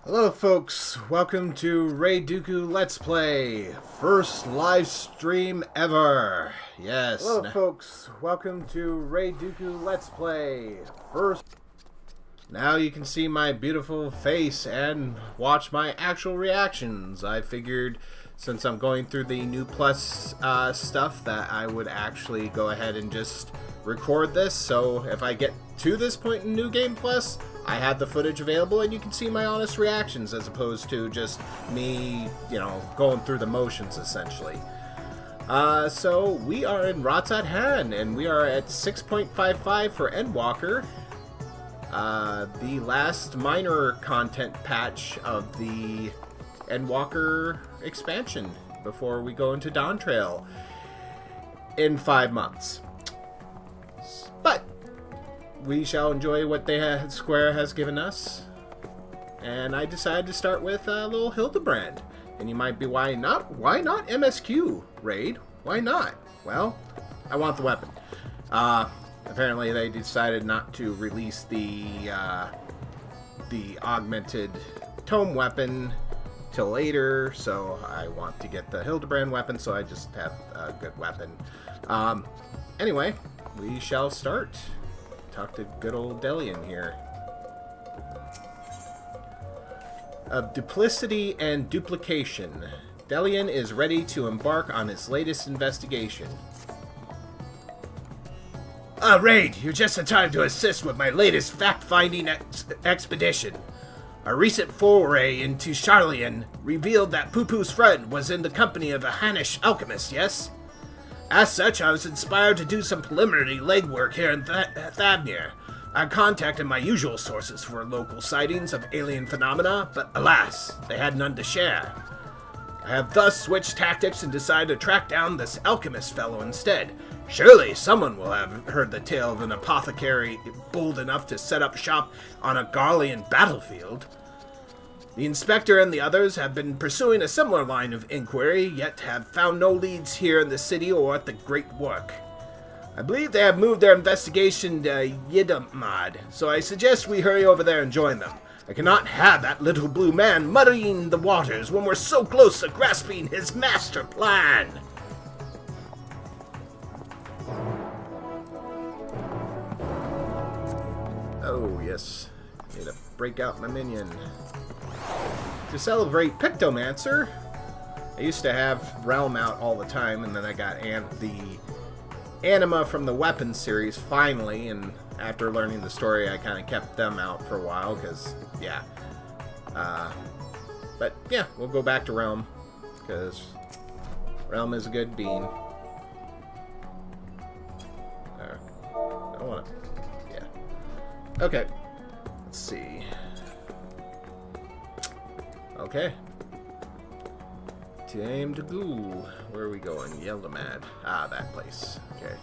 Hello folks, welcome to RaideDuku Let's Play, first live stream ever. Yes. Hello folks, welcome to RaideDuku Let's Play, first. Now you can see my beautiful face and watch my actual reactions. I figured since I'm going through the new plus stuff that I would actually go ahead and just record this, so if I get to this point in New Game Plus, I have the footage available and you can see my honest reactions as opposed to just me, going through the motions essentially. So we are in RaideDuku and we are at 6.55 for Endwalker. The last minor content patch of the Endwalker expansion before we go into Dawn Trail in 5 months. But we shall enjoy what Square has given us. And I decided to start with a little Hildebrand. And you might be, why not MSQ, Raid? Why not? Well, I want the weapon. Apparently they decided not to release the augmented tome weapon till later, so I want to get the Hildebrand weapon, so I just have a good weapon. Anyway, we shall start. Talk to good old Delian here. Of duplicity and duplication, Delian is ready to embark on his latest investigation. Raid, you're just in time to assist with my latest fact-finding expedition. A recent foray into Charlian revealed that Poo-Poo's friend was in the company of a Hannish alchemist, yes? As such, I was inspired to do some preliminary legwork here in Thavnir. I contacted my usual sources for local sightings of alien phenomena, but alas, they had none to share. I have thus switched tactics and decided to track down this alchemist fellow instead. Surely someone will have heard the tale of an apothecary bold enough to set up shop on a Garlean battlefield. The inspector and the others have been pursuing a similar line of inquiry, yet have found no leads here in the city or at the Great Work. I believe they have moved their investigation to Yidamad, so I suggest we hurry over there and join them. I cannot have that little blue man muddying the waters when we're so close to grasping his master plan. Oh, yes. Need to break out my minion. To celebrate Pictomancer, I used to have Realm out all the time, and then I got the Anima from the Weapons series finally, and after learning the story, I kind of kept them out for a while, because, yeah. But, yeah, we'll go back to Realm, because Realm is a good bean. I don't want to... Yeah. Okay. Let's see. Okay. Time to go. Where are we going? Yeldomad. Ah, that place. Okay.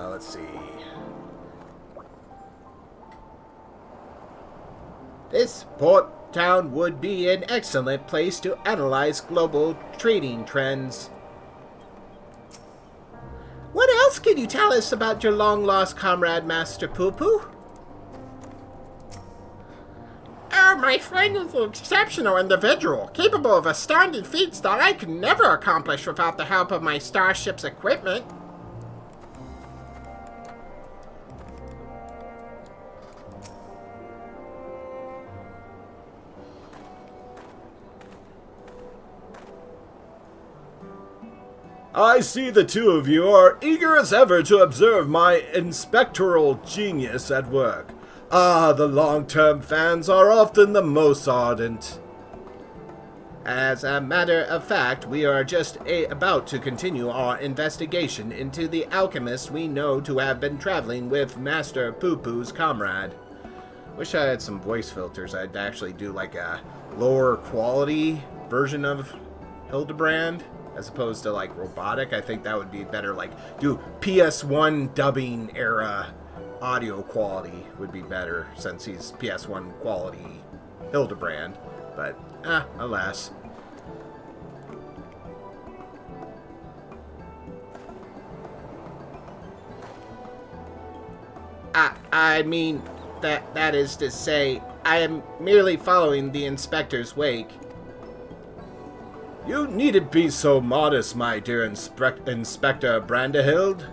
Let's see. This port town would be an excellent place to analyze global trading trends. What else can you tell us about your long-lost comrade, Master Poo-Poo? Oh, my friend is an exceptional individual, capable of astounding feats that I could never accomplish without the help of my starship's equipment. I see the two of you are eager as ever to observe my inspectoral genius at work. Ah, the long-term fans are often the most ardent. As a matter of fact, we are just about to continue our investigation into the alchemist we know to have been traveling with Master Poo-Poo's comrade. Wish I had some voice filters. I'd actually do like a lower quality version of Hildebrand. as opposed to like robotic. I think that would be better. Like do PS1 dubbing era audio quality would be better since he's PS1 quality Hildebrand. But alas. I mean, that is to say, I am merely following the inspector's wake. You needn't be so modest, my dear Inspector Brandehild.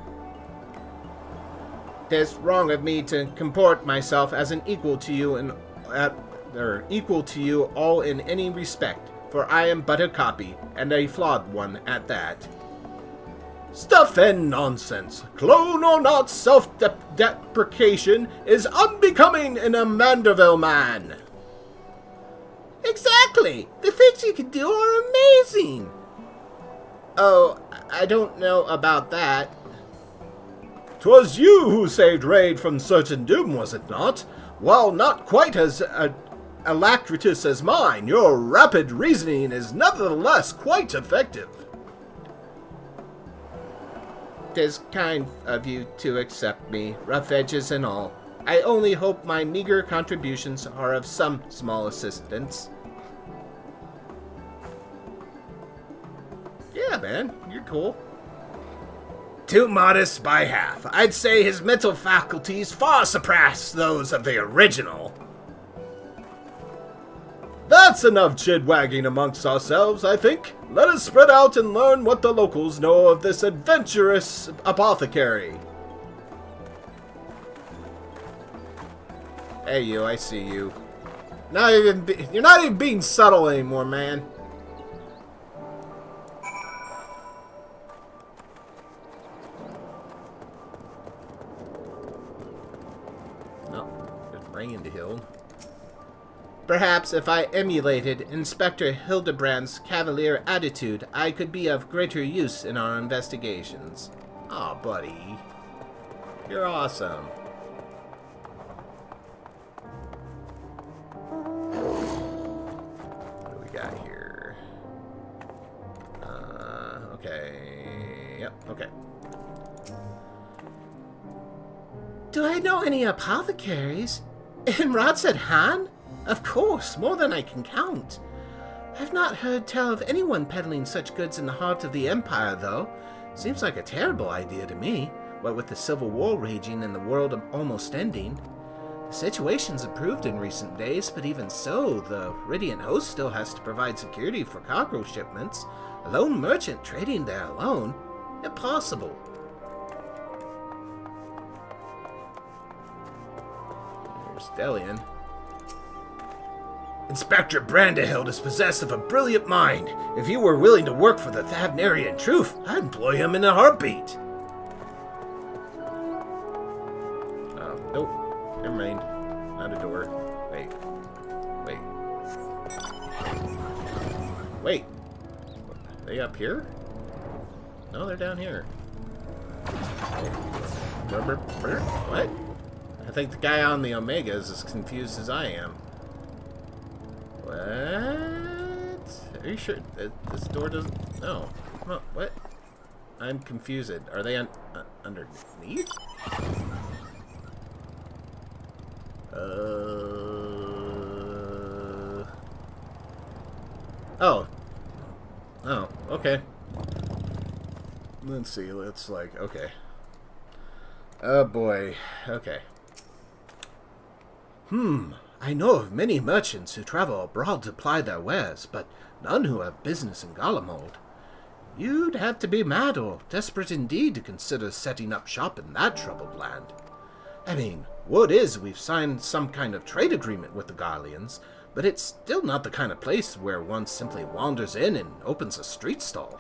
It is wrong of me to comport myself as an equal to you equal to you all in any respect, for I am but a copy, and a flawed one at that. Stuff and nonsense. Clone or not, self-deprecation is unbecoming in a Manderville man. Exactly! The things you can do are amazing! Oh, I don't know about that. 'Twas you who saved Raid from certain doom, was it not? While not quite as alacritus as mine, your rapid reasoning is nevertheless quite effective. 'Tis kind of you to accept me, rough edges and all. I only hope my meager contributions are of some small assistance. Yeah, man, you're cool. Too modest by half. I'd say his mental faculties far surpass those of the original. That's enough chid-wagging amongst ourselves, I think. Let us spread out and learn what the locals know of this adventurous apothecary. Hey, you, I see you. You're not even being subtle anymore, man. No, just ran to hill. Perhaps if I emulated Inspector Hildebrand's cavalier attitude, I could be of greater use in our investigations. Aw, buddy. You're awesome. What do we got here? Okay. Yep, okay. Do I know any apothecaries? Imrad said Han? Of course, more than I can count. I've not heard tell of anyone peddling such goods in the heart of the Empire, though. Seems like a terrible idea to me, what with the Civil War raging and the world almost ending. The situation's improved in recent days, but even so, the Radiant Host still has to provide security for cargo shipments. A lone merchant trading there alone? Impossible. There's Delian. Inspector Brandehild is possessed of a brilliant mind. If he were willing to work for the Thavnarian truth, I'd employ him in a heartbeat. Nope. Never mind. Not a door. Wait. Wait. Are they up here? No, they're down here. What? I think the guy on the Omega is as confused as I am. What? Are you sure this door doesn't? No. What? I'm confused. Are they underneath? Oh. Oh, okay. Let's see. Okay. Oh boy. Okay. I know of many merchants who travel abroad to ply their wares, but none who have business in Garlemald. You'd have to be mad or desperate indeed to consider setting up shop in that troubled land. I mean, word is we've signed some kind of trade agreement with the Garleans, but it's still not the kind of place where one simply wanders in and opens a street stall.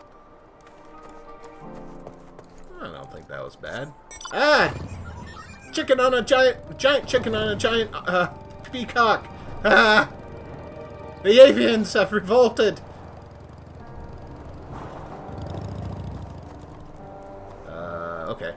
I don't think that was bad. Ah! Chicken on a giant chicken on a giant, peacock! Ah! The avians have revolted! Okay.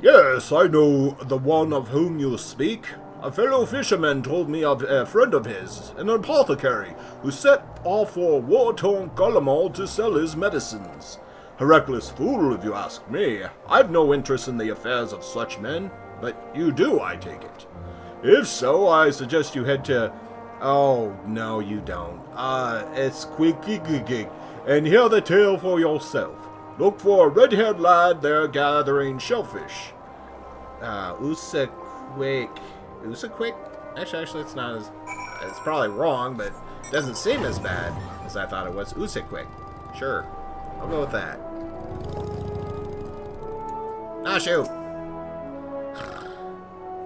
Yes, I know the one of whom you speak. A fellow fisherman told me of a friend of his, an apothecary, who set all for a war-torn Garlemald to sell his medicines. A reckless fool, if you ask me. I've no interest in the affairs of such men, but you do, I take it. If so, I suggest you head to... Oh, no, you don't. It's Quick, and hear the tale for yourself. Look for a red-haired lad there gathering shellfish. Usaquik. Actually, it's not as... It's probably wrong, but it doesn't seem as bad as I thought it was. Usaquik. Sure. I'll go with that. Ah, shoot!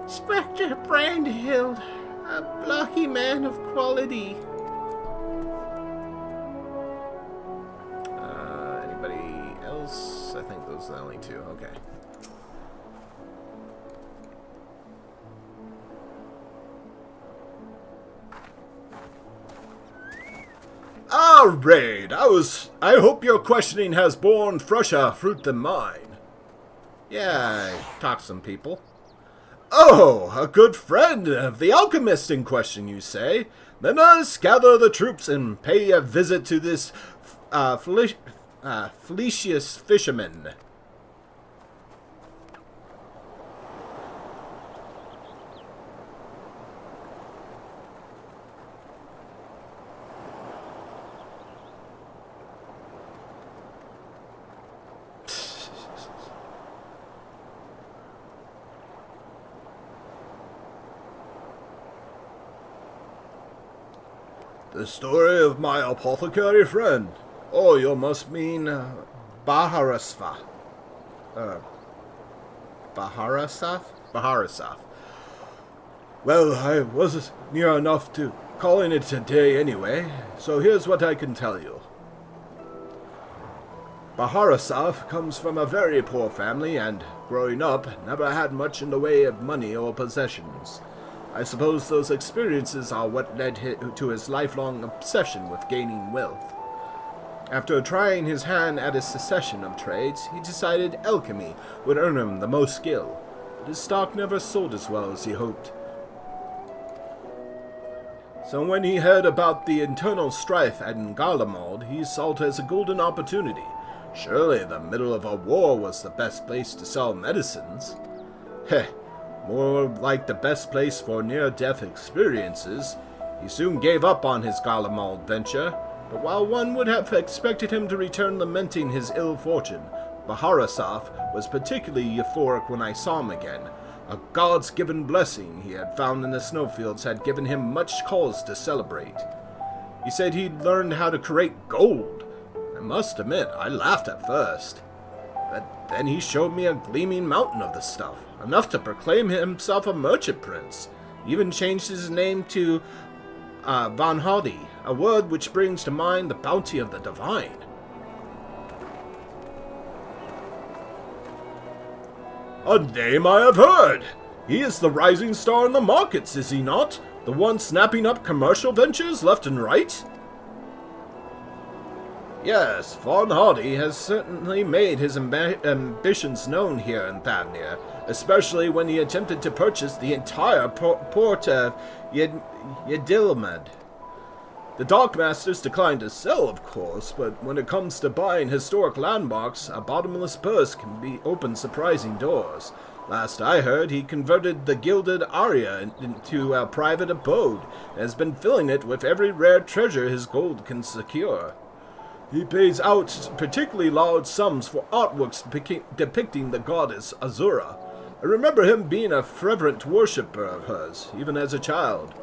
Spectre Brandhild, a blocky man of quality. Anybody else? I think those are the only two. Okay. Ah, Raid, I hope your questioning has borne fresher fruit than mine. Yeah, I talked to some people. Oh, a good friend of the alchemist in question, you say? Then let's gather the troops and pay a visit to this Felicius fisherman. The story of my apothecary friend. Oh, you must mean Baharasaf. Baharasaf. Well, I was near enough to calling it a day anyway, so here's what I can tell you. Baharasaf comes from a very poor family and, growing up, never had much in the way of money or possessions. I suppose those experiences are what led to his lifelong obsession with gaining wealth. After trying his hand at a succession of trades, he decided alchemy would earn him the most skill, but his stock never sold as well as he hoped. So when he heard about the internal strife at Garlemald, he saw it as a golden opportunity. Surely the middle of a war was the best place to sell medicines. Heh. More like the best place for near-death experiences. He soon gave up on his Garlemald venture, but while one would have expected him to return lamenting his ill fortune, Baharasaf was particularly euphoric when I saw him again. A God's given blessing he had found in the snowfields had given him much cause to celebrate. He said he'd learned how to create gold. I must admit, I laughed at first. But then he showed me a gleaming mountain of the stuff, enough to proclaim himself a merchant prince. He even changed his name to Van Hodi, a word which brings to mind the bounty of the divine. A name I have heard! He is the rising star in the markets, is he not? The one snapping up commercial ventures left and right? Yes, Van Hodi has certainly made his ambitions known here in Thavnir, especially when he attempted to purchase the entire port of Yedilamad. The Dockmasters declined to sell, of course, but when it comes to buying historic landmarks, a bottomless purse can open surprising doors. Last I heard, he converted the Gilded Aria into a private abode, and has been filling it with every rare treasure his gold can secure. He pays out particularly large sums for artworks depicting the goddess Azura. I remember him being a fervent worshipper of hers, even as a child.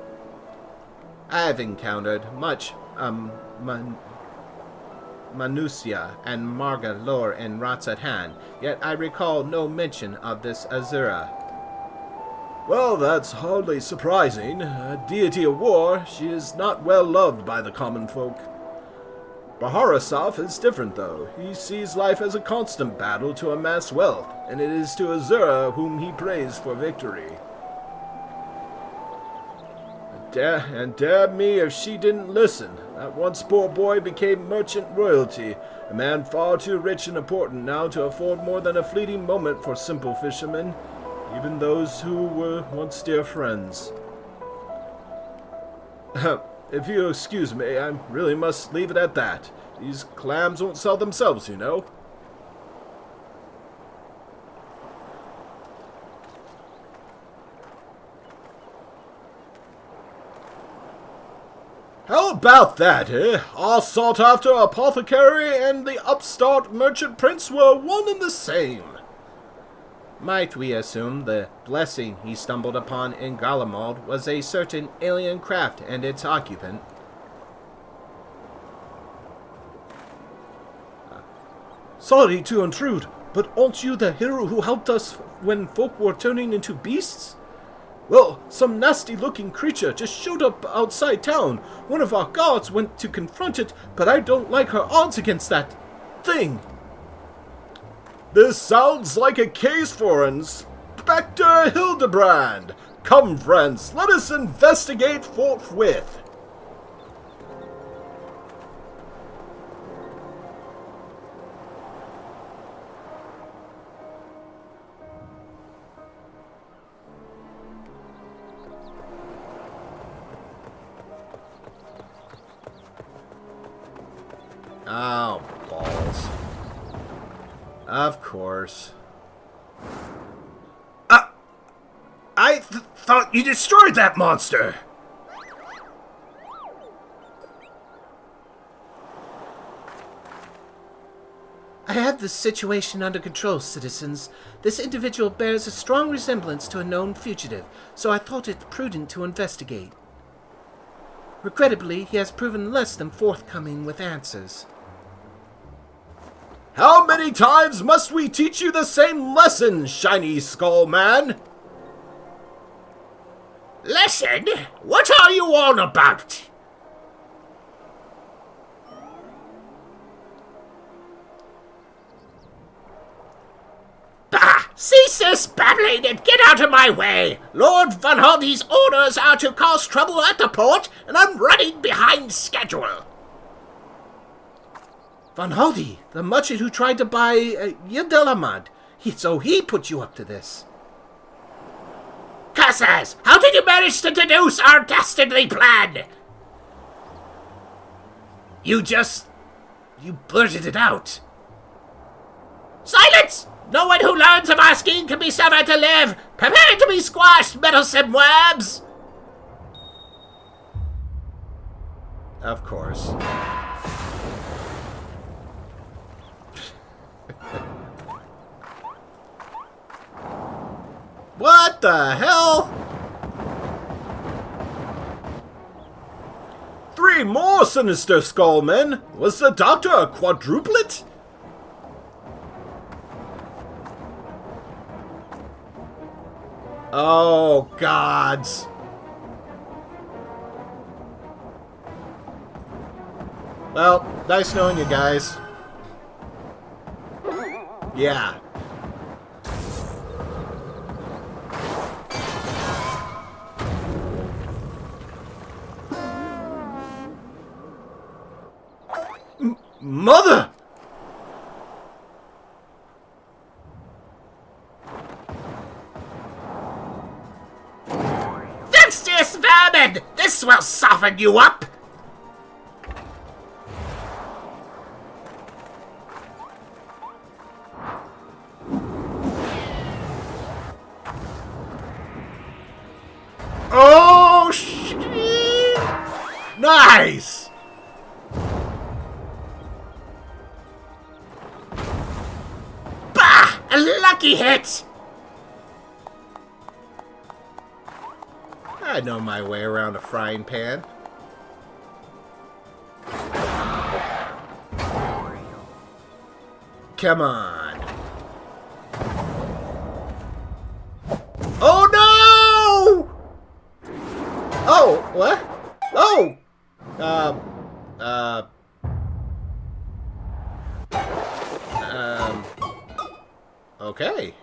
I've encountered much Manusia and Marga lore in Ratsat Han, yet I recall no mention of this Azura. Well, that's hardly surprising. A deity of war, she is not well loved by the common folk. Baharasaf is different, though. He sees life as a constant battle to amass wealth, and it is to Azura whom he prays for victory. And damn me if she didn't listen. That once poor boy became merchant royalty, a man far too rich and important now to afford more than a fleeting moment for simple fishermen, even those who were once dear friends. if you excuse me, I really must leave it at that. These clams won't sell themselves, you know. How about that, eh? Our sought-after apothecary and the upstart merchant prince were one and the same. Might we assume the blessing he stumbled upon in Garlemald was a certain alien craft and its occupant? Sorry to intrude, but aren't you the hero who helped us when folk were turning into beasts? Well, some nasty-looking creature just showed up outside town. One of our guards went to confront it, but I don't like her odds against that thing. This sounds like a case for Inspector Hildebrand. Come, friends, let us investigate forthwith. Oh, balls. Of course. I thought you destroyed that monster. I have the situation under control, citizens. This individual bears a strong resemblance to a known fugitive, so I thought it prudent to investigate. Regrettably, he has proven less than forthcoming with answers. How many times must we teach you the same lesson, shiny skull man? Lesson? What are you on about? Bah! Cease this babbling and get out of my way! Lord Van Hardy's orders are to cause trouble at the port, and I'm running behind schedule. Van Hardy, the merchant who tried to buy Yildelamad. So he put you up to this. Curses! How did you manage to deduce our dastardly plan? You blurted it out. Silence! No one who learns of our scheme can be suffered to live! Prepare to be squashed, meddlesome worms! Of course. What the hell? 3 more sinister skullmen? Was the doctor a quadruplet? Oh, gods. Well, nice knowing you guys. Yeah. Mother! Dexterous vermin! This will soften you up! Oh, shit! Nice! A lucky hit! I know my way around a frying pan. Come on. Oh no! Oh, what? Oh! Okay.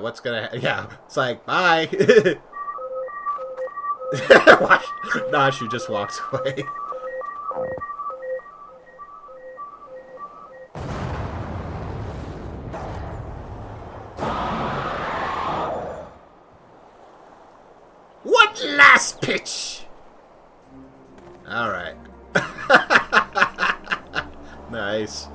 What's gonna... Yeah, it's like, bye. What? Nah, she just walks away. One last pitch! Alright. Nice.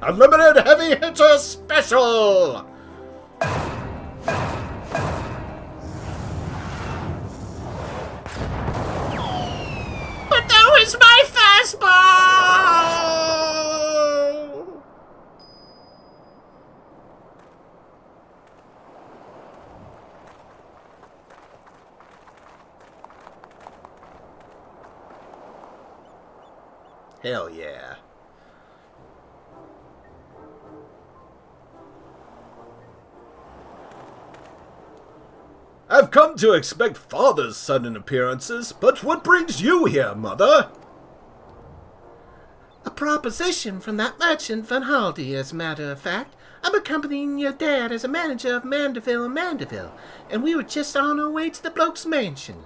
Unlimited heavy hitter special! But that was my fastball! Hell yeah. I've come to expect Father's sudden appearances, but what brings you here, Mother? A proposition from that merchant Van Halde, as a matter of fact. I'm accompanying your dad as a manager of Mandeville and Mandeville, and we were just on our way to the bloke's mansion.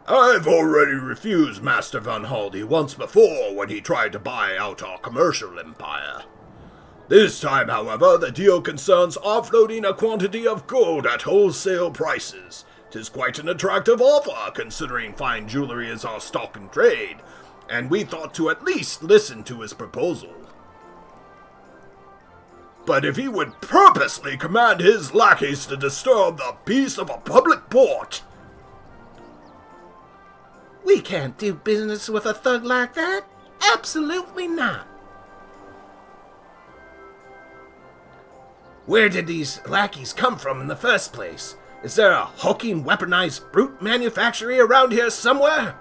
I've already refused Master Van Halde once before when he tried to buy out our commercial empire. This time, however, the deal concerns offloading a quantity of gold at wholesale prices. 'Tis quite an attractive offer, considering fine jewelry is our stock in trade, and we thought to at least listen to his proposal. But if he would purposely command his lackeys to disturb the peace of a public port... We can't do business with a thug like that. Absolutely not. Where did these lackeys come from in the first place? Is there a hulking, weaponized brute manufactory around here somewhere?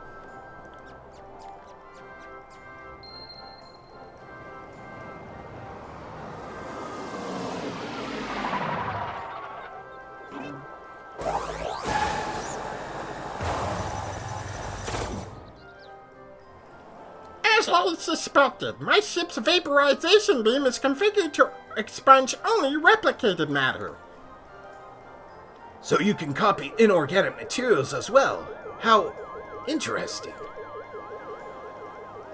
As I suspected, my ship's vaporization beam is configured to expunge only replicated matter. So you can copy inorganic materials as well. How interesting.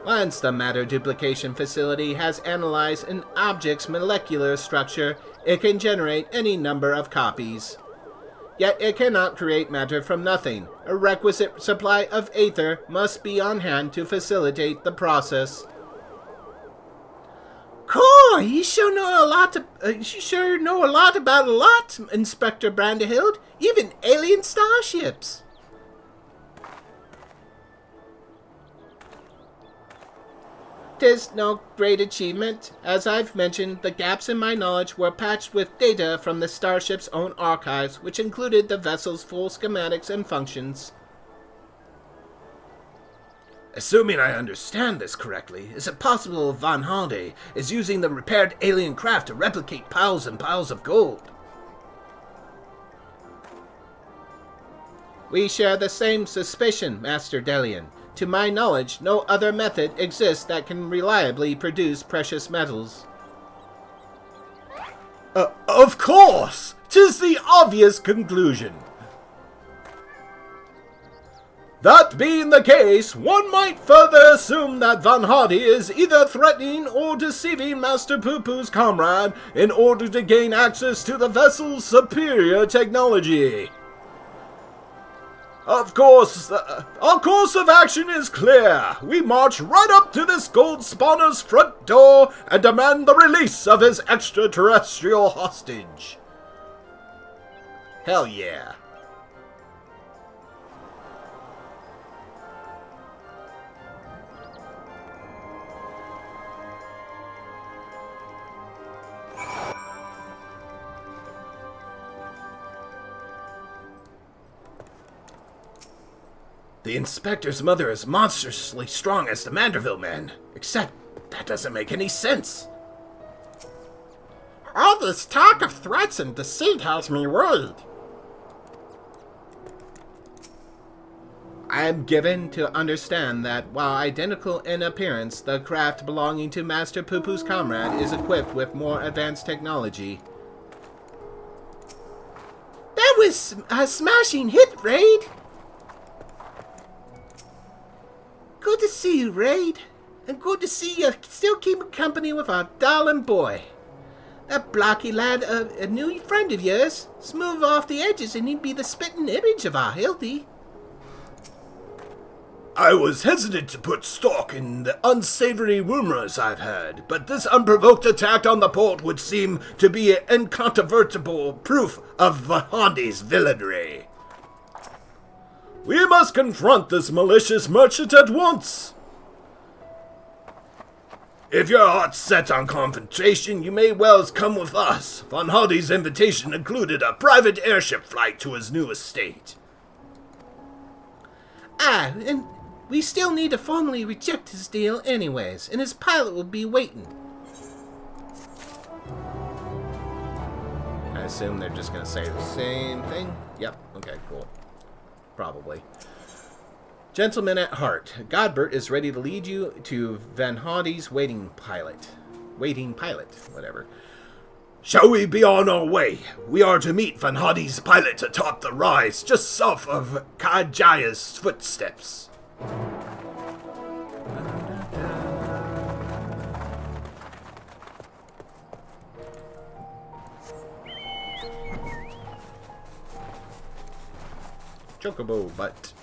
Once the matter duplication facility has analyzed an object's molecular structure, it can generate any number of copies. Yet it cannot create matter from nothing. A requisite supply of aether must be on hand to facilitate the process. Cool! You sure know a lot. About a lot, Inspector Brandehild. Even alien starships. 'Tis no great achievement. As I've mentioned, the gaps in my knowledge were patched with data from the starship's own archives, which included the vessel's full schematics and functions. Assuming I understand this correctly, is it possible Van Halde is using the repaired alien craft to replicate piles and piles of gold? We share the same suspicion, Master Delian. To my knowledge, no other method exists that can reliably produce precious metals. Of course! 'Tis the obvious conclusion. That being the case, one might further assume that Van Halde is either threatening or deceiving Master Poo-Poo's comrade in order to gain access to the vessel's superior technology. Of course, our course of action is clear. We march right up to this gold spawner's front door and demand the release of his extraterrestrial hostage. Hell yeah. The Inspector's mother is monstrously strong as the Manderville man, except that doesn't make any sense. All this talk of threats and deceit has me worried. I am given to understand that, while identical in appearance, the craft belonging to Master Poo-Poo's comrade is equipped with more advanced technology. a smashing hit, Raid. Good to see you, Raid. And good to see you still keeping company with our darling boy. That blocky lad, a new friend of yours, smooth off the edges and he'd be the spitting image of our Hildy. I was hesitant to put stock in the unsavory rumors I've heard, but this unprovoked attack on the port would seem to be incontrovertible proof of Vahandi's villainy. We must confront this malicious merchant at once. If your heart's set on confrontation, you may well come with us. Von Hardy's invitation included a private airship flight to his new estate. And we still need to formally reject his deal anyways, and his pilot will be waiting. I assume they're just going to say the same thing? Yep, okay, cool. Probably. Gentlemen at heart, Godbert is ready to lead you to Van Hardy's waiting pilot, whatever. Shall we be on our way? We are to meet Van Hardy's pilot atop the rise, just south of Kajaya's footsteps. Chocobo butt.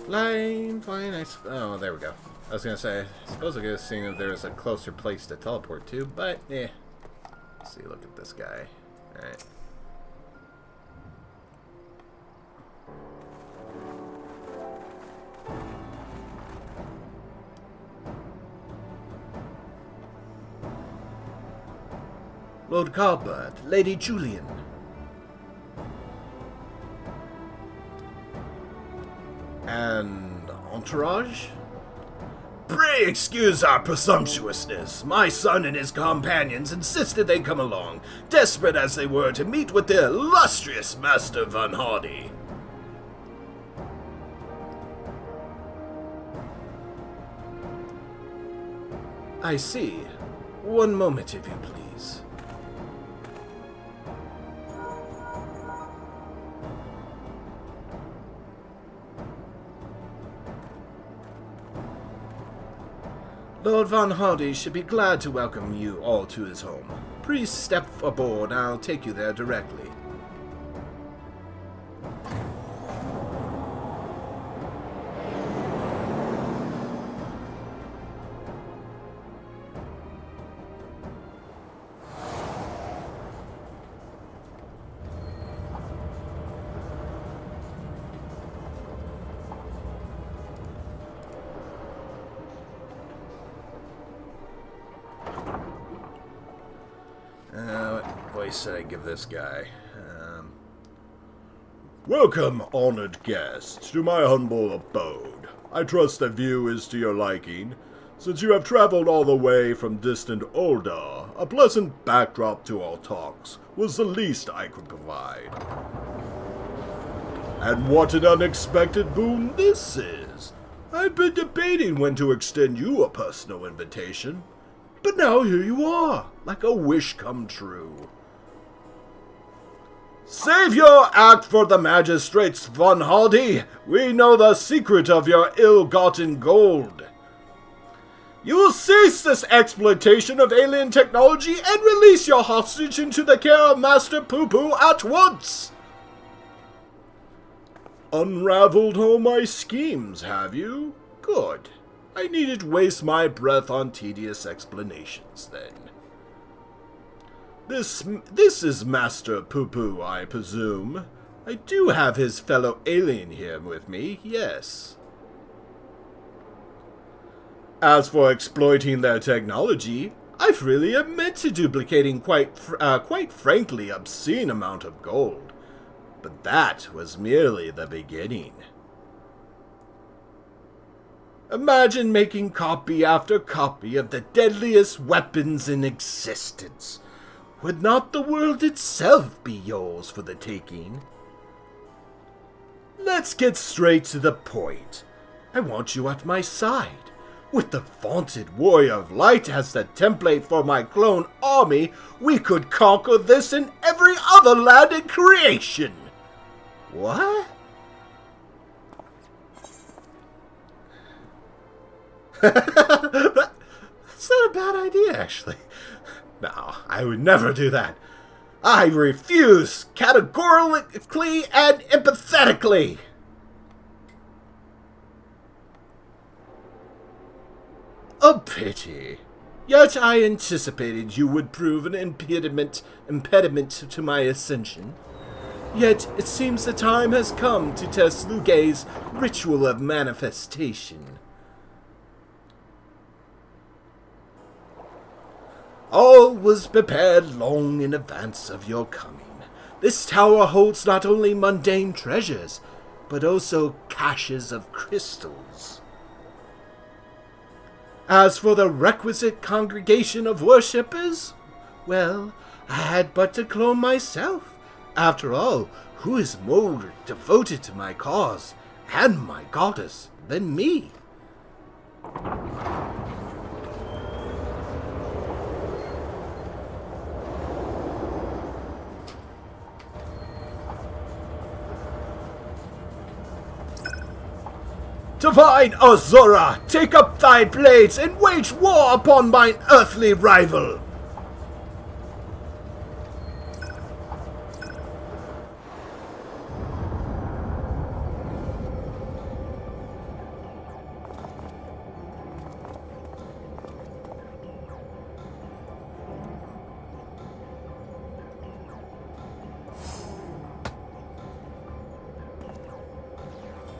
Flying, oh, there we go. I was gonna say, I suppose I could have seen if there was a closer place to teleport to, but, eh. Let's see, look at this guy. Alright. Lord Carbert, Lady Julian. And entourage? Pray excuse our presumptuousness. My son and his companions insisted they come along, desperate as they were to meet with their illustrious Master Van Hardy. I see. One moment, if you please. Lord Von Hardy should be glad to welcome you all to his home. Please step aboard and I'll take you there directly. What voice should I give this guy? Welcome, honored guests, to my humble abode. I trust the view is to your liking. Since you have traveled all the way from distant Oldar, a pleasant backdrop to our talks was the least I could provide. And what an unexpected boon this is! I've been debating when to extend you a personal invitation. But now here you are, like a wish come true. Save your act for the magistrates, Von Hardy. We know the secret of your ill-gotten gold. You will cease this exploitation of alien technology and release your hostage into the care of Master Poo-Poo at once. Unraveled all my schemes, have you? Good. I needn't waste my breath on tedious explanations, then. This is Master Poo-Poo, I presume. I do have his fellow alien here with me, yes. As for exploiting their technology, I freely admit to duplicating quite frankly obscene amount of gold. But that was merely the beginning. Imagine making copy after copy of the deadliest weapons in existence. Would not the world itself be yours for the taking? Let's get straight to the point. I want you at my side. With the vaunted Warrior of Light as the template for my clone army, we could conquer this and every other land in creation. What? That's not a bad idea, actually. No, I would never do that. I refuse, categorically and empathetically. A pity. Yet I anticipated you would prove an impediment to my ascension. Yet it seems the time has come to test Lugay's ritual of manifestation. All was prepared long in advance of your coming. This tower holds not only mundane treasures, but also caches of crystals. As for the requisite congregation of worshippers, well, I had but to clone myself. After all, who is more devoted to my cause and my goddess than me? Divine Azura, take up thy blades and wage war upon mine earthly rival!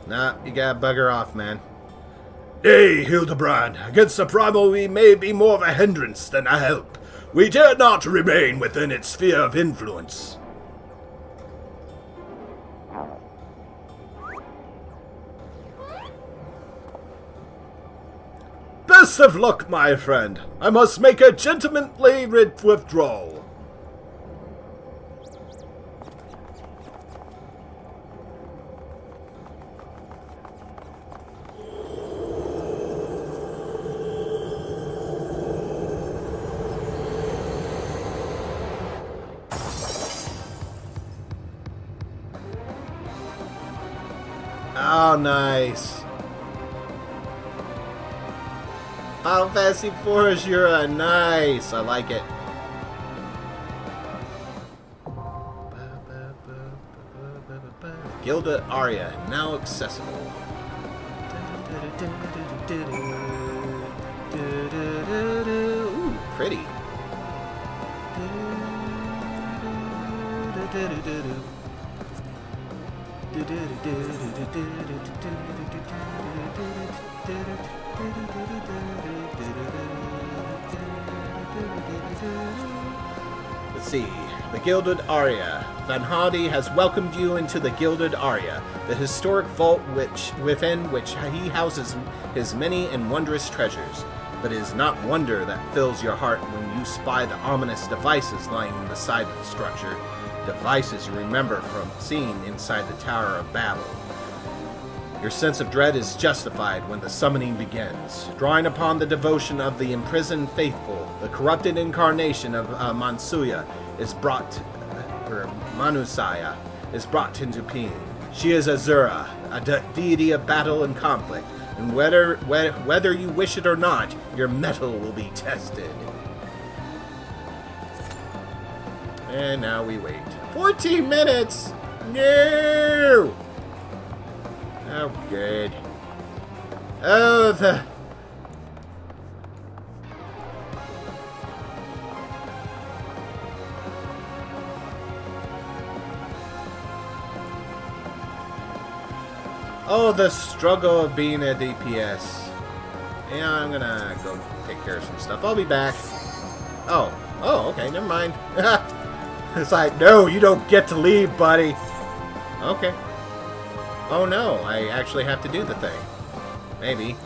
Nah, you gotta bugger off, man. Nay, Hildebrand, against the primal we may be more of a hindrance than a help. We dare not remain within its sphere of influence. Best of luck, my friend. I must make a gentlemanly withdrawal. Oh, nice. Final Fantasy IV is nice. I like it. Gilded Aria, now accessible. Ooh, pretty. Let's see. The Gilded Aria. Van Hardy has welcomed you into the Gilded Aria, the historic vault within which he houses his many and wondrous treasures. But it is not wonder that fills your heart when you spy the ominous devices lying beside the structure. Devices you remember from seeing inside the Tower of Battle. Your sense of dread is justified when the summoning begins. Drawing upon the devotion of the imprisoned faithful, the corrupted incarnation of Manusaya is brought into being. She is Azura, a deity of battle and conflict, and whether you wish it or not, your mettle will be tested. And now we wait. 14 minutes! No! Oh, good. Oh, the... Oh, the struggle of being a DPS. Yeah, I'm gonna go take care of some stuff. I'll be back. Oh, okay, never mind. It's like, no, you don't get to leave, buddy. Okay. Oh no, I actually have to do the thing. Maybe.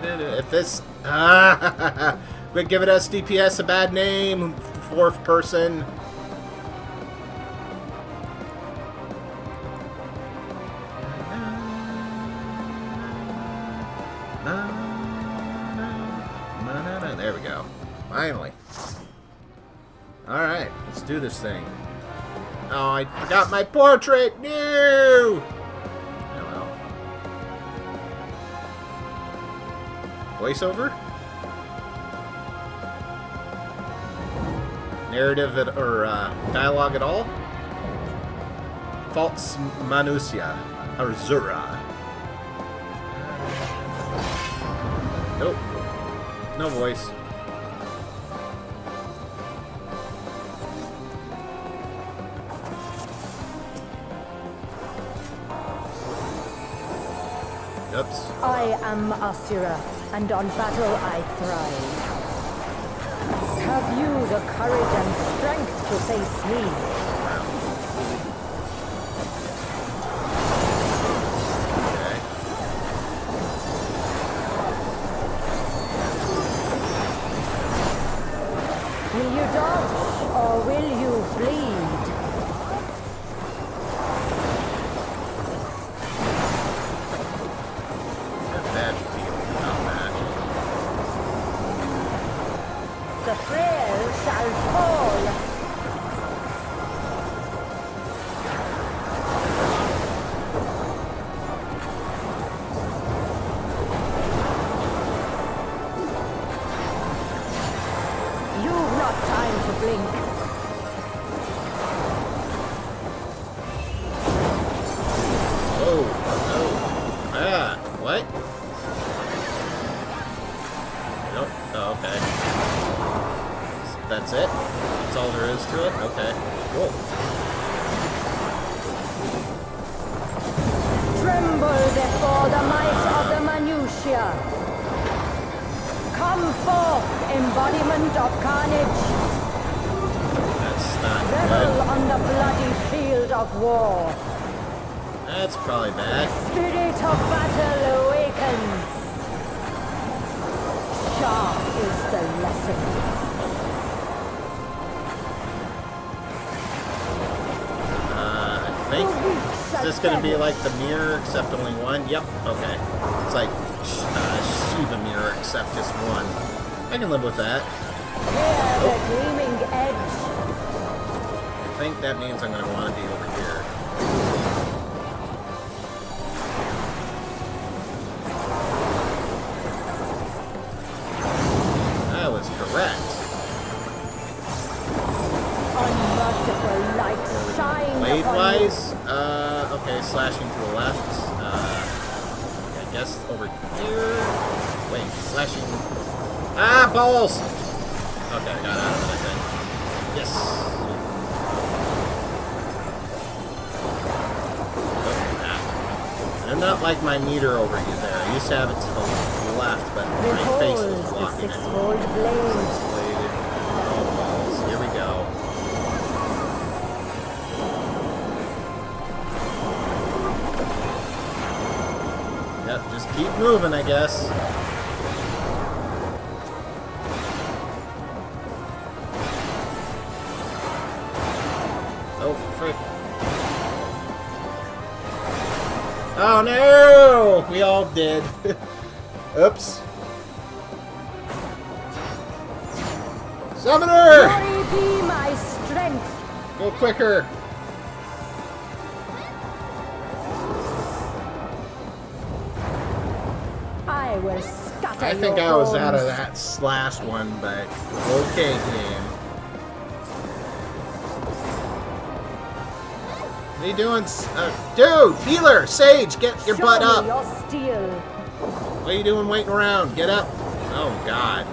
If this... Quit giving us DPS a bad name, fourth person. There we go. Finally. Alright, let's do this thing. Oh, I forgot my portrait! No! Oh well. Voiceover? Narrative or dialogue at all? False Manusia. Arzura. Nope. No voice. Oops. I am Asura, and on battle I thrive. Have you the courage and strength to face me? Okay. Will you dodge, or will you bleed? Bad feeling about that. The frail shall fall. You've not time to blink. Oh, oh. Ah, what? Nope. Oh, okay. That's it? That's all there is to it? Okay. Cool. Tremble before the might of the minutiae. Come forth, embodiment of carnage. That's not Revel good. on the bloody field of war. That's probably bad. Spirit of battle awakens. Sharp is the lesson. I think... Is this going to be like the mirror, except only one? Yep. Okay. It's like Shiva mirror, except just one. I can live with that. Hear the gleaming edge. I think that means I'm going to want to be over here. I was correct. Unmerciful light shine upon you. Blade-wise, okay, slashing to the left. I guess over here. Wait, slashing. Ah, balls! Okay, I got out of it, I think. Yes. Oh, ah. I do not like my meter over here there. I used to have it to the left, but my face Behold was the blocking it. six-fold blade. Bladed. Oh, balls. Here we go. Yep, just keep moving, I guess. Oh, frick. Oh, no! We all did. Oops. Summoner! Glory be my strength. Go quicker. I will scatter I think your I was out of bones. that last one, but okay, game. What are you doing? Dude, healer, Sage, get your Show butt me up. your steel. What are you doing waiting around? Get up. Oh, God.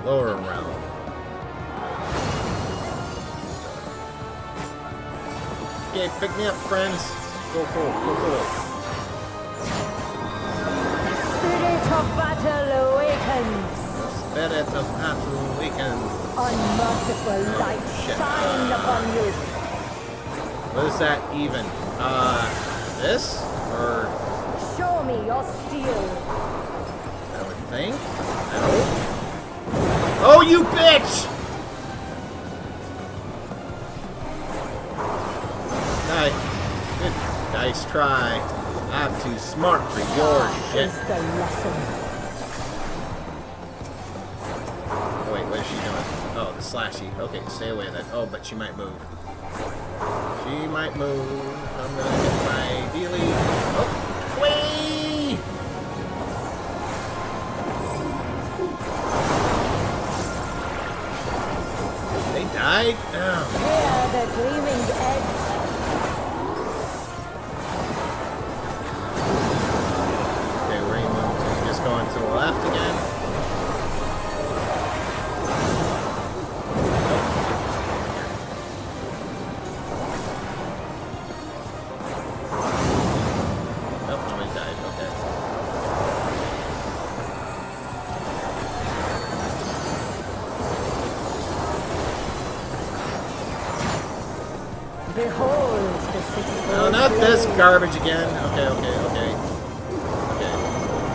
Lower realm. Okay, pick me up, friends. Go, go, go, go. Spirit of of battle awakens. The spirit of battle awakens. Unmerciful light shit. shine upon you. What is that even? This? Or Show me your steel. I would think? No. Oh, you bitch! Good. Nice try. I'm too smart for your shit. Is the lesson. Oh, wait, what is she doing? Oh, the slashy. Okay, stay away then. Oh, but she might move. She might move. I'm gonna get my dealie. Oh, whee! They died? Oh. Here the gleaming edge. Okay, where are you moving to? You just going to the left again? Nope, nobody died. Okay. Behold the sixfold. No, not this blade. garbage again. Okay. Okay.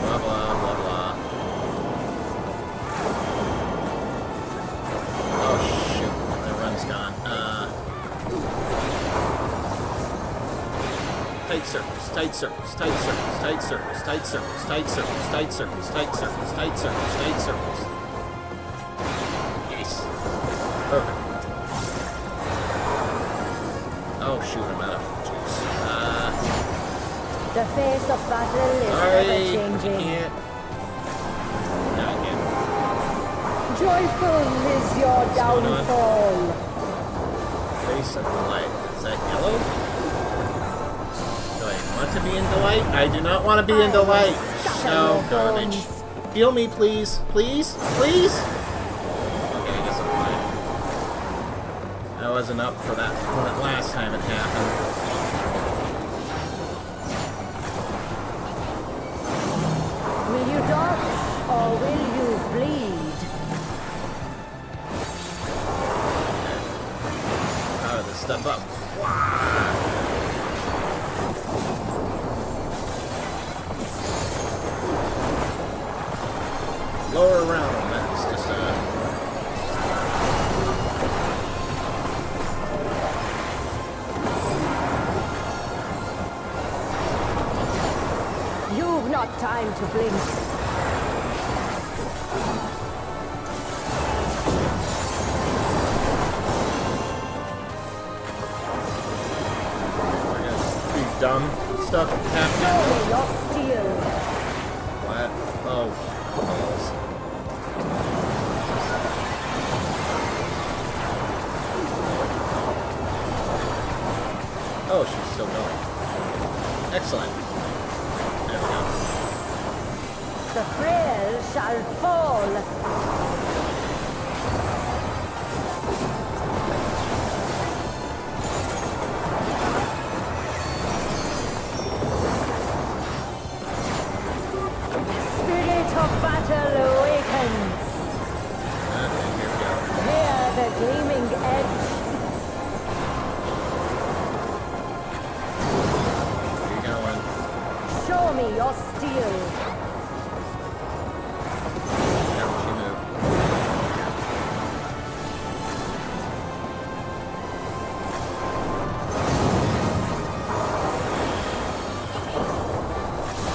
Blah, blah, blah, blah. Oh, shoot. My run's gone. Tight circles, tight circles, tight circles, tight circles, tight circles, tight circles, tight circles, tight circles, tight circles, tight circles. Yes. Perfect. Oh, shoot, I'm out of juice. The face of battle is Sorry, ever changing. can't. No, I can't. Joyful is your What's going on? downfall. Face of the light. Is that yellow? Do I want to be in the light? I do not want to be in the light. No garbage. Heal me, please. Please? Please? Okay, I guess I'm fine. I wasn't up for that last time it happened. Will you dodge or will you bleed? Power this stuff up. Lower around. That's just You've not time to blink. pretty dumb stuff Show happening. me your steel. What? Oh, balls. Oh, she's still going. Excellent. There we go. The frail shall fall. Spirit of battle awakens. Okay, here we go. Here the gleaming edge. Where you going? Show me your steel. Yeah, she moved.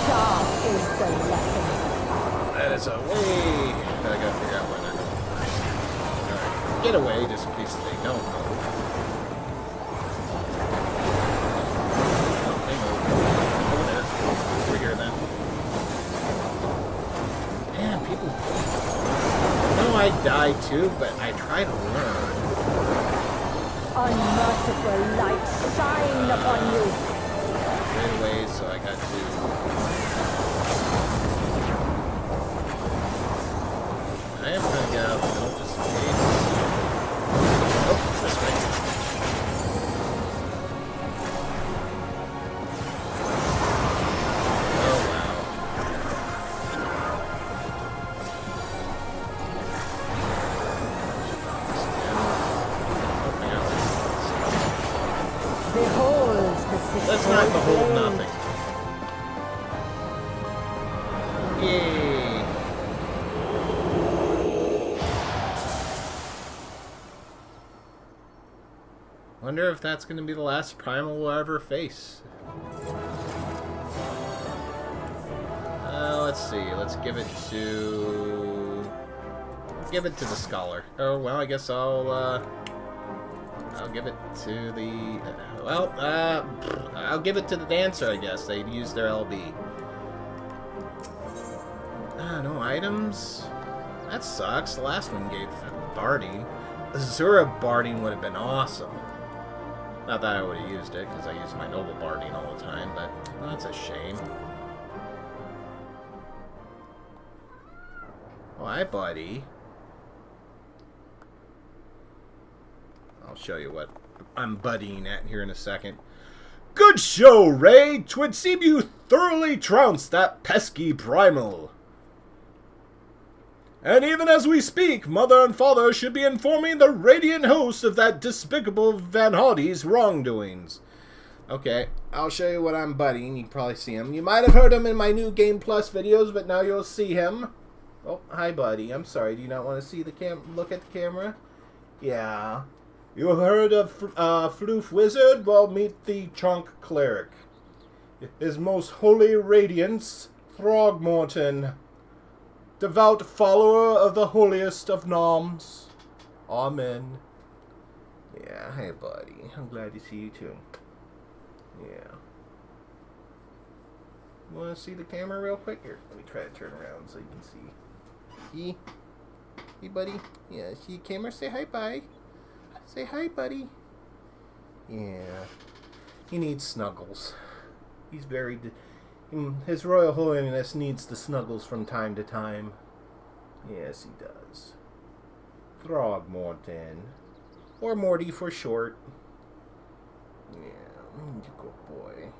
Sharp is the lesson. That is a way. I gotta figure out where they're going first. Alright, get away just in case they don't move. Oh, they moved. Over there. Over here then. Man, people. I know I die too, but I try to learn. Unmerciful light shine upon you. Right away, so I got to. I am trying to get out of the middle just in case. Oh, this way. Oh, wow. cannot behold nothing. Yay. Wonder if that's going to be the last primal we'll ever face. Let's see. Let's give it to the scholar. Oh well, I guess I'll give it to the I'll give it to the dancer. I guess they used their LB. No items. That sucks. The last one gave barding. Azura barding would have been awesome. Not that I would have used it, because I use my noble barding all the time, but that's a shame. Oh, hi, buddy. I'll show you what I'm buddying at here in a second. Good show, Ray! 'Twould seem you thoroughly trounced that pesky primal. And even as we speak, Mother and Father should be informing the radiant host of that despicable Van Hardy's wrongdoings. Okay, I'll show you what I'm buddying. You can probably see him. You might have heard him in my new Game Plus videos, but now you'll see him. Oh, hi, buddy. I'm sorry. Do you not want to see the look at the camera? Yeah. You heard of Floof Wizard? Well, meet the Chunk Cleric. His most holy radiance, Throgmorton. Devout follower of the holiest of noms. Amen. Yeah, hey buddy. I'm glad to see you too. Yeah. You want to see the camera real quick? Here, let me try to turn around so you can see. Hey buddy. Yeah, see the camera? Say hi, bye. Say hi, buddy. Yeah. He needs snuggles. He's very... His Royal Holiness needs the snuggles from time to time. Yes, he does. Throgmorton. Or Morty for short. Yeah, you good boy.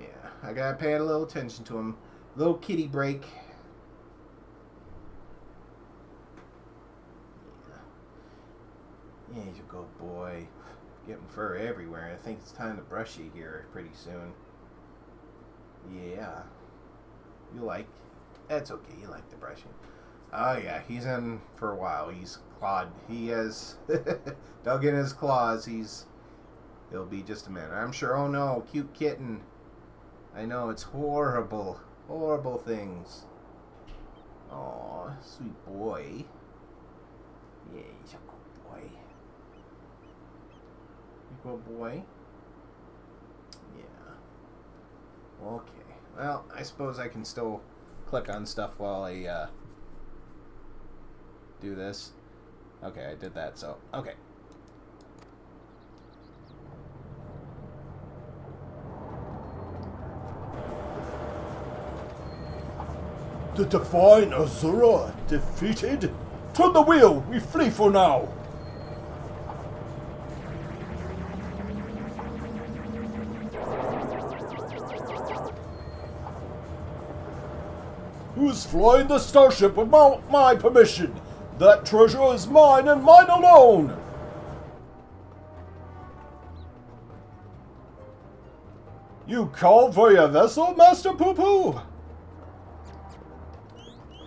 Yeah, I gotta pay a little attention to him. Little kitty break. Yeah, he's a good boy. Getting fur everywhere. I think it's time to brush you here pretty soon. Yeah. You like... That's okay. You like the brushing. Oh, yeah. He's in for a while. He's clawed. He has dug in his claws. He'll be just a minute. I'm sure... Oh, no. Cute kitten. I know. It's horrible. Horrible things. Aw, sweet boy. Yeah, he's a good boy. Good boy. Yeah. Okay. Well, I suppose I can still click on stuff while I do this. Okay, I did that, so okay. The divine Azura defeated? Turn the wheel! We flee for now! Who's flying the starship without my permission? That treasure is mine and mine alone! You called for your vessel, Master Poo-Poo?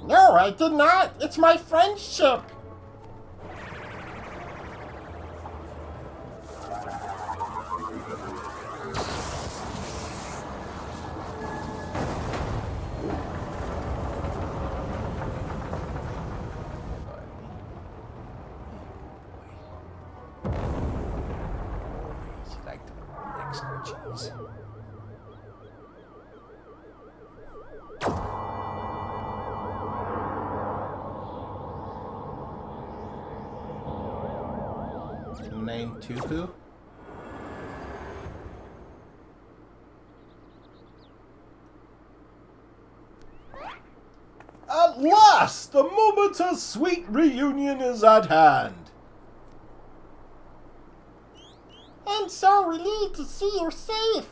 No, I did not. It's my friend's ship. Name Tuku? At last! The moment of sweet reunion is at hand. I'm so relieved to see you're safe.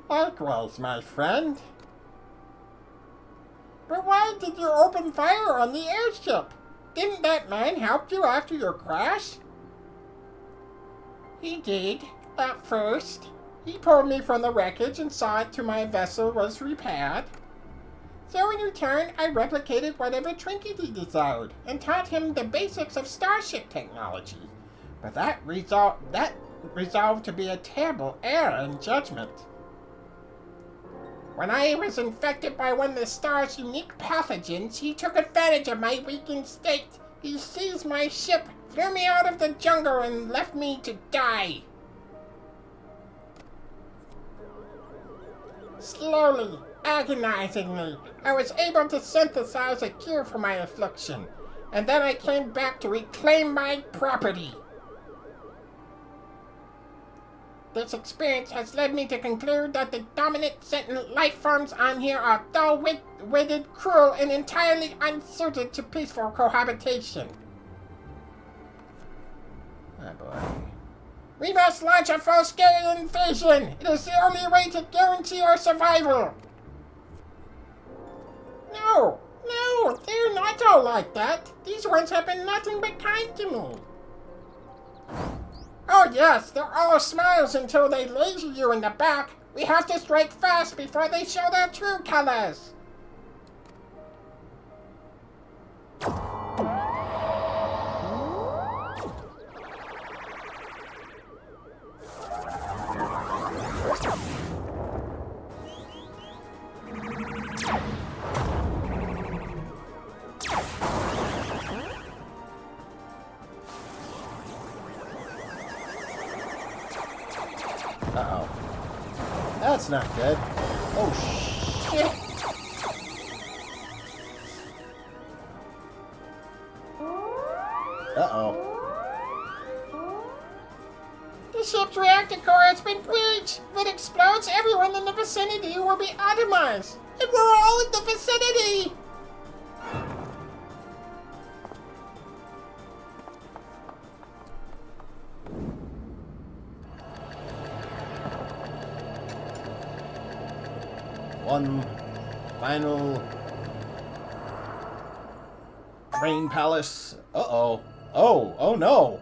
Likewise, my friend. But why did you open fire on the airship? didn't that man help you after your crash? He did, at first. He pulled me from the wreckage and saw to my vessel was repaired. So in return, I replicated whatever trinket he desired and taught him the basics of starship technology. But that resolved to be a terrible error in judgment. When I was infected by one of the star's unique pathogens, he took advantage of my weakened state. He seized my ship, threw me out of the jungle, and left me to die. Slowly, agonizingly, I was able to synthesize a cure for my affliction, and then I came back to reclaim my property. This experience has led me to conclude that the dominant sentient life forms on here are dull-witted, cruel, and entirely unsuited to peaceful cohabitation. Oh boy. We must launch a full-scale invasion! It is the only way to guarantee our survival! No, they're not all like that. These ones have been nothing but kind to me. Oh yes, they're all smiles until they laser you in the back. We have to strike fast before they show their true colors. Uh-oh. That's not good. Oh, shit. Uh-oh. The ship's reactor core has been breached. If it explodes, everyone in the vicinity will be atomized. And we're all in the vicinity! One final Rain Palace. Uh-oh. Oh no.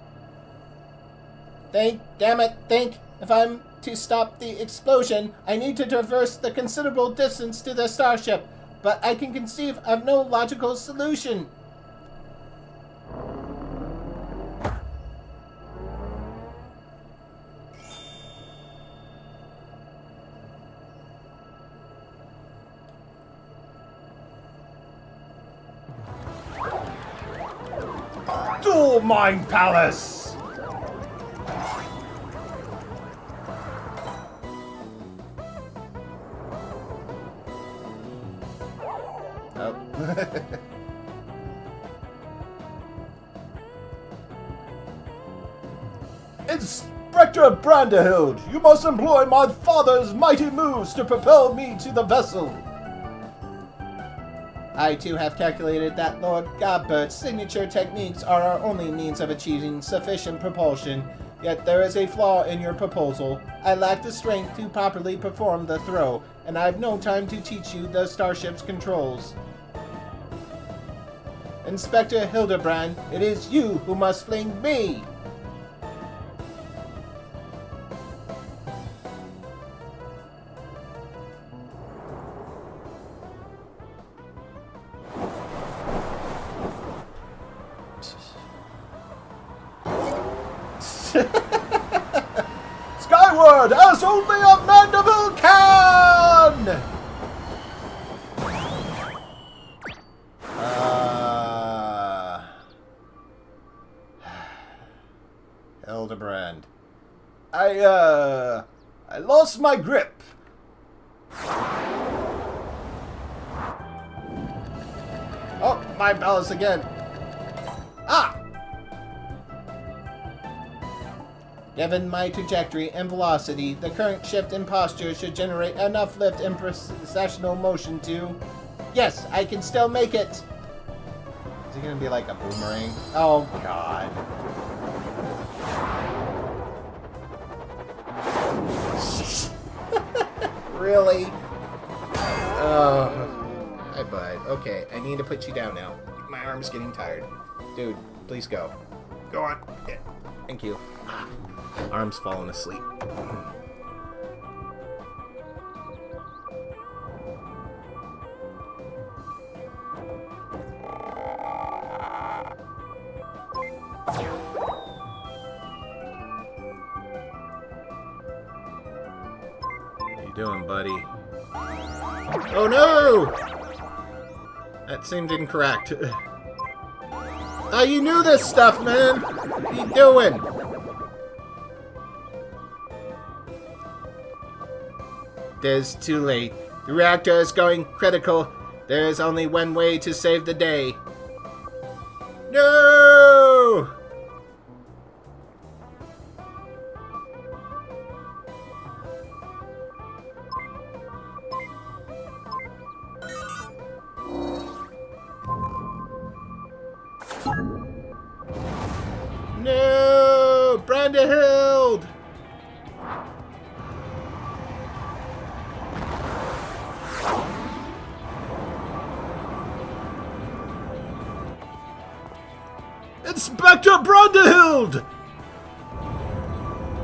Think, damn it, think. If I'm to stop the explosion, I need to traverse the considerable distance to the starship, but I can conceive of no logical solution. Dual Mind Palace! Oh. Inspector Branderhild, you must employ my father's mighty moves to propel me to the vessel. I too have calculated that Lord Godbert's signature techniques are our only means of achieving sufficient propulsion, yet there is a flaw in your proposal. I lack the strength to properly perform the throw, and I have no time to teach you the starship's controls. Inspector Hildebrand, it is you who must fling me! Skyward, as only a mandible can! Hildebrand. I lost my grip. Oh, my balance again. Ah! Given my trajectory and velocity, the current shift in posture should generate enough lift and precessional motion to... Yes, I can still make it! Is it gonna be like a boomerang? Oh, God. Really? Oh. Hi, bud. Okay, I need to put you down now. My arm's getting tired. Dude, please go. Go on. Yeah. Thank you. Arm's falling asleep. What you doing, buddy? Oh no! That seemed incorrect. Oh, you knew this stuff, man! What you doing? It is too late. The reactor is going critical. There is only one way to save the day. No! No! Brandehild! Inspector Brandehild!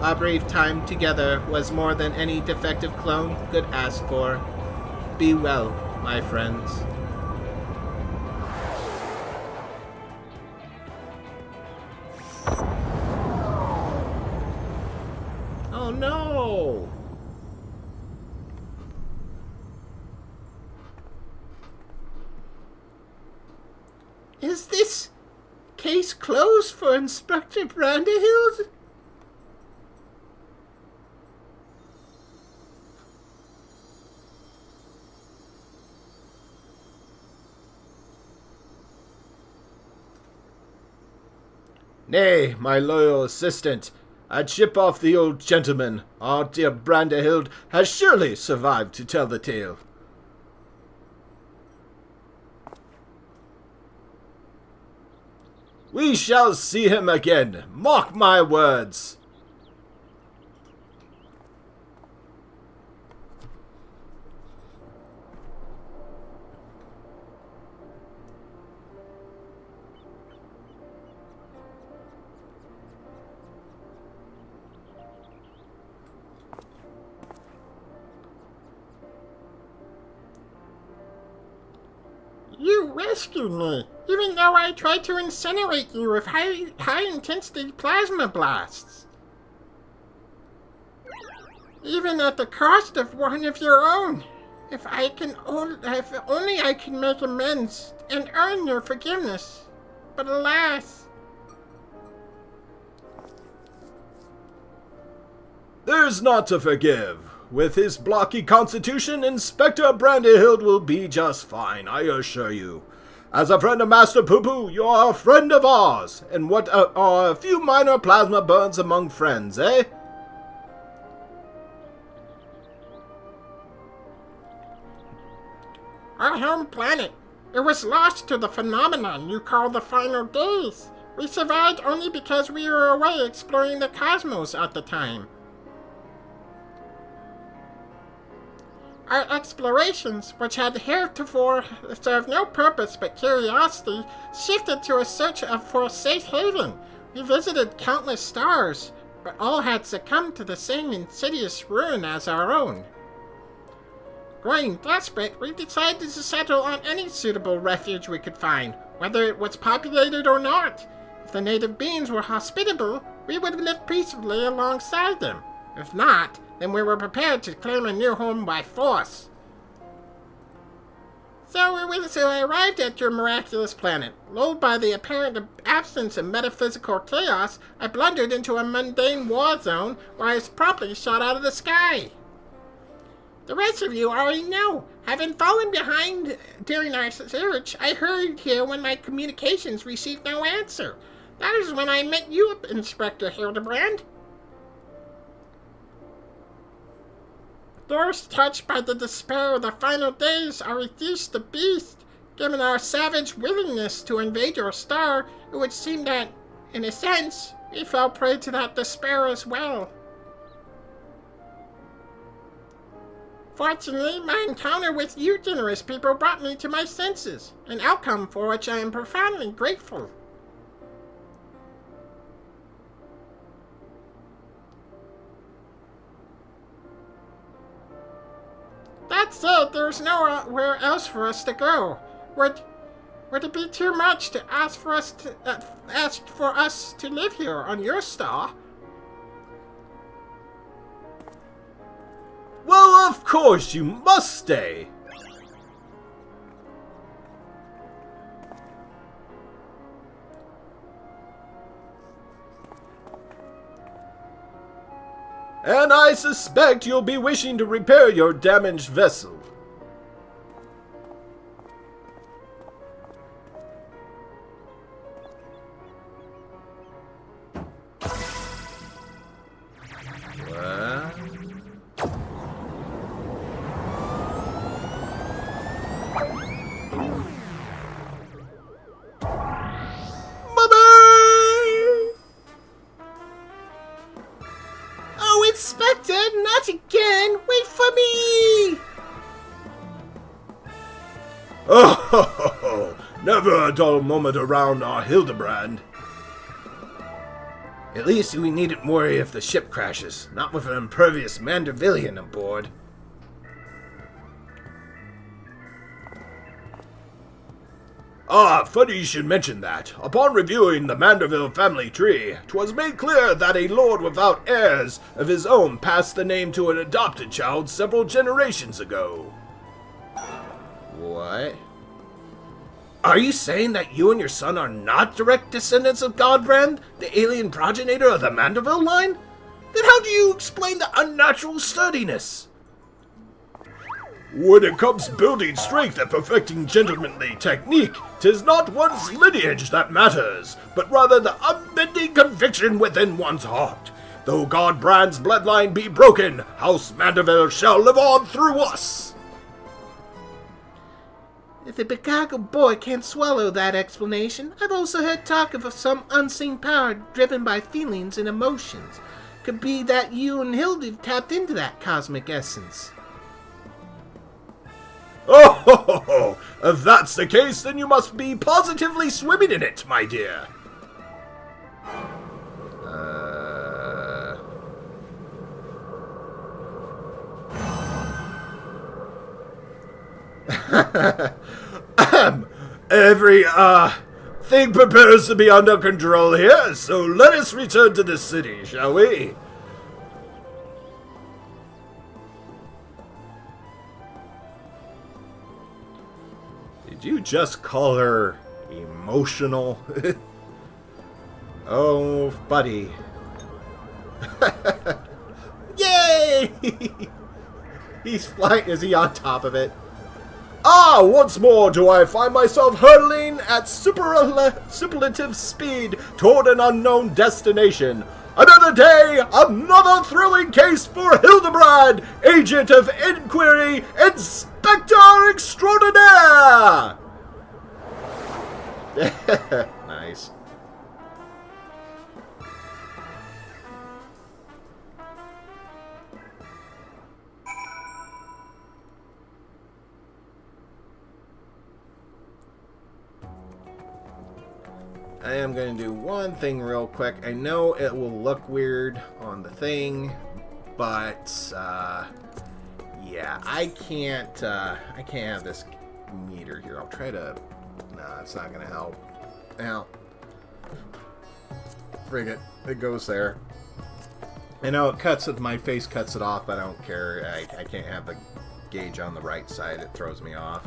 Our brief time together was more than any defective clone could ask for. Be well, my friends. Oh no! Is this case closed for Inspector Brandehild? Nay, my loyal assistant, I'd ship off the old gentleman. Our dear Brandehild has surely survived to tell the tale. We shall see him again, mark my words. You rescued me, even though I tried to incinerate you with high-intensity plasma blasts. Even at the cost of one of your own. If only I can make amends and earn your forgiveness. But alas. There's naught to forgive. With his blocky constitution, Inspector Brandehild will be just fine, I assure you. As a friend of Master Poo-Poo, you're a friend of ours. And what are a few minor plasma burns among friends, eh? Our home planet. It was lost to the phenomenon you call the final days. We survived only because we were away exploring the cosmos at the time. Our explorations, which had heretofore served no purpose but curiosity, shifted to a search for a safe haven. We visited countless stars, but all had succumbed to the same insidious ruin as our own. Growing desperate, we decided to settle on any suitable refuge we could find, whether it was populated or not. If the native beings were hospitable, we would live peacefully alongside them. If not, then we were prepared to claim a new home by force. So we arrived at your miraculous planet. Lulled by the apparent absence of metaphysical chaos, I blundered into a mundane war zone where I was promptly shot out of the sky. The rest of you already know. Having fallen behind during our search, I hurried here when my communications received no answer. That is when I met you, Inspector Hildebrand. Those touched by the despair of the final days are reduced to beast. Given our savage willingness to invade your star, it would seem that, in a sense, we fell prey to that despair as well. Fortunately, my encounter with you generous people brought me to my senses, an outcome for which I am profoundly grateful. That said, there's nowhere else for us to go. Would it be too much to ask for us to live here on your star? Well, of course you must stay. And I suspect you'll be wishing to repair your damaged vessel. Inspector, not again! Wait for me! Oh, never a dull moment around our Hildebrand. At least we needn't worry if the ship crashes, not with an impervious Mandervillian aboard. Ah, funny you should mention that. Upon reviewing the Manderville family tree, 'twas made clear that a lord without heirs of his own passed the name to an adopted child several generations ago. What? Are you saying that you and your son are not direct descendants of Godbrand, the alien progenitor of the Manderville line? Then how do you explain the unnatural sturdiness? When it comes to building strength and perfecting gentlemanly technique, 'tis not one's lineage that matters, but rather the unbending conviction within one's heart. Though Godbrand's bloodline be broken, House Manderville shall live on through us. If the beguiled boy can't swallow that explanation, I've also heard talk of some unseen power driven by feelings and emotions. Could be that you and Hildy tapped into that cosmic essence. Oh, if that's the case, then you must be positively swimming in it, my dear. Every, thing prepares to be under control here, so let us return to the city, shall we? Did you just call her emotional? Oh, buddy. Yay! He's flying. Is he on top of it? Ah, once more do I find myself hurtling at superlative speed toward an unknown destination. Another day, another thrilling case for Hildebrand, agent of inquiry, Inspector Extraordinaire! Nice. I am going to do one thing real quick. I know it will look weird on the thing, but yeah, I can't have this meter here. I'll try to. Nah, it's not going to help. Now, frig it. It goes there. I know it cuts it. My face cuts it off, but I don't care. I can't have the gauge on the right side. It throws me off.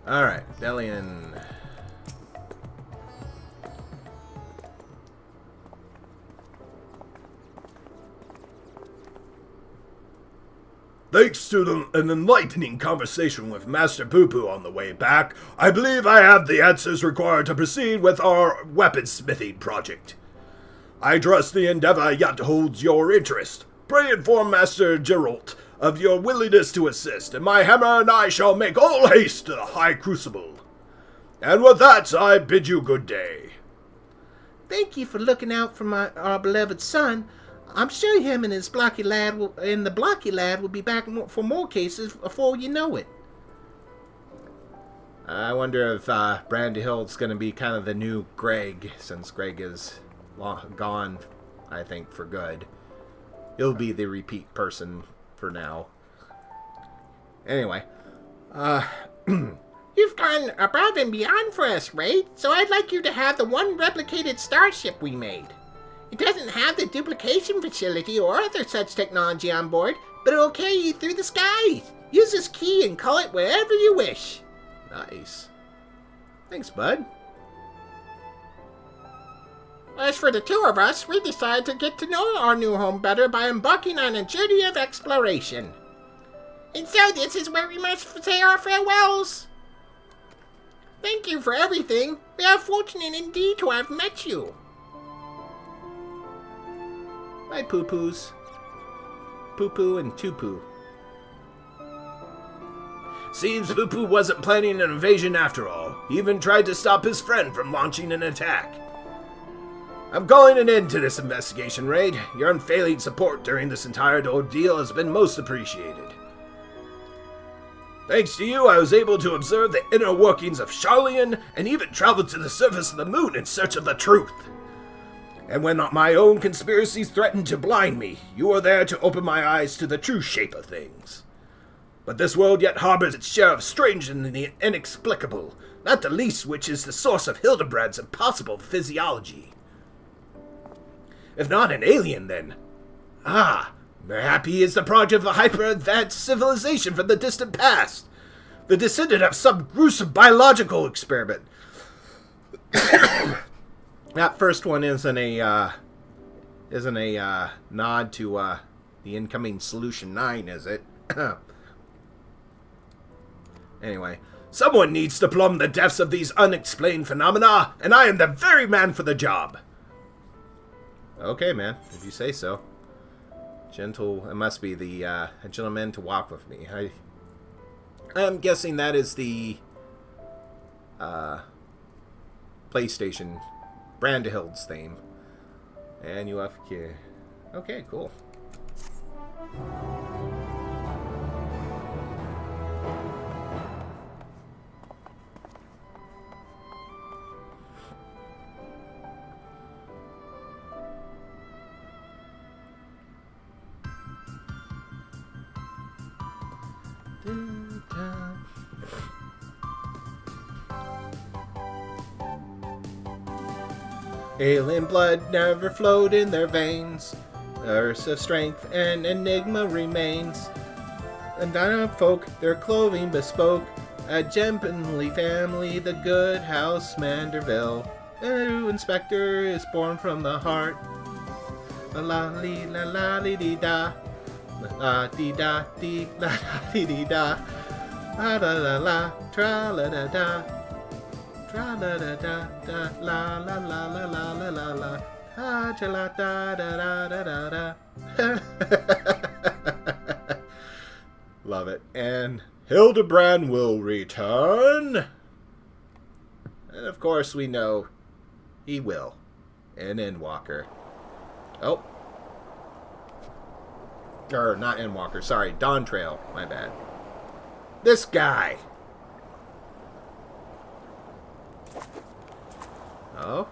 Alright, Delian. Thanks to an enlightening conversation with Master Poo-Poo on the way back, I believe I have the answers required to proceed with our weaponsmithing project. I trust the endeavor yet holds your interest. Pray inform Master Geralt of your willingness to assist, and my hammer and I shall make all haste to the High Crucible. And with that, I bid you good day. Thank you for looking out for our beloved son. I'm sure him and his blocky lad the blocky lad will be back for more cases before you know it. I wonder if Brandyhild's going to be kind of the new Greg, since Greg is gone, I think, for good. He'll be the repeat person for now. Anyway, You've gone above and beyond for us, Raid, so I'd like you to have the one replicated starship we made. It doesn't have the duplication facility or other such technology on board, but it'll carry you through the skies. Use this key and call it wherever you wish. Nice. Thanks, bud. As for the two of us, we decided to get to know our new home better by embarking on a journey of exploration. And so this is where we must say our farewells. Thank you for everything. We are fortunate indeed to have met you. Bye, poo-poos. Poo-poo and Tupu. Seems Poo-poo wasn't planning an invasion after all. He even tried to stop his friend from launching an attack. I'm calling an end to this investigation, Raid. Your unfailing support during this entire ordeal has been most appreciated. Thanks to you, I was able to observe the inner workings of Charlian and even traveled to the surface of the moon in search of the truth. And when my own conspiracies threatened to blind me, you were there to open my eyes to the true shape of things. But this world yet harbors its share of strange and the inexplicable, not the least which is the source of Hildebrand's impossible physiology. If not an alien, then... mayhap he is the product of a hyper-advanced civilization from the distant past, the descendant of some gruesome biological experiment. That first one isn't a nod to the incoming Solution 9, is it? Anyway, someone needs to plumb the depths of these unexplained phenomena, and I am the very man for the job. Okay, man, if you say so. It must be the gentleman to walk with me. I'm guessing that is the PlayStation Brandhild's theme. And UFQ. Okay, cool. Alien blood never flowed in their veins. Earths of strength and enigma remains. And dino folk, their clothing bespoke. A gently family, the good house Manderville. A new inspector is born from the heart. La la li la la li di da. La di da di la di di da. La la la la tra la da da. Tra la da da da la la la la la la la la. Ah cha la da da da da da. Love it. And Hildebrand will return. And of course we know he will. In Endwalker. Oh. Or not Endwalker, sorry, Dawn Trail, my bad. This guy. Oh.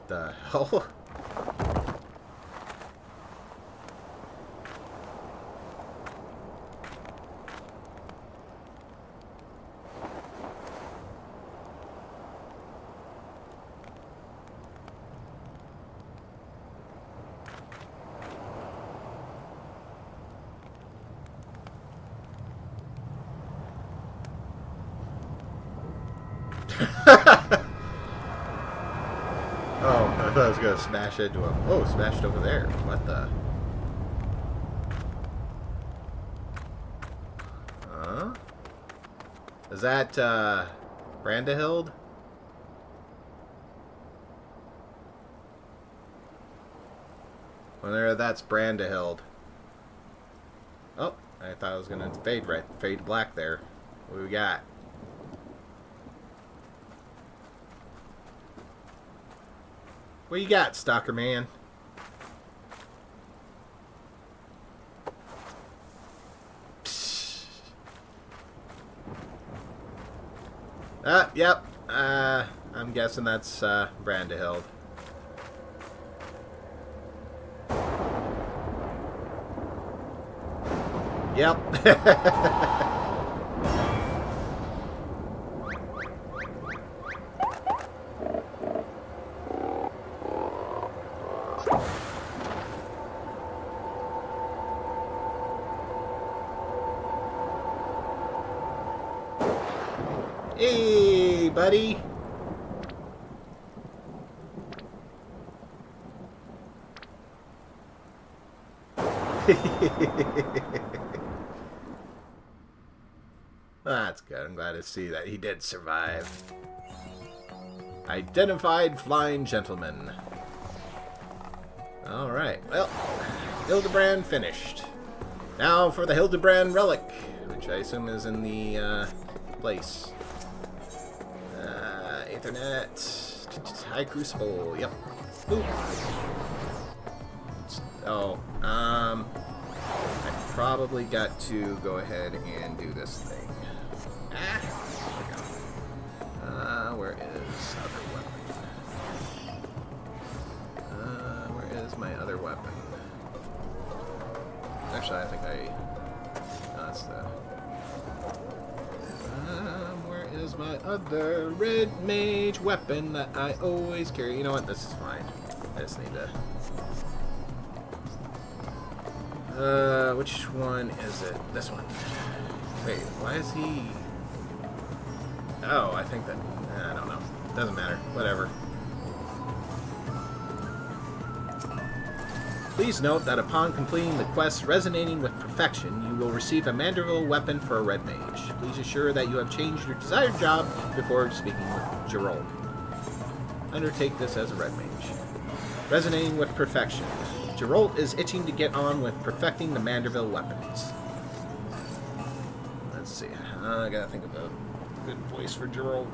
The hell? Oh, I thought I was gonna smash into him. Oh, smashed over there. What the? Huh? Is that, Brandahild? Whether that's Brandahild. Oh, I thought I was gonna fade black there. What do we got? What you got, Stalker Man? Yep. I'm guessing that's Brandahild. Yep. Hey, buddy. That's good. I'm glad to see that he did survive. Identified flying gentleman. Alright, well, Hildebrand finished. Now for the Hildebrand relic, which I assume is in the place. Ethernet. High Crucible, yep. Ooh. Oh, I probably got to go ahead and do this thing. Where is other weapon? Where is my other weapon? Actually, I think that's the... where is my other red mage weapon that I always carry? You know what? This is fine. I just need to... which one is it? This one. Wait, why is he... Oh, I think that... I don't know. Doesn't matter. Whatever. Please note that upon completing the quest Resonating with Perfection, you will receive a Manderville weapon for a red mage. Please assure that you have changed your desired job before speaking with Tural. Undertake this as a red mage. Resonating with Perfection. Geralt is itching to get on with perfecting the Manderville weapons. Let's see. I gotta think of a good voice for Geralt.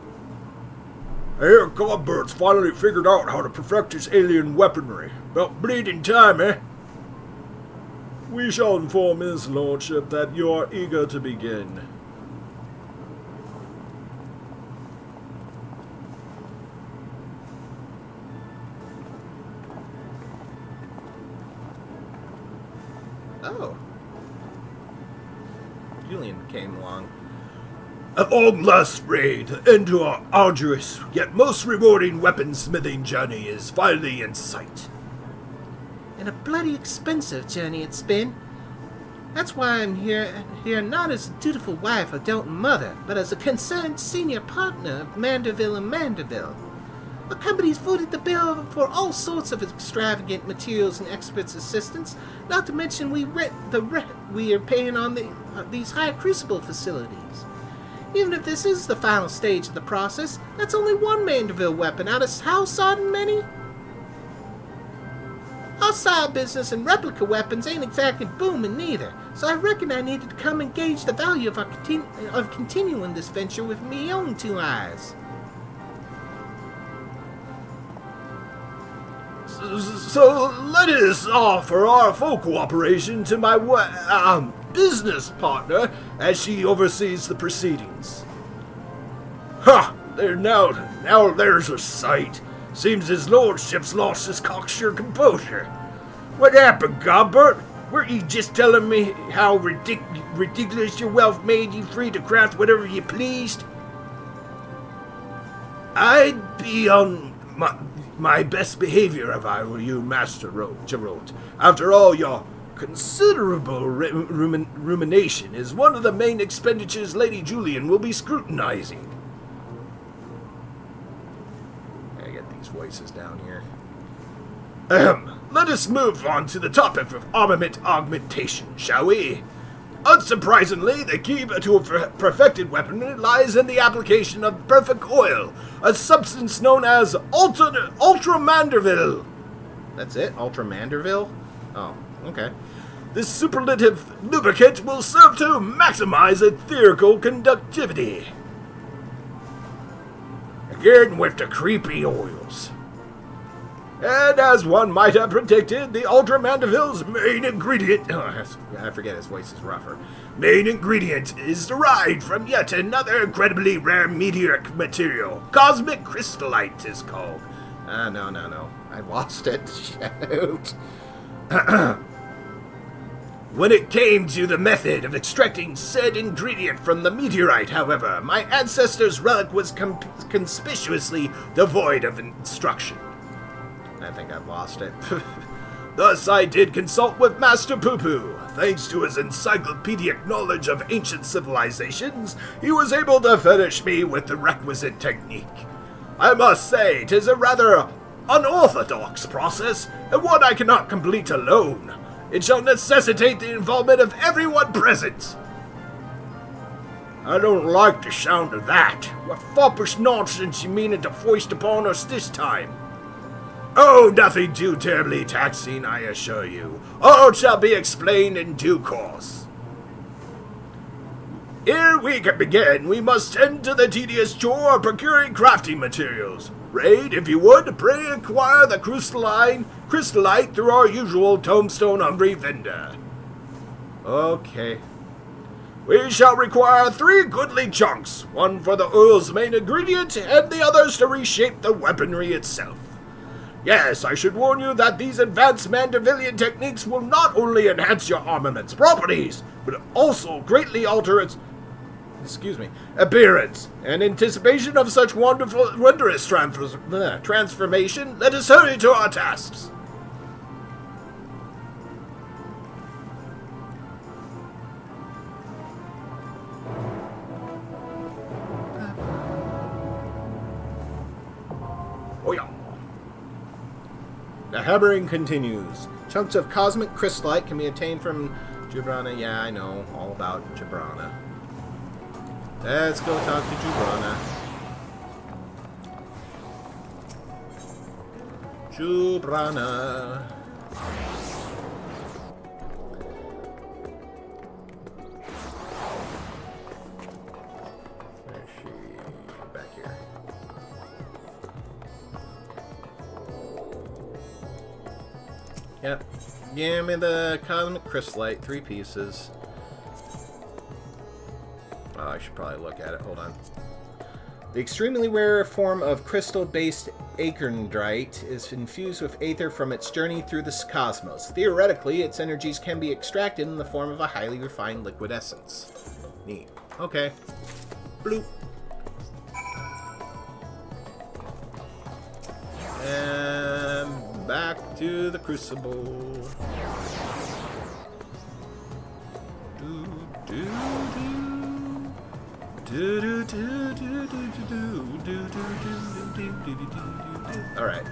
Here, Godbert's finally figured out how to perfect his alien weaponry. About bleeding time, eh? We shall inform his lordship that you are eager to begin. Oh. Julian came along. At long last, Raid, the end to our arduous yet most rewarding weaponsmithing journey is finally in sight. And a bloody expensive journey it's been. That's why I'm here not as a dutiful wife or doting mother, but as a concerned senior partner of Manderville and Manderville. Our company's footed the bill for all sorts of extravagant materials and experts' assistance, not to mention we are paying on these high crucible facilities. Even if this is the final stage of the process, that's only one Manderville weapon out of how sodden many? Our side business and replica weapons ain't exactly booming neither, so I reckon I needed to come and gauge the value of continuing this venture with me own two eyes. So let us offer our full cooperation to my business partner as she oversees the proceedings. Ha! Now there's a sight. Seems his lordship's lost his cocksure composure. What happened, Godbert? Weren't you just telling me how ridiculous your wealth made you free to craft whatever you pleased? I'd be on my best behavior if I were you, Master Geralt. After all, your considerable rumination is one of the main expenditures Lady Julian will be scrutinizing. I get these voices down here. Let us move on to the topic of armament augmentation, shall we? Unsurprisingly, the key to a perfected weaponry lies in the application of perfect oil, a substance known as Ultra Manderville. That's it? Ultra Manderville? Oh, okay. This superlative lubricant will serve to maximize etherical conductivity. Again with the creepy oils. And as one might have predicted, the Ultra Mandeville's main ingredient... Oh, I forget, his voice is rougher. Main ingredient is derived from yet another incredibly rare meteoric material. Cosmic crystallite is called. No. I lost it. Shoot. When it came to the method of extracting said ingredient from the meteorite, however, my ancestor's relic was conspicuously devoid of instruction. I think I've lost it. Thus I did consult with Master Poo-Poo. Thanks to his encyclopedic knowledge of ancient civilizations, he was able to furnish me with the requisite technique. I must say, 'tis a rather unorthodox process, and one I cannot complete alone. It shall necessitate the involvement of everyone present. I don't like the sound of that. What foppish nonsense you meaning to foist upon us this time? Oh, nothing too terribly taxing, I assure you. All shall be explained in due course. Ere we can begin, we must tend to the tedious chore of procuring crafting materials. Raid, if you would, pray acquire the crystallite through our usual tombstone hungry vendor. Okay. We shall require 3 goodly chunks, one for the oil's main ingredient, and the others to reshape the weaponry itself. Yes, I should warn you that these advanced Mandevillian techniques will not only enhance your armament's properties, but also greatly alter its appearance. In anticipation of such wondrous transformation, let us hurry to our tasks. Oh yeah. The hammering continues. Chunks of cosmic crystallite can be obtained from Gibrana. Yeah, I know all about Gibrana. Let's go talk to Gibrana. Gibrana. Where is she? Back here. Yep. Give me the cosmic crystallite, 3 pieces. Oh, I should probably look at it. Hold on. The extremely rare form of crystal-based acorndrite is infused with aether from its journey through the cosmos. Theoretically, its energies can be extracted in the form of a highly refined liquid essence. Neat. Okay. Bloop. And back to the crucible. Alright.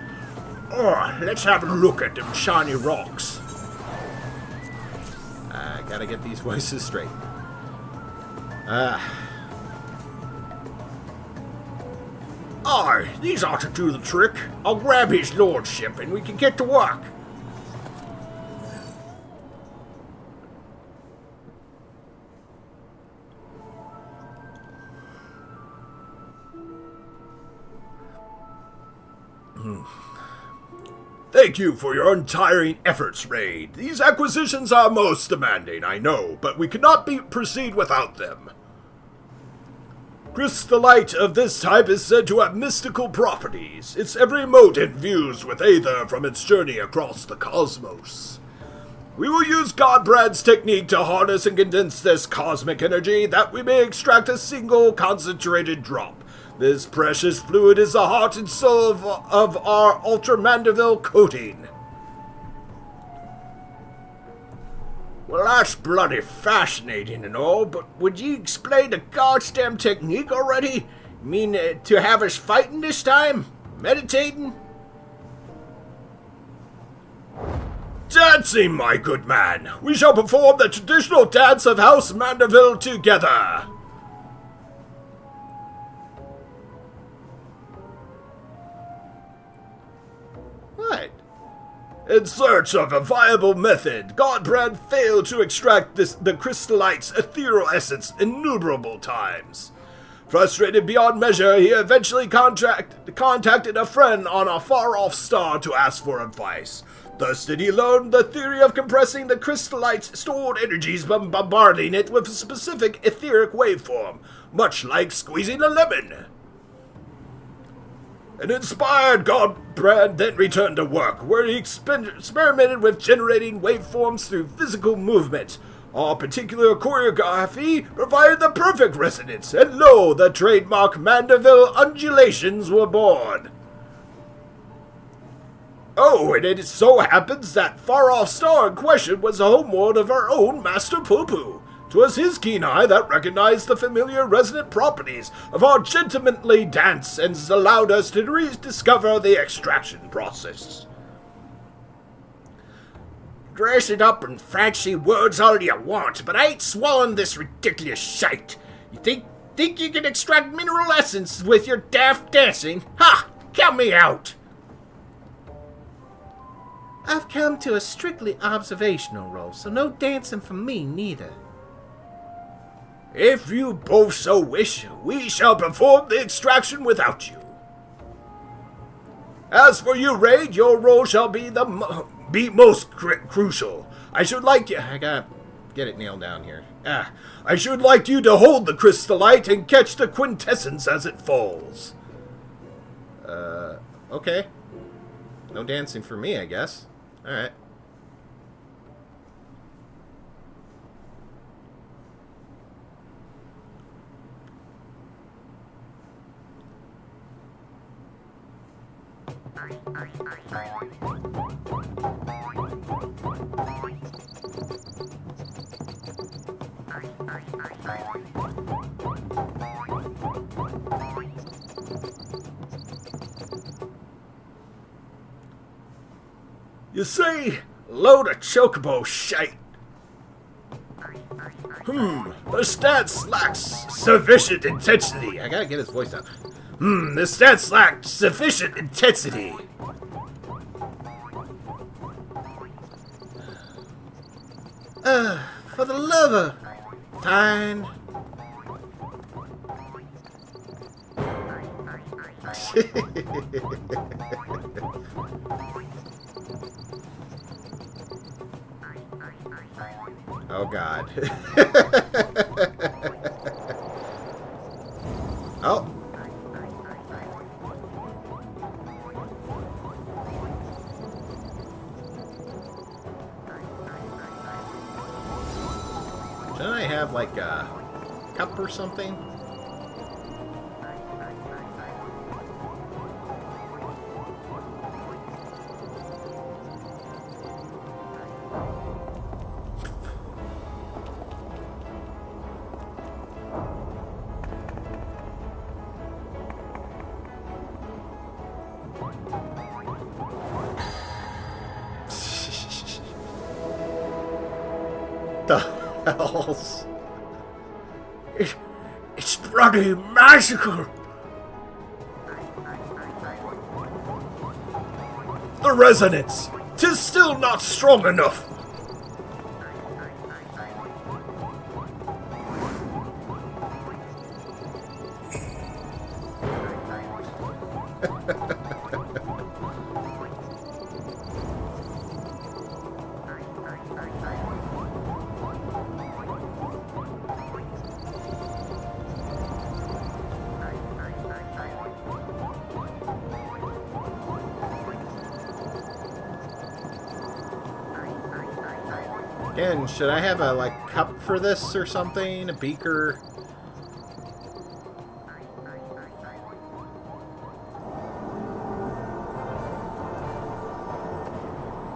Oh, let's have a look at them shiny rocks. I gotta get these voices straight. Aye, these ought to do the trick. I'll grab his lordship and we can get to work. Thank you for your untiring efforts, Raid. These acquisitions are most demanding, I know, but we cannot proceed without them. Crystallite of this type is said to have mystical properties. Its every mote infused with aether from its journey across the cosmos. We will use Godbrad's technique to harness and condense this cosmic energy that we may extract a single concentrated drop. This precious fluid is the heart and soul of our Ultra Mandeville coating. Well, that's bloody fascinating and all, but would you explain the goddamn technique already? You mean to have us fighting this time? Meditating? Dancing, my good man! We shall perform the traditional dance of House Mandeville together! What? In search of a viable method, Godbrand failed to extract the crystallite's ethereal essence innumerable times. Frustrated beyond measure, he eventually contacted a friend on a far-off star to ask for advice. Thus did he learn the theory of compressing the crystallite's stored energies by bombarding it with a specific etheric waveform, much like squeezing a lemon. An inspired Godbrand then returned to work, where he experimented with generating waveforms through physical movement. Our particular choreography provided the perfect resonance, and lo, the trademark Mandeville undulations were born. Oh, and it so happens that far-off star in question was the homeworld of our own Master Poo-Poo. 'Twas his keen eye that recognized the familiar resonant properties of our gentlemanly dance and allowed us to rediscover the extraction process. Dress it up in fancy words all you want, but I ain't swallowing this ridiculous shite. You think you can extract mineral essence with your daft dancing? Ha! Count me out! I've come to a strictly observational role, so no dancing from me neither. If you both so wish, we shall perform the extraction without you. As for you, Raid, your role shall be most crucial. I should like you... I gotta get it nailed down here. I should like you to hold the crystallite and catch the quintessence as it falls. Okay. No dancing for me, I guess. Alright. You see, load of chocobo shite. The stats lacks sufficient intensity. I gotta get his voice down. The stats lack sufficient intensity. For the love of... Fine. Oh, God. Oh. Shouldn't I have, like, a cup or something? The hells? It's bloody magical. The resonance, 'tis still not strong enough. Again, should I have a, like, cup for this or something? A beaker?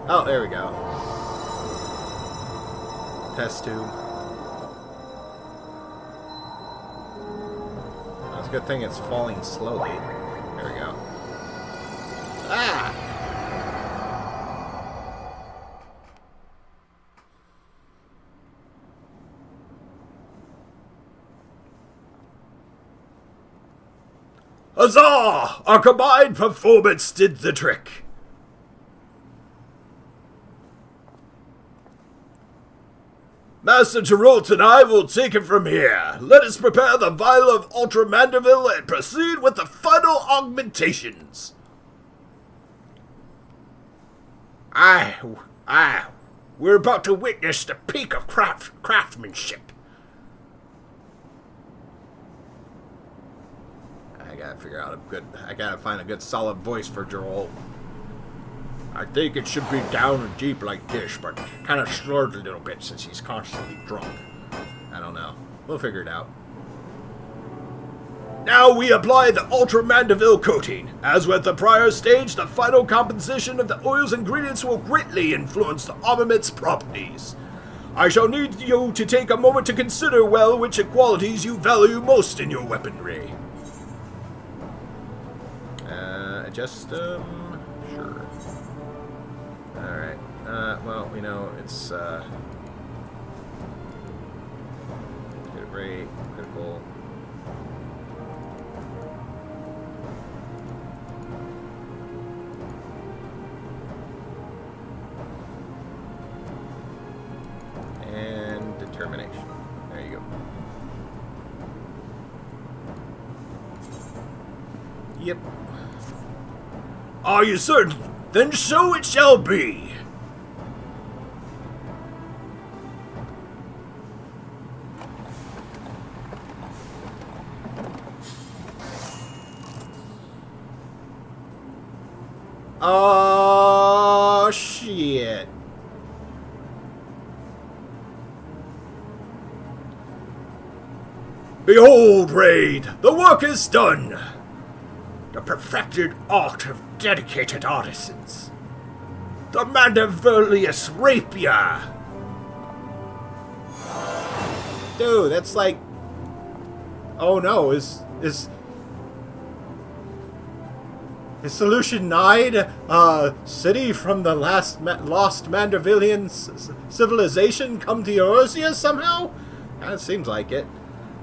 Oh, there we go. Test tube. Oh, it's a good thing it's falling slowly. There we go. Ah! Huzzah! Our combined performance did the trick. Master Tural and I will take it from here. Let us prepare the vial of Ultra Mandeville and proceed with the final augmentations. Aye, we're about to witness the peak of craftsmanship. I gotta find a good solid voice for Joel. I think it should be down and deep like this, but kind of slurred a little bit since he's constantly drunk. I don't know. We'll figure it out. Now we apply the Ultra Mandeville coating. As with the prior stage, the final composition of the oil's ingredients will greatly influence the armament's properties. I shall need you to take a moment to consider well which qualities you value most in your weaponry. Sure. Alright. Well, we know it's, hit rate, critical. And determination. There you go. Yep. Are you certain? Then so it shall be. Oh, shit. Behold, Raid, the work is done. The perfected art of dedicated artisans. The Mandevilius rapier. Dude, that's like... Oh no, is Solution 9 city from the lost Mandervillian civilization come to Eorzea somehow? That seems like it.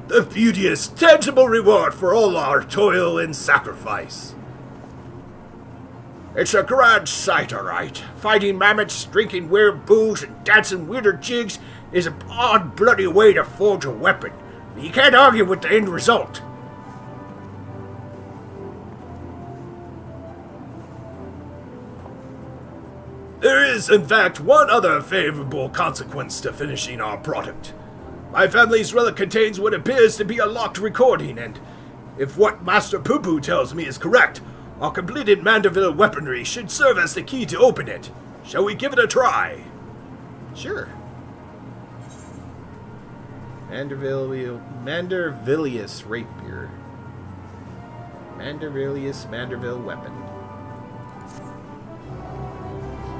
The beauteous, tangible reward for all our toil and sacrifice. It's a grand sight, alright. Fighting mammoths, drinking weird booze, and dancing weirder jigs is an odd bloody way to forge a weapon. But you can't argue with the end result. There is, in fact, one other favorable consequence to finishing our product. My family's relic contains what appears to be a locked recording, and if what Master Poo-Poo tells me is correct, our completed Mandeville weaponry should serve as the key to open it. Shall we give it a try? Sure. Mandervillius rapier. Mandeville weapon.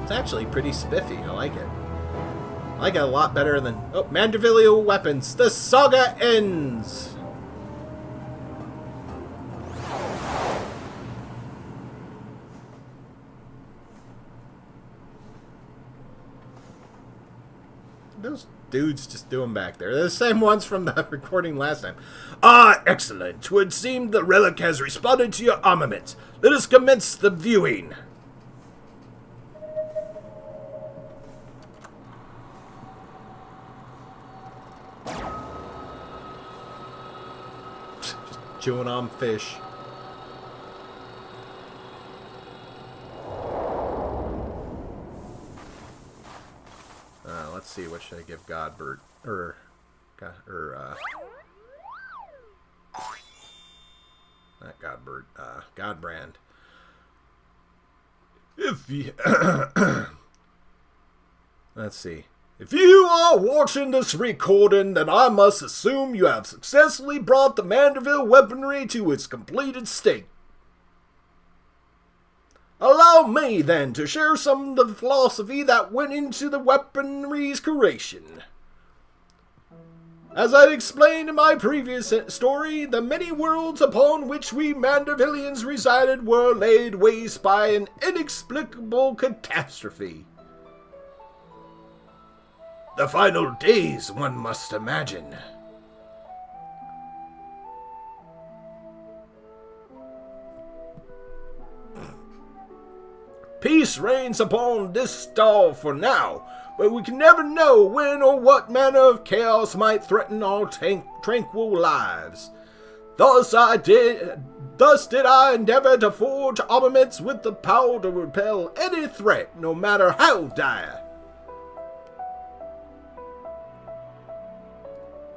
It's actually pretty spiffy. I like it. I like it a lot better than... Oh, Mandeville weapons. The saga ends! Those dudes just doing back there. They're the same ones from the recording last time. Ah, excellent. 'Twould seem the relic has responded to your armament. Let us commence the viewing. Chewing on fish. Let's see, what should I give Godbert? Not Godbert, Godbrand. Let's see. If you are watching this recording, then I must assume you have successfully brought the Mandeville weaponry to its completed state. Allow me, then, to share some of the philosophy that went into the weaponry's creation. As I've explained in my previous story, the many worlds upon which we Mandervillians resided were laid waste by an inexplicable catastrophe. The final days, one must imagine. Peace reigns upon this star for now, but we can never know when or what manner of chaos might threaten our tranquil lives. Thus did I endeavor to forge armaments with the power to repel any threat, no matter how dire.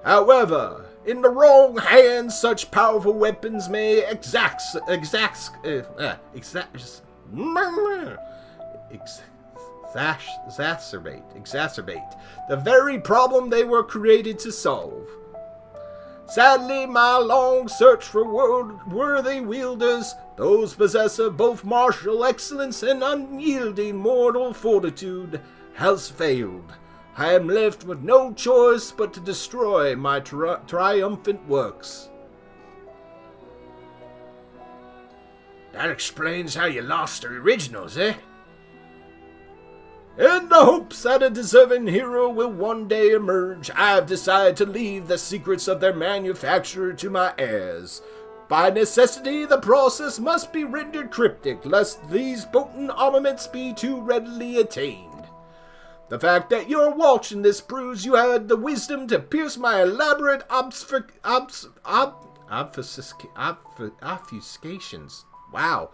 However, in the wrong hands, such powerful weapons may exacerbate the very problem they were created to solve. Sadly, my long search for worthy wielders, those possessed of both martial excellence and unyielding mortal fortitude, has failed. I am left with no choice but to destroy my triumphant works. That explains how you lost the originals, eh? In the hopes that a deserving hero will one day emerge, I have decided to leave the secrets of their manufacture to my heirs. By necessity, the process must be rendered cryptic, lest these potent armaments be too readily attained. The fact that you're watching this proves you had the wisdom to pierce my elaborate obfuscations. Wow.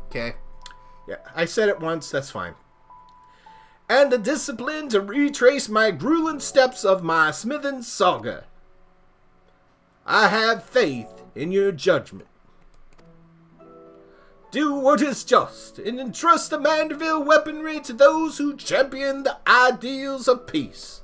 Okay. Yeah, I said it once, that's fine. And the discipline to retrace my grueling steps of my smithing saga. I have faith in your judgment. Do what is just, and entrust the Mandeville weaponry to those who champion the ideals of peace.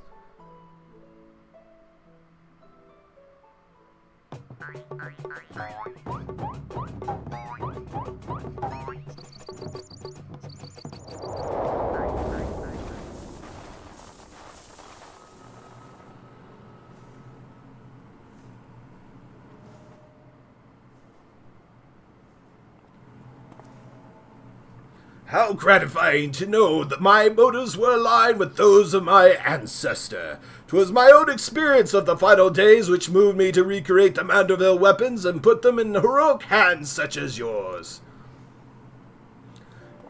How gratifying to know that my motives were aligned with those of my ancestor. 'Twas my own experience of the final days which moved me to recreate the Mandeville weapons and put them in heroic hands such as yours.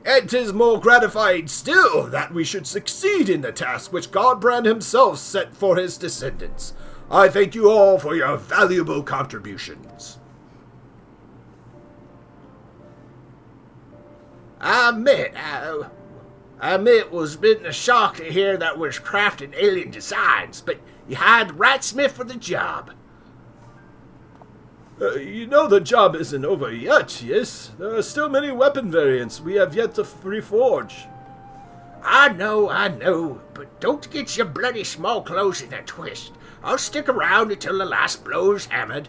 And 'tis more gratifying still that we should succeed in the task which Godbrand himself set for his descendants. I thank you all for your valuable contributions. I admit it was a bit of a shock to hear that we're crafting alien designs, but you hired the right smith for the job. You know the job isn't over yet, yes? There are still many weapon variants we have yet to reforge. I know, but don't get your bloody small clothes in a twist. I'll stick around until the last blow is hammered.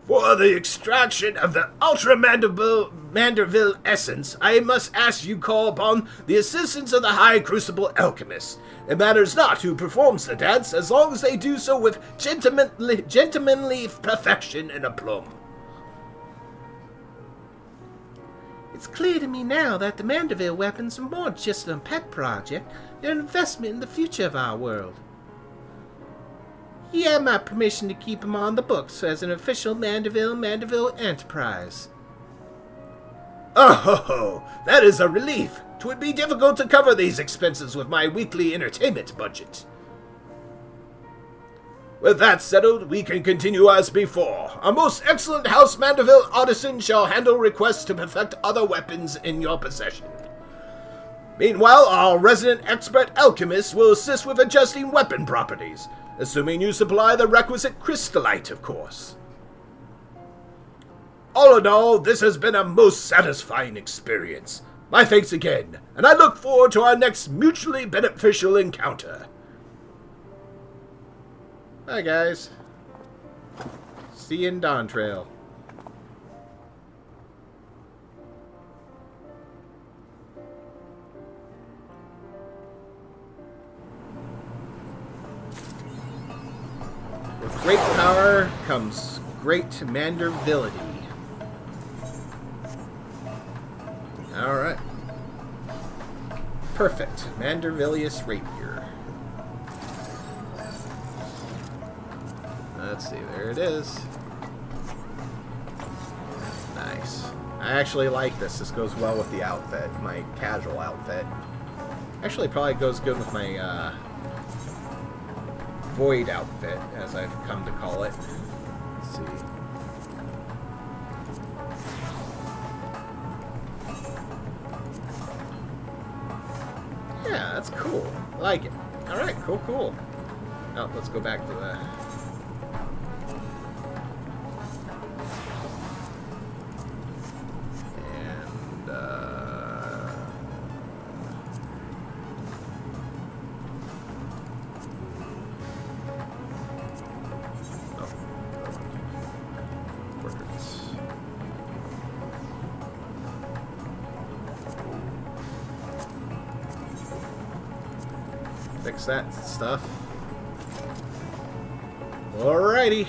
For the extraction of the Ultra Mandeville essence, I must ask you call upon the assistance of the High Crucible Alchemist. It matters not who performs the dance, as long as they do so with gentlemanly perfection and aplomb. It's clear to me now that the Mandeville weapons are more just a pet project. They're an investment in the future of our world. You have my permission to keep him on the books as an official Mandeville enterprise. Oh, that is a relief. 'Twould be difficult to cover these expenses with my weekly entertainment budget. With that settled, we can continue as before. Our most excellent House Mandeville artisan shall handle requests to perfect other weapons in your possession. Meanwhile, our resident expert alchemist will assist with adjusting weapon properties, assuming you supply the requisite crystallite, of course. All in all, this has been a most satisfying experience. My thanks again, and I look forward to our next mutually beneficial encounter. Bye, guys. See you in Dawn Trail. With great power comes great mandervility. Alright. Perfect. Mandervilius Rapier. Let's see, there it is. nice. I actually like this. This goes well with the outfit, my casual outfit. Actually, probably goes good with my void outfit, as I've come to call it. Let's see. Yeah, that's cool. I like it. Alright, cool, cool. Oh, let's go back to the... And, oh, portraits. Fix that stuff. Alrighty.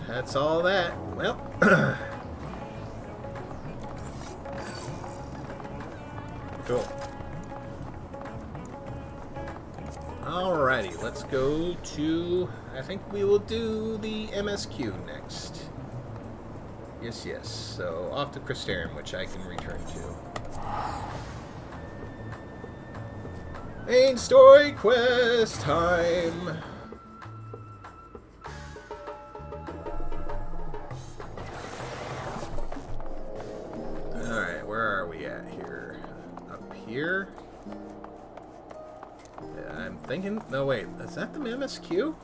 That's all that. Well. Cool. Alrighty. Let's go to... I think we will do the MSQ next. Yes, yes. So, off to Crystarium, which I can return to. Main story quest time! Alright, where are we at here? Up here? Yeah, I'm thinking... No, wait. Is that the MSQ?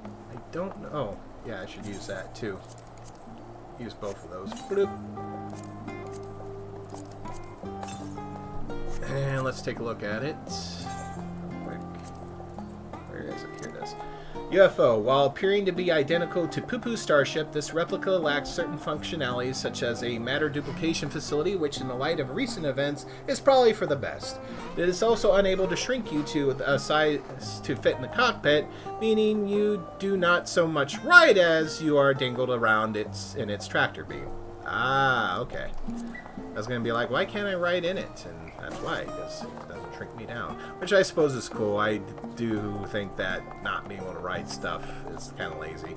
I don't know. Oh, yeah, I should use that too. Use both of those. Bloop. And let's take a look at it. Quick. Where is it? Here it is. UFO. While appearing to be identical to Poo-Poo's starship, this replica lacks certain functionalities such as a matter duplication facility, which in the light of recent events is probably for the best. It is also unable to shrink you to a size to fit in the cockpit, meaning you do not so much ride as you are dangled around in its tractor beam. Ah, okay. I was going to be like, why can't I ride in it? And that's why, because it doesn't shrink me down. Which I suppose is cool. I do think that not being able to ride stuff is kind of lazy.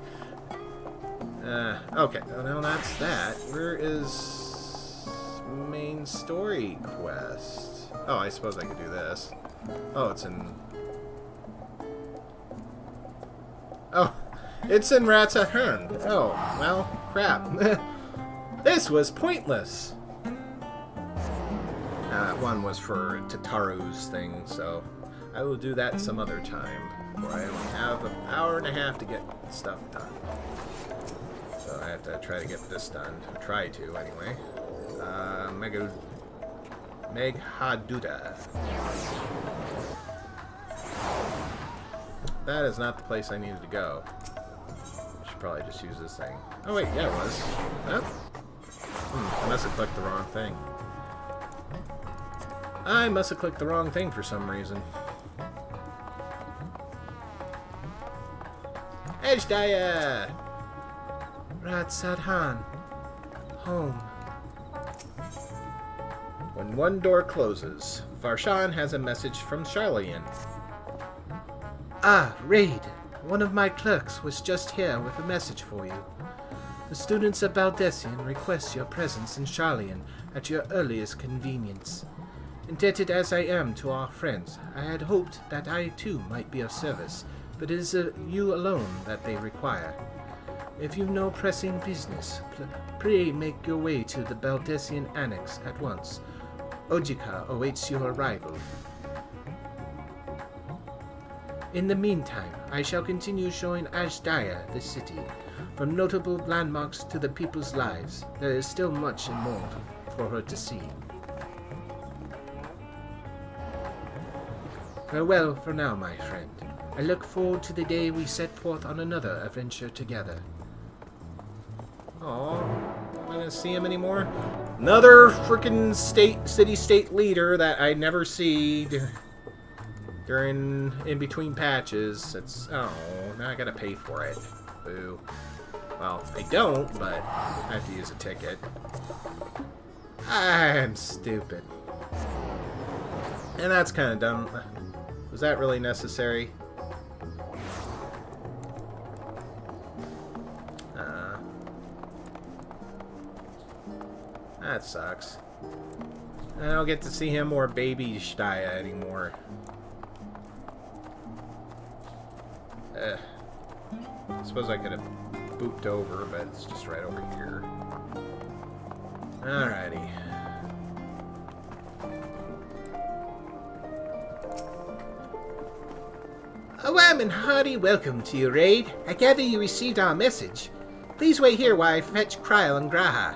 Okay, well, that's that. Where is main story quest? Oh, I suppose I could do this. Oh, it's in... Oh, it's in Ratsahan. Oh, well, crap. This was pointless. One was for Tataru's thing, so I will do that some other time. For I only have an hour and a half to get stuff done. So I have to try to get this done. Try to, anyway. Meghaduda. That is not the place I needed to go. I should probably just use this thing. Oh wait, yeah it was. Oh. I must have clicked the wrong thing. I must have clicked the wrong thing for some reason. Ejdaya! Ratsadhan. Home. When one door closes, Varshan has a message from Charlian. Ah, Raid. One of my clerks was just here with a message for you. The students of Baldessian request your presence in Charlian at your earliest convenience. Indebted as I am to our friends, I had hoped that I too might be of service, but it is you alone that they require. If you've no pressing business, pray make your way to the Baldessian Annex at once. Ojika awaits your arrival. In the meantime, I shall continue showing Ajdaya the city. From notable landmarks to the people's lives, there is still much and more for her to see. Farewell for now, my friend. I look forward to the day we set forth on another adventure together. Aw, am I gonna see him anymore? Another freaking city-state leader that I never see during in between patches. It's now I gotta pay for it. Boo. Well, I don't, but I have to use a ticket. I'm stupid. And that's kind of dumb. Was that really necessary? That sucks. I don't get to see him or Baby Staya anymore. I suppose I could have booped over, but it's just right over here. Alrighty. A warm and hearty welcome to you, Raid. I gather you received our message. Please wait here while I fetch Kryl and Graha.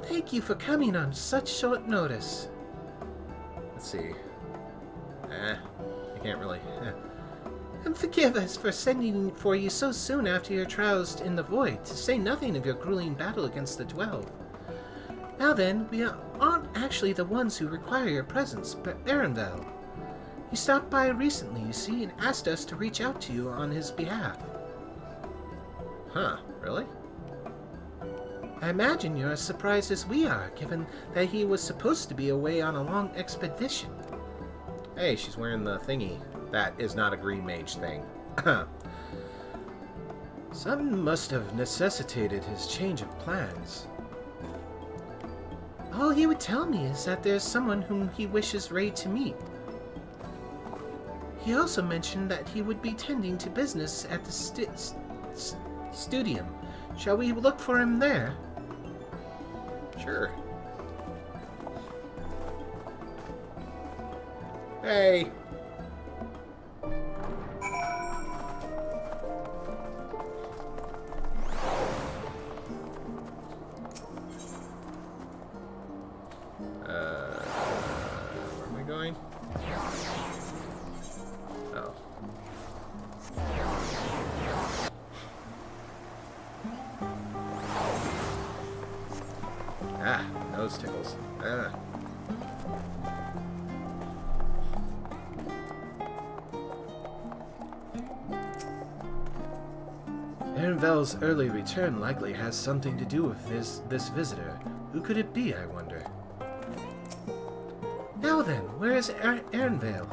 Thank you for coming on such short notice. Let's see. I can't really... And forgive us for sending for you so soon after your trials in the void, to say nothing of your grueling battle against the 12. Now then, we aren't actually the ones who require your presence, but Erenvel. He stopped by recently, you see, and asked us to reach out to you on his behalf. Huh, really? I imagine you're as surprised as we are, given that he was supposed to be away on a long expedition. Hey, she's wearing the thingy. That is not a green mage thing. Something must have necessitated his change of plans. All he would tell me is that there's someone whom he wishes Raid to meet. He also mentioned that he would be tending to business at the studium. Shall we look for him there? Sure. Hey! Where am I going? Oh. Ah, nose tickles. Ah. Erenvel's early return likely has something to do with this visitor. Who could it be, I wonder? Now then, where is Erenvel?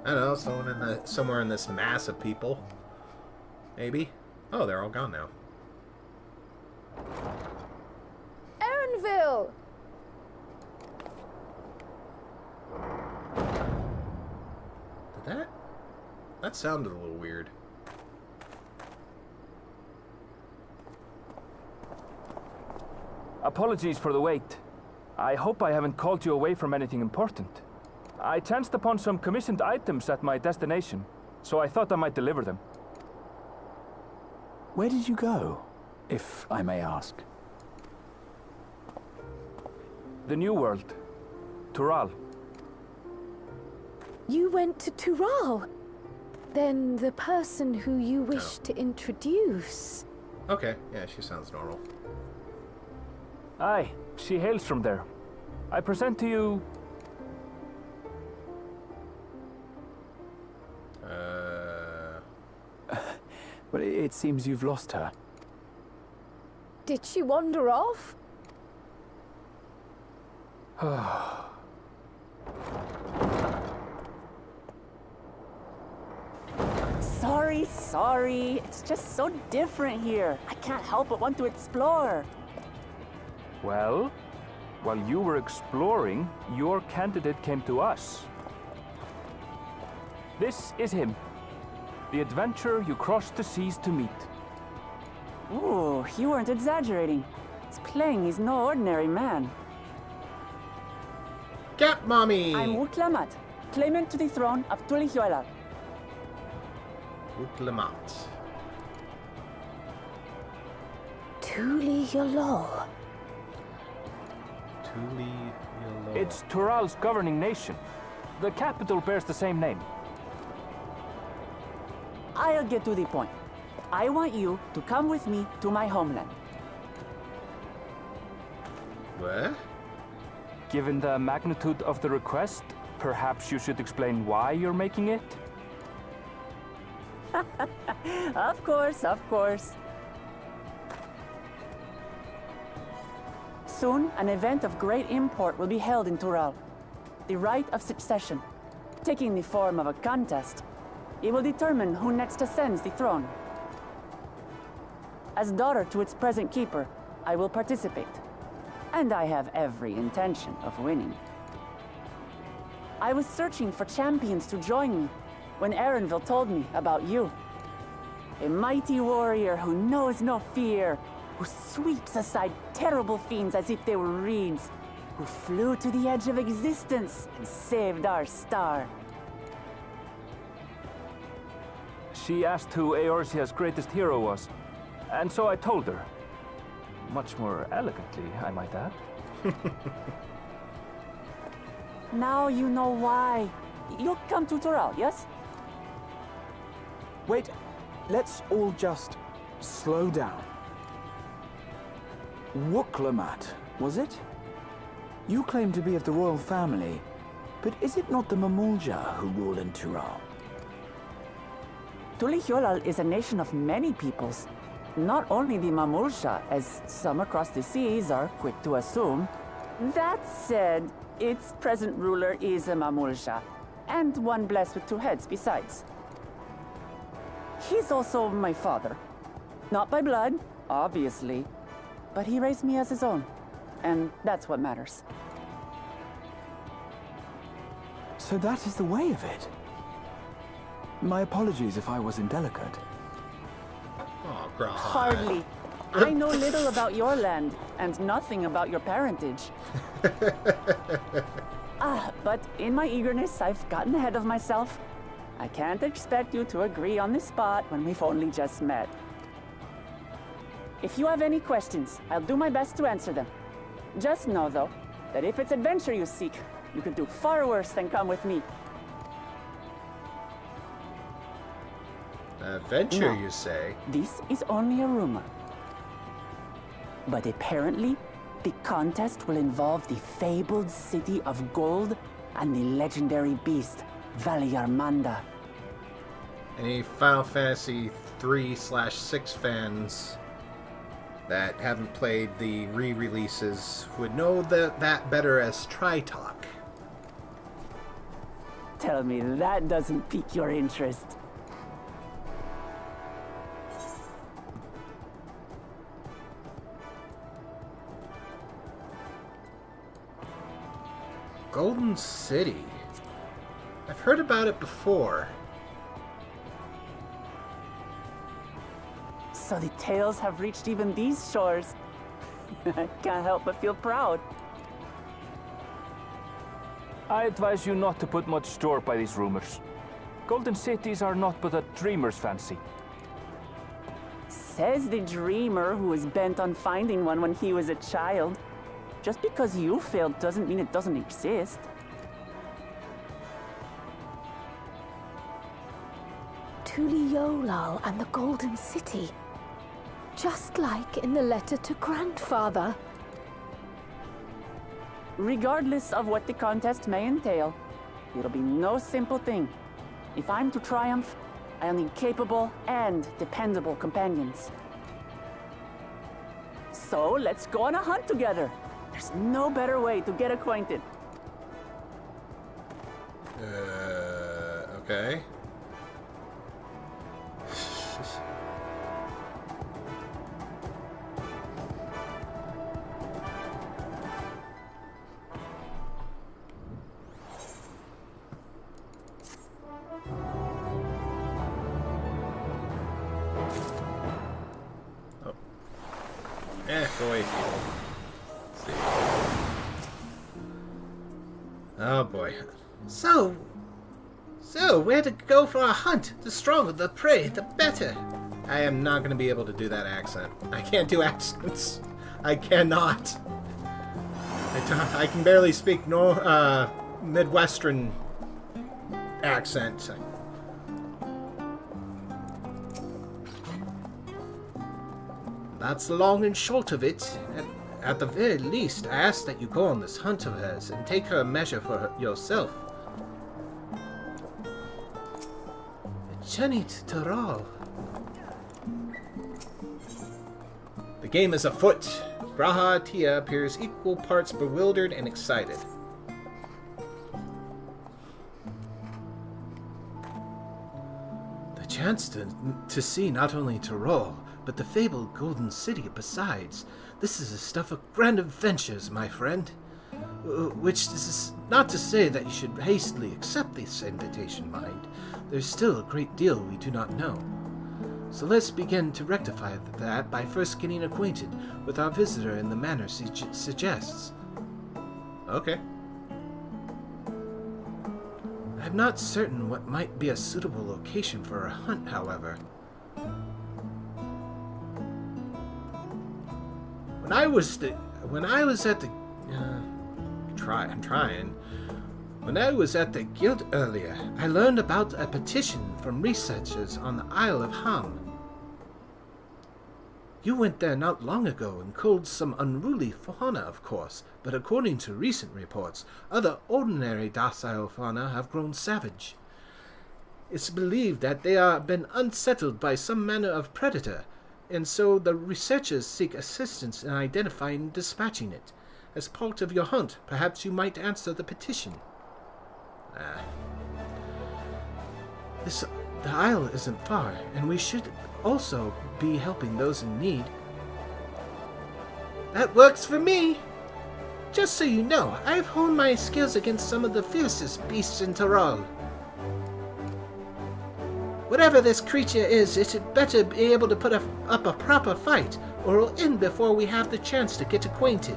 I don't know, somewhere in this mass of people. Maybe? Oh, they're all gone now. Erenvel! Did that sounded a little weird. Apologies for the wait. I hope I haven't called you away from anything important. I chanced upon some commissioned items at my destination, so I thought I might deliver them. Where did you go, if I may ask? The New World. Tural. You went to Tural? Then the person who you wish to introduce. Okay, yeah, she sounds normal. Aye, she hails from there. I present to you... Well, it seems you've lost her. Did she wander off? Sorry. It's just so different here. I can't help but want to explore. Well, while you were exploring, your candidate came to us. This is him. The adventurer you crossed the seas to meet. Ooh, you weren't exaggerating. It's plain he's no ordinary man. Cat Mommy! I'm Utlamat, claimant to the throne of Tulihuela. Utlamat. Tulihuela. It's Tural's governing nation. The capital bears the same name. I'll get to the point. I want you to come with me to my homeland. What? Given the magnitude of the request, perhaps you should explain why you're making it? Of course. Soon, an event of great import will be held in Tural. The Rite of Succession, taking the form of a contest. It will determine who next ascends the throne. As daughter to its present keeper, I will participate. And I have every intention of winning. I was searching for champions to join me when Erenville told me about you. A mighty warrior who knows no fear, who sweeps aside terrible fiends as if they were reeds, who flew to the edge of existence and saved our star. She asked who Eorzea's greatest hero was, and so I told her. Much more elegantly, I might add. Now you know why. You'll come to Tural, yes? Wait, let's all just slow down. Wooklamat, was it? You claim to be of the royal family, but is it not the Mamulja who rule in Tural? Tulihyolal is a nation of many peoples. Not only the Mamulja, as some across the seas are quick to assume. That said, its present ruler is a Mamulja, and one blessed with two heads besides. He's also my father. Not by blood, obviously, but he raised me as his own, and that's what matters. So that is the way of it. My apologies if I was indelicate. Oh, God. Hardly. I know little about your land, and nothing about your parentage. But in my eagerness, I've gotten ahead of myself. I can't expect you to agree on the spot when we've only just met. If you have any questions, I'll do my best to answer them. Just know, though, that if it's adventure you seek, you could do far worse than come with me. Adventure, No. you say? This is only a rumor. But apparently, the contest will involve the fabled city of gold and the legendary beast, Valyarmanda. Any Final Fantasy 3/6 fans that haven't played the re-releases would know that better as Tritalk. Tell me that doesn't pique your interest. Golden City. I've heard about it before. So the tales have reached even these shores. I can't help but feel proud. I advise you not to put much store by these rumors. Golden cities are not but a dreamer's fancy. Says the dreamer who was bent on finding one when he was a child. Just because you failed doesn't mean it doesn't exist. Tulihyolal and the Golden City. Just like in the letter to Grandfather. Regardless of what the contest may entail, it'll be no simple thing. If I'm to triumph, I'll need capable and dependable companions. So let's go on a hunt together. There's no better way to get acquainted. Okay. Go away, people. Let's see. Oh boy. So, where to go for a hunt? The stronger the prey, the better. I am not going to be able to do that accent. I can't do accents. I cannot. I can barely speak Midwestern accent. That's the long and short of it. At the very least, I ask that you go on this hunt of hers and take her a measure for yourself. A journey to Tural. The game is afoot. Graha Tia appears equal parts bewildered and excited. The chance to see not only Tural, but the fabled Golden City besides. This is the stuff of grand adventures, my friend. Which is not to say that you should hastily accept this invitation, mind. There's still a great deal we do not know. So let's begin to rectify that by first getting acquainted with our visitor in the manner she suggests. Okay. I'm not certain what might be a suitable location for a hunt, however. When I was at the guild earlier, I learned about a petition from researchers on the Isle of Ham. You went there not long ago and culled some unruly fauna, of course, but according to recent reports, other ordinary docile fauna have grown savage. It's believed that they have been unsettled by some manner of predator, and so the researchers seek assistance in identifying and dispatching it. As part of your hunt, perhaps you might answer the petition. The isle isn't far, and we should also be helping those in need. That works for me! Just so you know, I've honed my skills against some of the fiercest beasts in Tural. Whatever this creature is, it had better be able to put up a proper fight, or it'll end before we have the chance to get acquainted.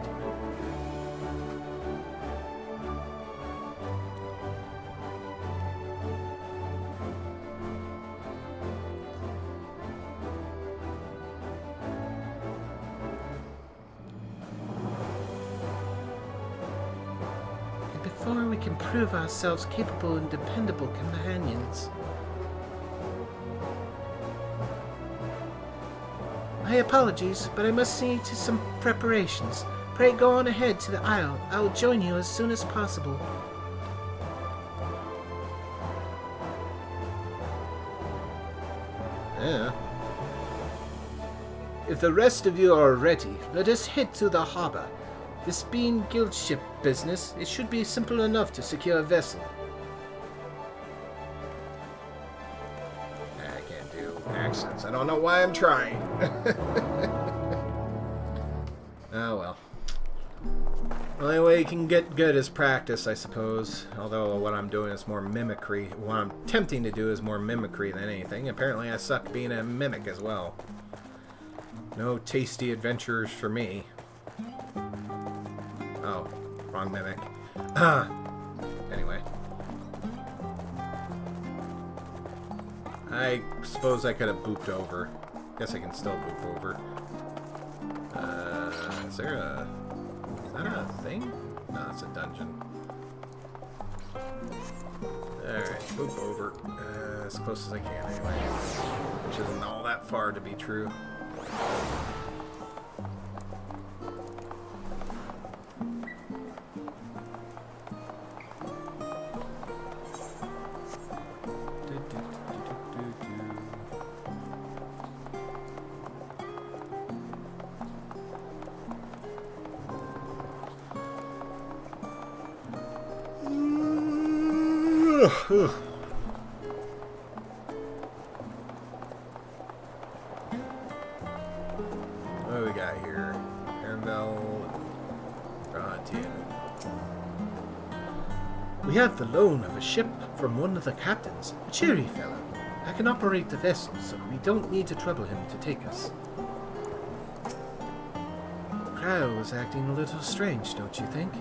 And before we can prove ourselves capable and dependable companions. My apologies, but I must see to some preparations. Pray go on ahead to the Isle. I will join you as soon as possible. Yeah. If the rest of you are ready, let us head to the harbor. This being guild ship business, it should be simple enough to secure a vessel. I can't do accents. I don't know why I'm trying. Oh well. The only way you can get good is practice, I suppose. Although what I'm doing is more mimicry. What I'm attempting to do is more mimicry than anything. Apparently I suck being a mimic as well. No tasty adventures for me. Oh, wrong mimic. Anyway. I suppose I could have booped over. Guess I can still boop over. Is there a... Is that a thing? No, it's a dungeon. Alright, boop over. As close as I can anyway. Which isn't all that far to be true. What do we got here? We have the loan of a ship from one of the captains, a cheery fellow. I can operate the vessel, so we don't need to trouble him to take us. Cryo was acting a little strange, don't you think?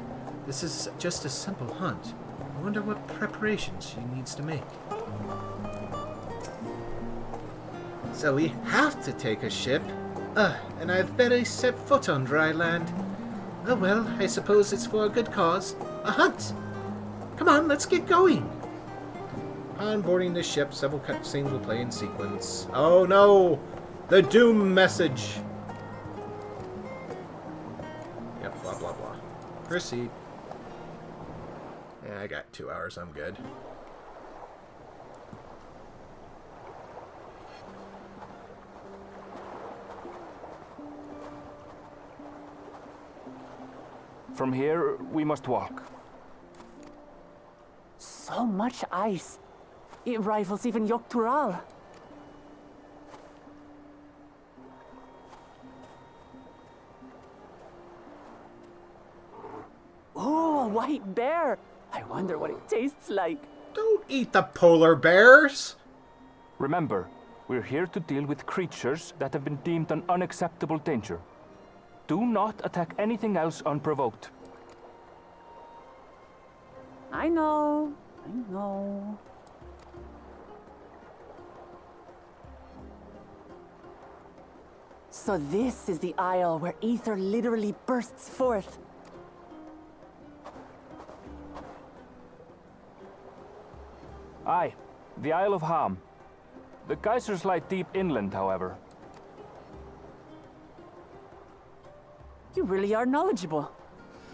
This is just a simple hunt. I wonder what preparations she needs to make. So we have to take a ship? And I've barely set foot on dry land. Oh well, I suppose it's for a good cause. A hunt! Come on, let's get going! On boarding the ship, several cutscenes will play in sequence. Oh no! The doom message! Yep, blah blah blah. Proceed. Yeah, I got 2 hours, I'm good. From here, we must walk. So much ice. It rivals even Tural. Oh, a white bear. I wonder what it tastes like. Don't eat the polar bears! Remember, we're here to deal with creatures that have been deemed an unacceptable danger. Do not attack anything else unprovoked. I know. So this is the isle where ether literally bursts forth. Aye, the Isle of Ham. The geysers lie deep inland, however. You really are knowledgeable.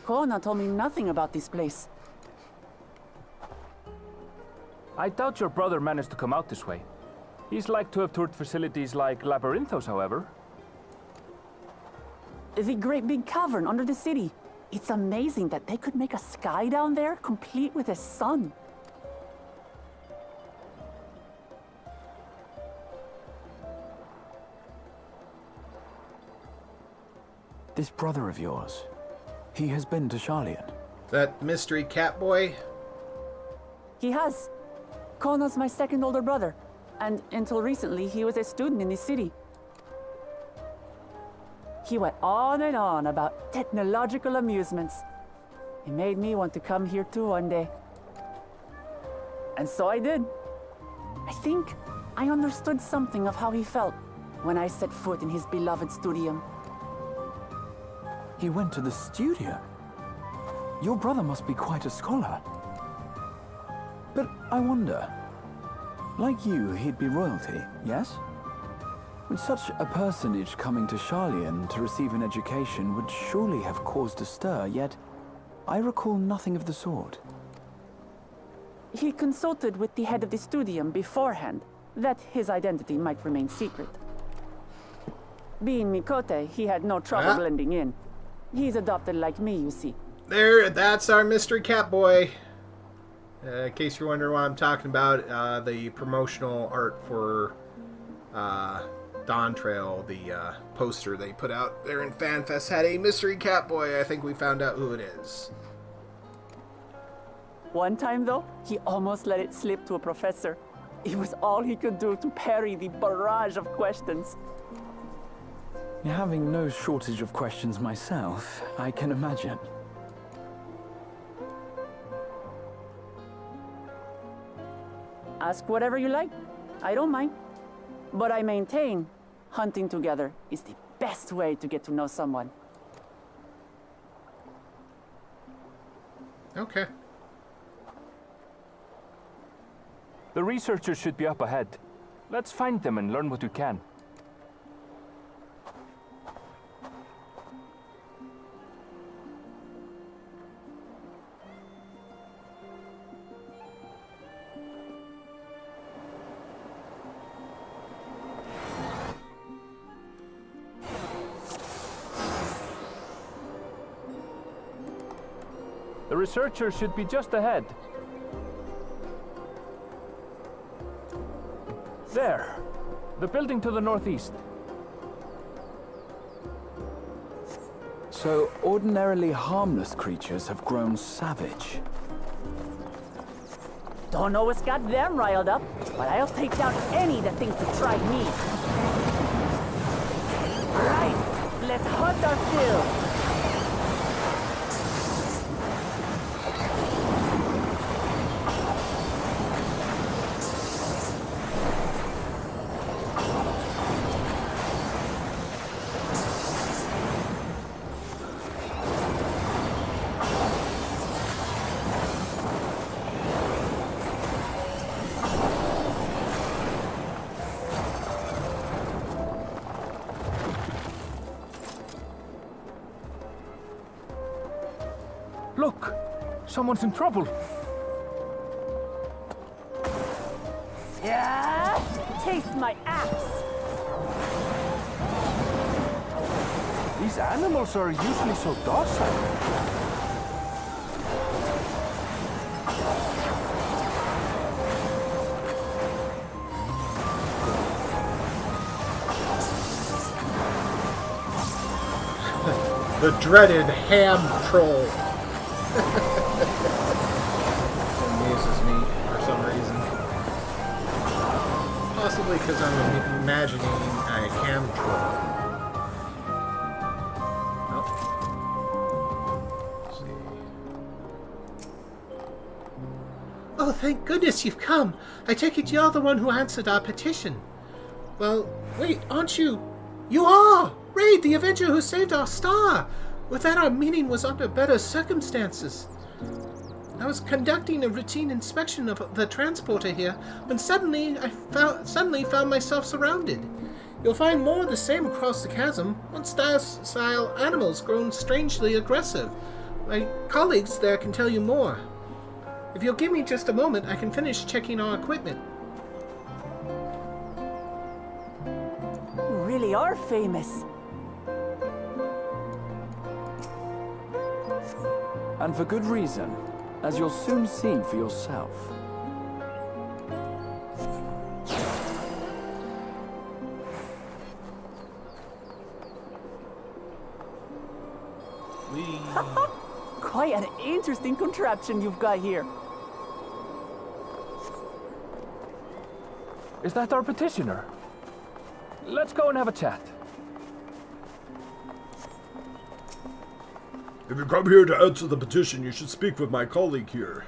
Kona told me nothing about this place. I doubt your brother managed to come out this way. He's like to have toured facilities like Labyrinthos, however. The great big cavern under the city. It's amazing that they could make a sky down there complete with a sun. This brother of yours, he has been to Sharlayan. That mystery cat boy? He has. Kona's my second older brother, and until recently he was a student in this city. He went on and on about technological amusements. It made me want to come here too one day. And so I did. I think I understood something of how he felt when I set foot in his beloved studium. He went to the studio. Your brother must be quite a scholar. But I wonder, like you, he'd be royalty, yes? And such a personage coming to Sharlayan to receive an education would surely have caused a stir, yet I recall nothing of the sort. He consulted with the head of the studium beforehand, that his identity might remain secret. Being Mikote, he had no trouble blending in. He's adopted like me, you see. There, that's our mystery cat boy. In case you're wondering what I'm talking about, the promotional art for Dawn Trail, the poster they put out there in FanFest had a mystery cat boy. I think we found out who it is. One time, though, he almost let it slip to a professor. It was all he could do to parry the barrage of questions. Having no shortage of questions myself, I can imagine. Ask whatever you like. I don't mind. But I maintain, hunting together is the best way to get to know someone. Okay. The researchers should be up ahead. Let's find them and learn what we can. The researchers should be just ahead. There. The building to the northeast. So ordinarily harmless creatures have grown savage. Don't know what's got them riled up, but I'll take down any that thinks to try me. Right, let's hunt our fill. Look! Someone's in trouble! Yeah! Taste my axe! These animals are usually so docile. The dreaded ham troll. Amuses me for some reason. Possibly because I'm imagining a ham troll. Oh, thank goodness you've come. I take it you're the one who answered our petition. Well, wait, aren't you? You are! Raid, the Avenger who saved our star! With that, our meeting was under better circumstances. I was conducting a routine inspection of the transporter here when suddenly I found myself surrounded. You'll find more of the same across the chasm, one-style animals grown strangely aggressive. My colleagues there can tell you more. If you'll give me just a moment, I can finish checking our equipment. You really are famous. And for good reason, as you'll soon see for yourself. Quite an interesting contraption you've got here. Is that our petitioner? Let's go and have a chat. If you come here to answer the petition, you should speak with my colleague here.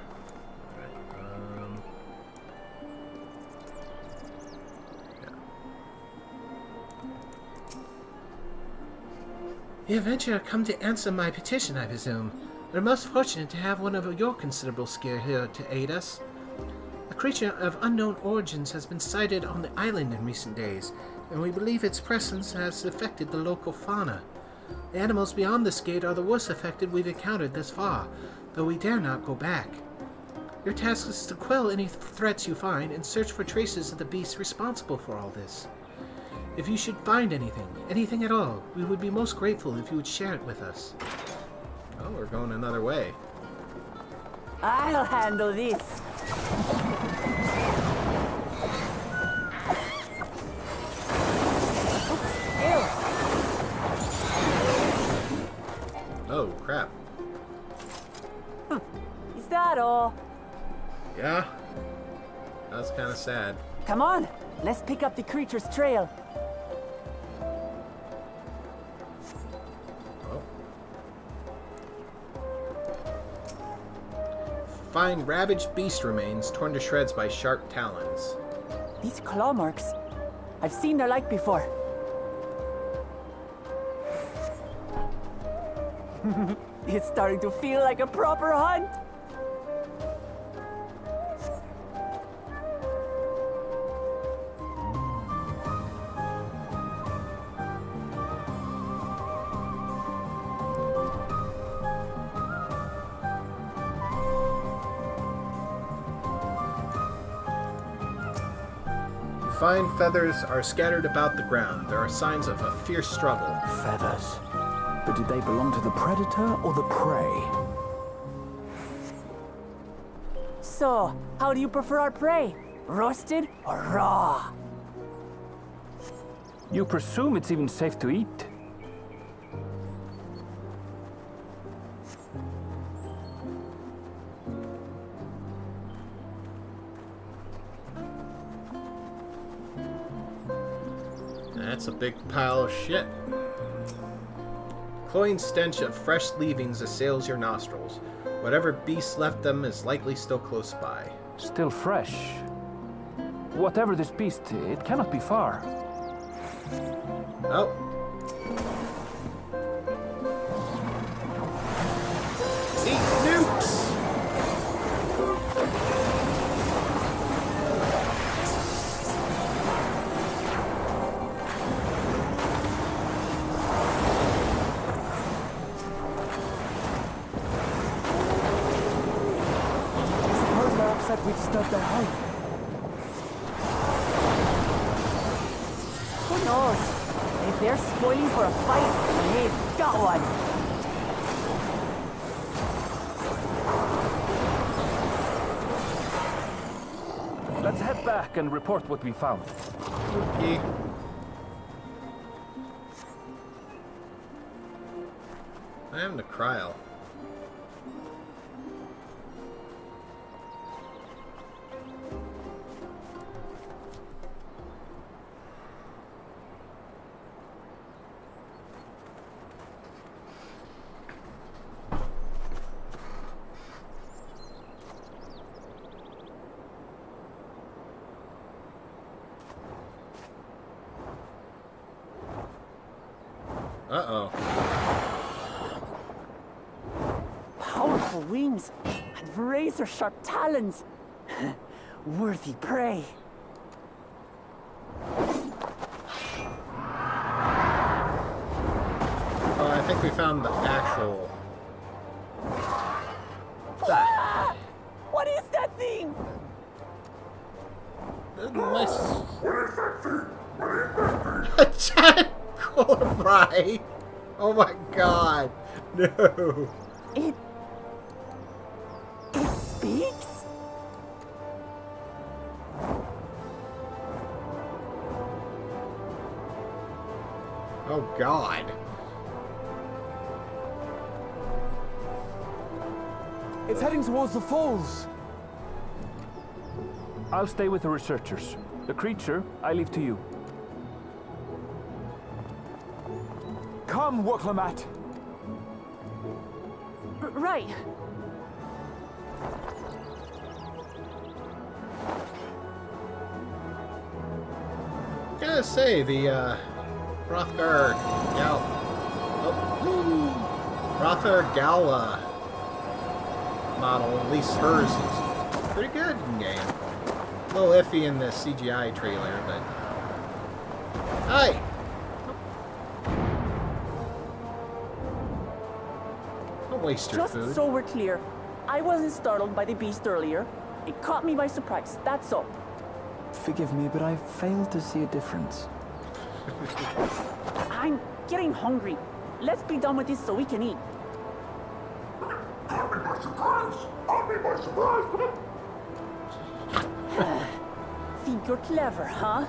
The Avenger come to answer my petition, I presume. We're most fortunate to have one of your considerable skill here to aid us. A creature of unknown origins has been sighted on the island in recent days, and we believe its presence has affected the local fauna. The animals beyond this gate are the worst affected we've encountered thus far, though we dare not go back. Your task is to quell any threats you find and search for traces of the beasts responsible for all this. If you should find anything at all, we would be most grateful if you would share it with us. Oh, we're going another way. I'll handle this. Oh, crap. Is that all? Yeah? That's kind of sad. Come on, let's pick up the creature's trail. Find ravaged beast remains torn to shreds by sharp talons. These claw marks. I've seen their like before. It's starting to feel like a proper hunt. Fine feathers are scattered about the ground. There are signs of a fierce struggle. Feathers. But did they belong to the predator or the prey? So, how do you prefer our prey? Roasted or raw? You presume it's even safe to eat? That's a big pile of shit. Cloying stench of fresh leavings assails your nostrils. Whatever beast left them is likely still close by. Still fresh. Whatever this beast, it cannot be far. Oh. Eat nukes! We'd start the hunt. Who knows? If they're spoiling for a fight, they've got one. Let's head back and report what we found. Okay. What happened to Cryle? Uh-oh. Powerful wings and razor-sharp talons. Worthy prey. Oh, I think we found the actual... Ah! What is that thing? Nice. A giant cobra! Oh my god! No! It speaks? Oh god! It's heading towards the falls. I'll stay with the researchers. The creature, I leave to you. Come, Woklamat. Right. Gotta say, the, Hrothgar Gal... Oh, Hrothgar Gala model, at least hers, is pretty good in game. A little iffy in the CGI trailer, but... Hi! Don't waste your Just food. so we're clear, I wasn't startled by the beast earlier. It caught me by surprise, that's all. Forgive me, but I failed to see a difference. I'm getting hungry. Let's be done with this so we can eat. Caught me by surprise! Caught me by surprise! Think you're clever, huh?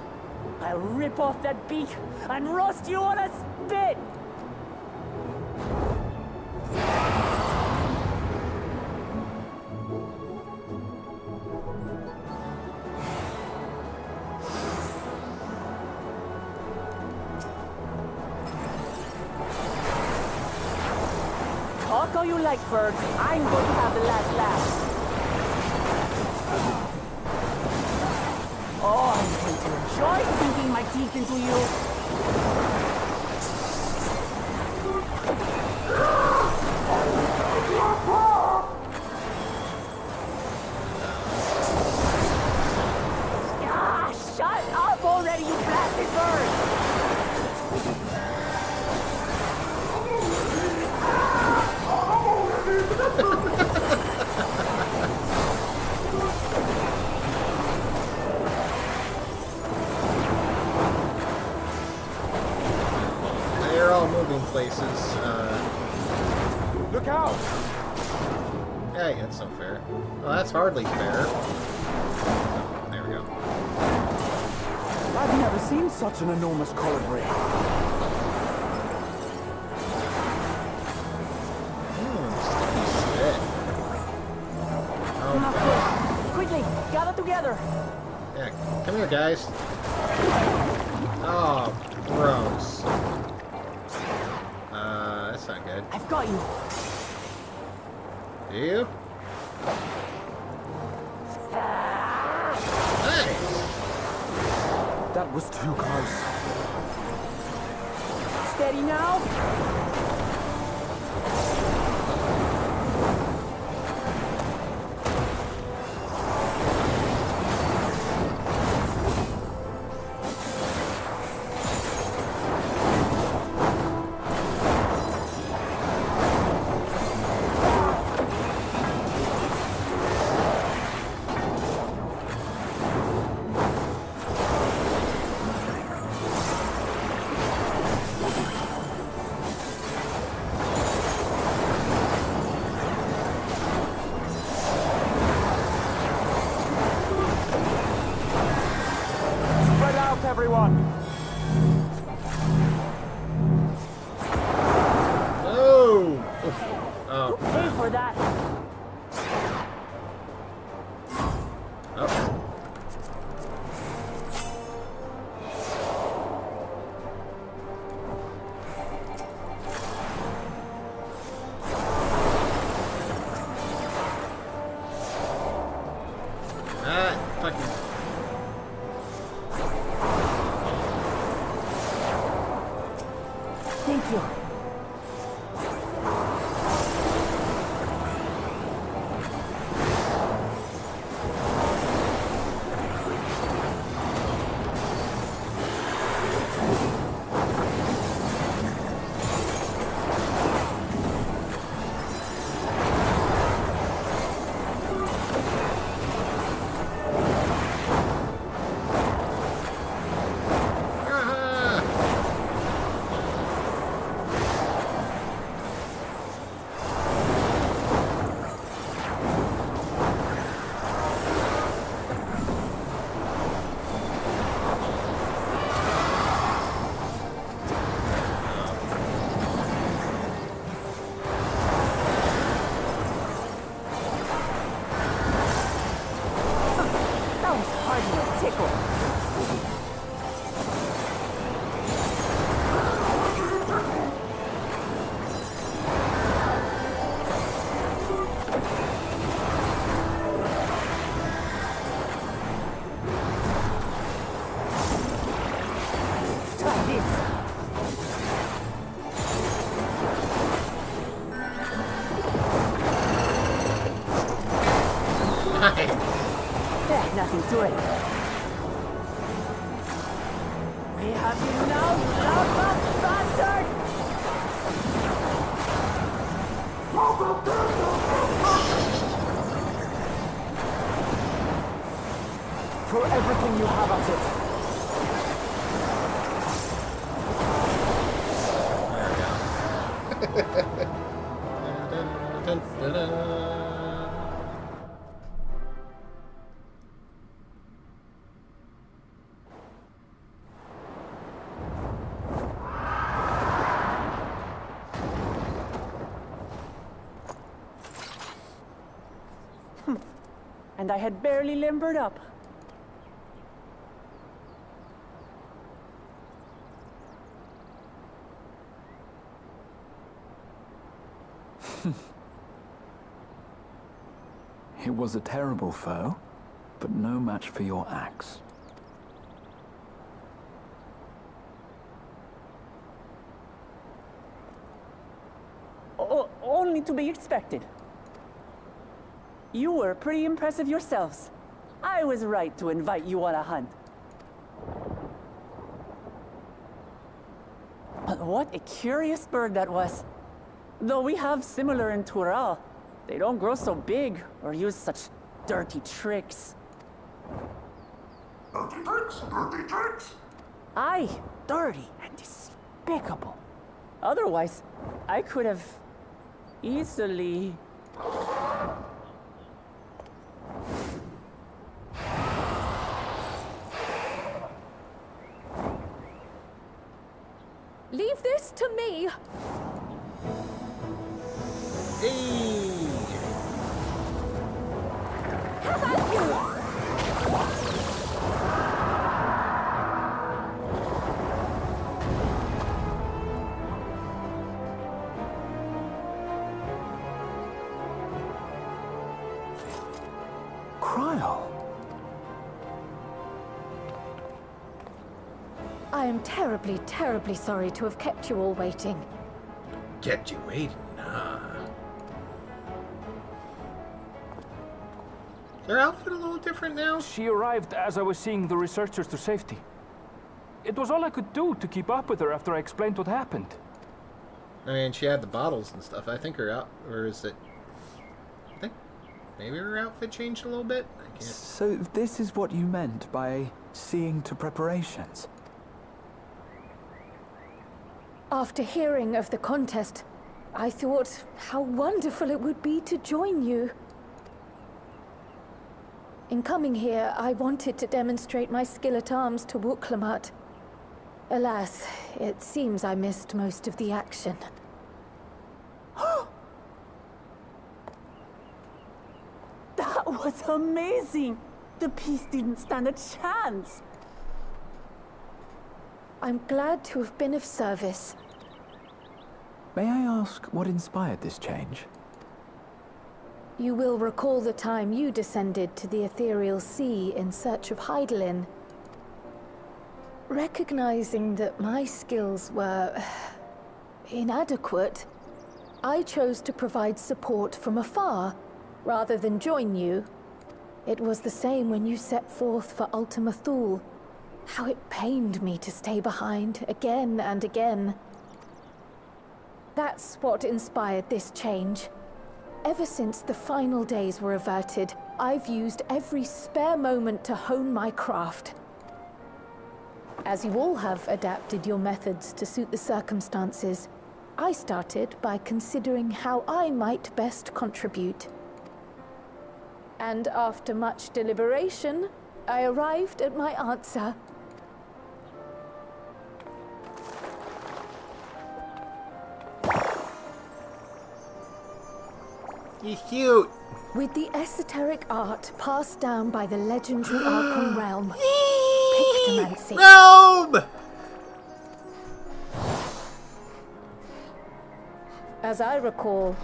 I'll rip off that beak and roast you on a spit! Talk all you like, bird. I'm going to have the last laugh. Oh, I'm going to enjoy sinking my teeth into you. Ah, shut up already, you blasted bird! They're all moving places. Look out! Hey, that's no fair. Well, that's hardly fair. There we go. I've never seen such an enormous colibri. Sticky spit. Oh, Quickly, gather together. yeah. Come here, guys. Oh, gross. That's not good. I've got you. Do you? Nice. That was too close. Steady now. for that. Oh. Thank you. There's nothing to it. We have you now, you loud-mouthed bastard! For everything you have at it. And I had barely limbered up. It was a terrible foe, but no match for your axe. Only to be expected. You were pretty impressive yourselves. I was right to invite you on a hunt. But what a curious bird that was. Though we have similar in Tural, they don't grow so big or use such dirty tricks. Dirty tricks? Dirty tricks? Aye, dirty and despicable. Otherwise, I could have easily... Leave this to me. Hey. Have at you. I am terribly, terribly sorry to have kept you all waiting. Kept you waiting, huh? Their outfit a little different now? She arrived as I was seeing the researchers to safety. It was all I could do to keep up with her after I explained what happened. I mean, she had the bottles and stuff. I think her out, or is it? I think maybe her outfit changed a little bit. I can't. So this is what you meant by seeing to preparations? After hearing of the contest, I thought how wonderful it would be to join you. In coming here, I wanted to demonstrate my skill at arms to Wuklamat. Alas, it seems I missed most of the action. was amazing! The piece didn't stand a chance! I'm glad to have been of service. May I ask what inspired this change? You will recall the time you descended to the ethereal sea in search of Hydaelyn. Recognizing that my skills were inadequate, I chose to provide support from afar, rather than join you. It was the same when you set forth for Ultima Thule. How it pained me to stay behind, again and again. That's what inspired this change. Ever since the final days were averted, I've used every spare moment to hone my craft. As you all have adapted your methods to suit the circumstances, I started by considering how I might best contribute. And after much deliberation, I arrived at my answer. He's cute. With the esoteric art passed down by the legendary Arkham realm, Pictomancy. Rome! As I recall,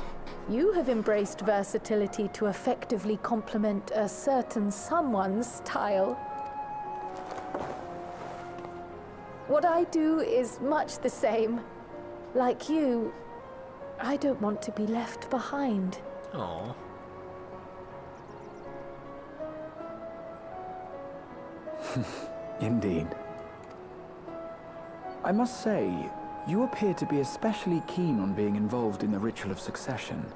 you have embraced versatility to effectively complement a certain someone's style. What I do is much the same. Like you, I don't want to be left behind. Aww. Indeed. I must say, you appear to be especially keen on being involved in the ritual of succession.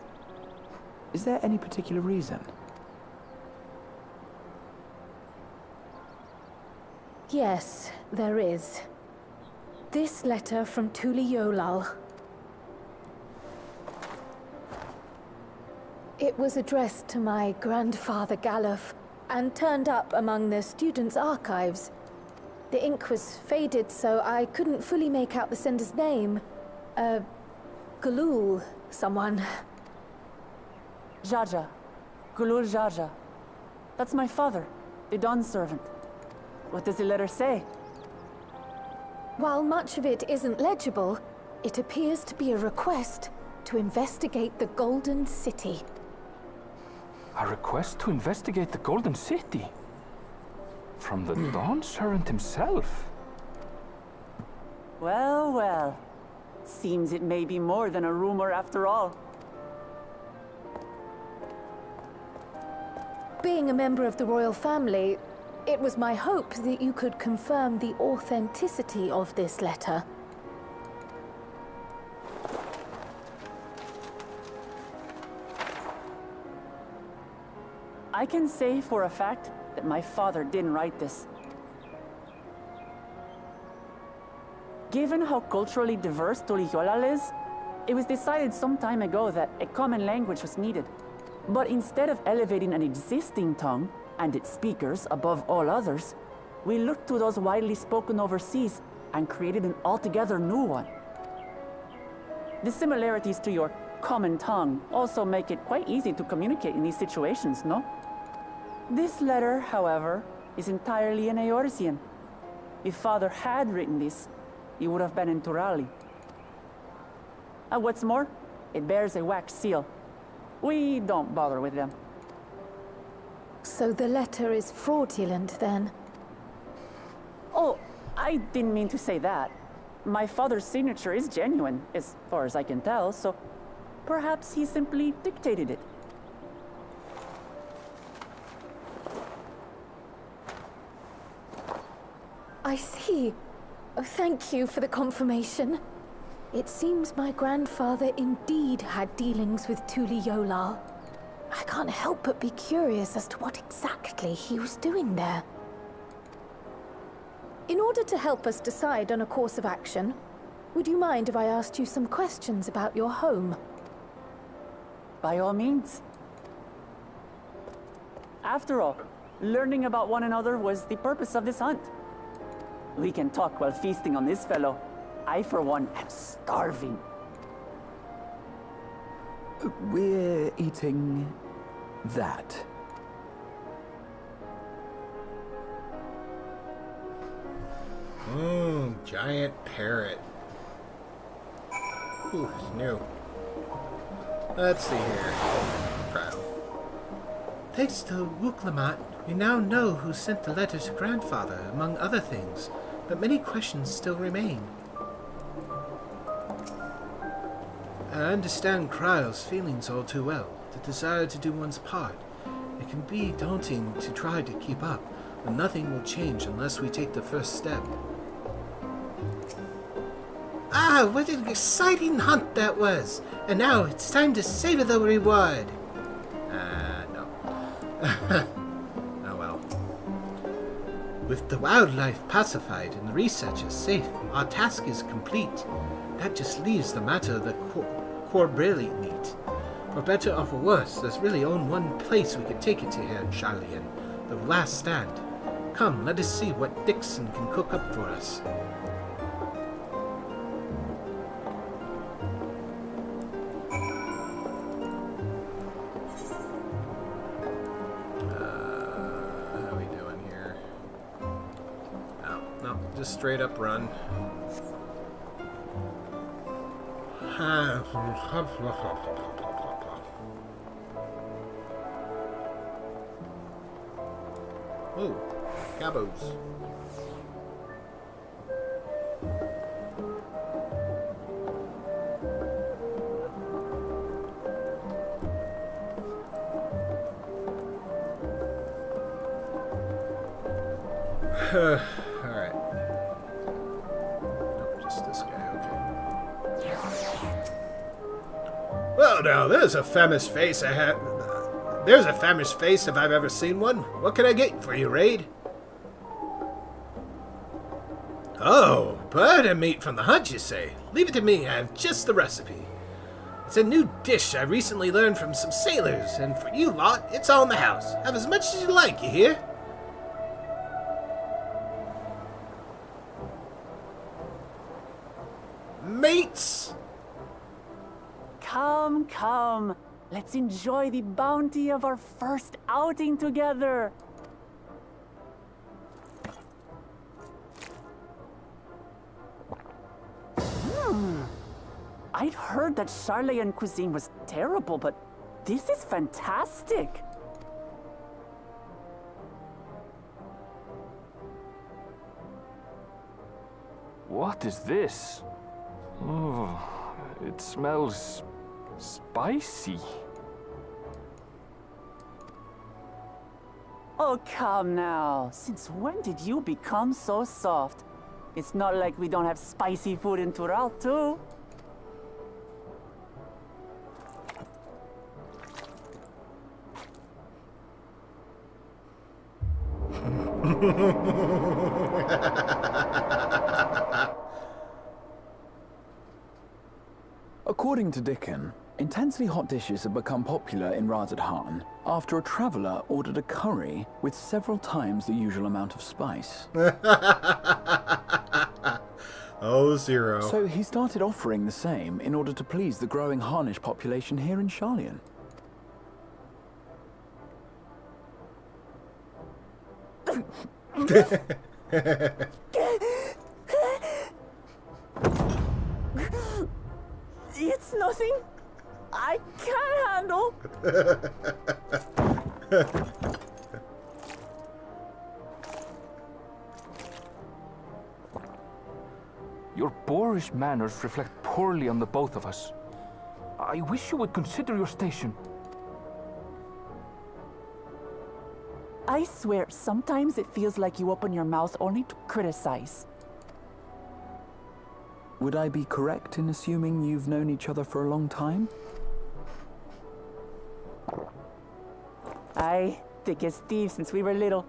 Is there any particular reason? Yes, there is. This letter from Tural. It was addressed to my grandfather Galuf, and turned up among the students' archives. The ink was faded, so I couldn't fully make out the sender's name. Galul, someone. Jaja. Gulul Jaja. That's my father, the Dawn servant. What does the letter say? While much of it isn't legible, it appears to be a request to investigate the Golden City. A request to investigate the Golden City? From the Dawn servant himself? Well, well. Seems it may be more than a rumor after all. Being a member of the royal family, it was my hope that you could confirm the authenticity of this letter. I can say for a fact that my father didn't write this. Given how culturally diverse Tuliyollal is, it was decided some time ago that a common language was needed. But instead of elevating an existing tongue and its speakers above all others, we looked to those widely spoken overseas and created an altogether new one. The similarities to your common tongue also make it quite easy to communicate in these situations, no? This letter, however, is entirely in Eorzean. If Father had written this, he would have been in Tural. What's more, it bears a wax seal. We don't bother with them. So the letter is fraudulent, then? Oh, I didn't mean to say that. My father's signature is genuine, as far as I can tell, so perhaps he simply dictated it. I see. Oh, thank you for the confirmation. It seems my grandfather indeed had dealings with Tuliyollal. I can't help but be curious as to what exactly he was doing there. In order to help us decide on a course of action, would you mind if I asked you some questions about your home? By all means. After all, learning about one another was the purpose of this hunt. We can talk while feasting on this fellow. I, for one, am starving. We're eating that. Giant parrot. Ooh, it's new. Let's see here. Trial. Thanks to Wuklamot, we now know who sent the letter to Grandfather, among other things, but many questions still remain. I understand Kryle's feelings all too well, the desire to do one's part. It can be daunting to try to keep up, but nothing will change unless we take the first step. Ah, what an exciting hunt that was! And now it's time to savor the reward! No. Oh well. With the wildlife pacified and the researchers safe, our task is complete. That just leaves the matter of the Corbrelli meat. For better or for worse, there's really only one place we could take it to here in Charlian, the last stand. Come, let us see what Dixon can cook up for us. How are we doing here? No, just straight up run. Ooh, cabos. Alright. Nope, just this guy, okay. Well, now, there's a famous face I have. There's a famous face if I've ever seen one. What can I get for you, Raid? Oh, bird and meat from the hunt, you say? Leave it to me, I have just the recipe. It's a new dish I recently learned from some sailors, and for you lot, it's all in the house. Have as much as you like, you hear? Mates! Come, come. Let's enjoy the bounty of our first outing together. I'd heard that Charlian cuisine was terrible, but this is fantastic. What is this? Oh, it smells spicy. Oh, come now. Since when did you become so soft? It's not like we don't have spicy food in Tural, too. According to Dickon, intensely hot dishes have become popular in RaideDuku after a traveller ordered a curry with several times the usual amount of spice. Oh, Zero. So he started offering the same in order to please the growing Harnish population here in Charlian. It's nothing I can't handle. Your boorish manners reflect poorly on the both of us. I wish you would consider your station. I swear, sometimes it feels like you open your mouth only to criticize. Would I be correct in assuming you've known each other for a long time? Aye, thick as thieves since we were little.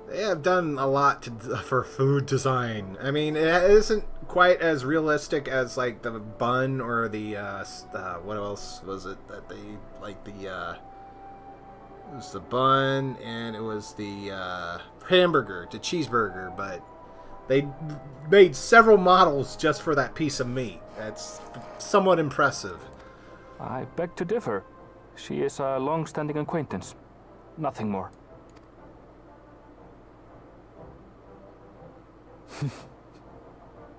They have done a lot for food design. I mean, it isn't quite as realistic as like the bun or the what else was it that they like it was the bun and it was the hamburger, the cheeseburger, but they made several models just for that piece of meat. That's somewhat impressive. I beg to differ. She is a long-standing acquaintance. Nothing more.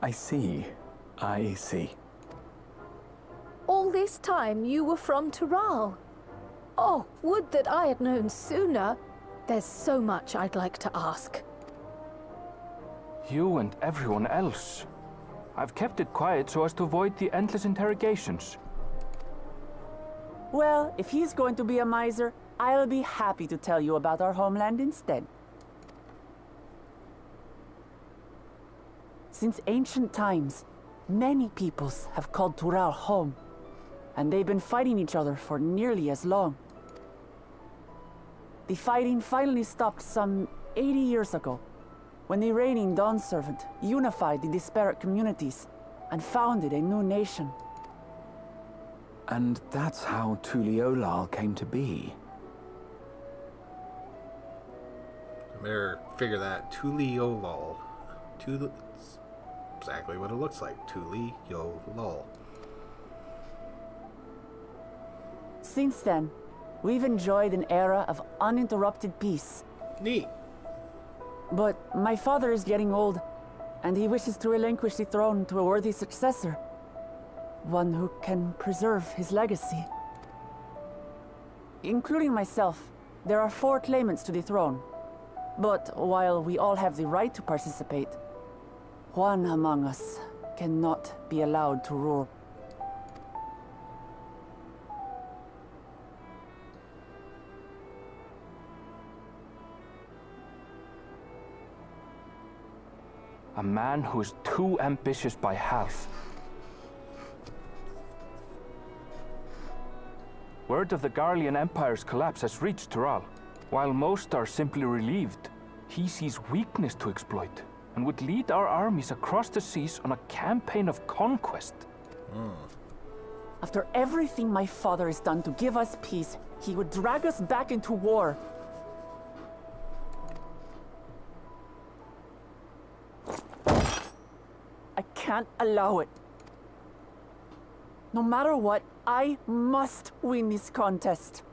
I see. I see. All this time you were from Tural. Oh, would that I had known sooner. There's so much I'd like to ask. You and everyone else. I've kept it quiet so as to avoid the endless interrogations. Well, if he's going to be a miser, I'll be happy to tell you about our homeland instead. Since ancient times, many peoples have called Tural home, and they've been fighting each other for nearly as long. The fighting finally stopped some 80 years ago, when the reigning Dawn Servant unified the disparate communities and founded a new nation. And that's how Tural came to be. I better figure that. Tuliolol. Exactly what it looks like. Tuliolol. Since then, we've enjoyed an era of uninterrupted peace. Neat. But my father is getting old, and he wishes to relinquish the throne to a worthy successor. One who can preserve his legacy. Including myself, there are 4 claimants to the throne. But while we all have the right to participate, one among us cannot be allowed to rule. A man who is too ambitious by half. Word of the Garlean Empire's collapse has reached Tural. While most are simply relieved, he sees weakness to exploit and would lead our armies across the seas on a campaign of conquest. After everything my father has done to give us peace, he would drag us back into war. I can't allow it. No matter what, I must win this contest.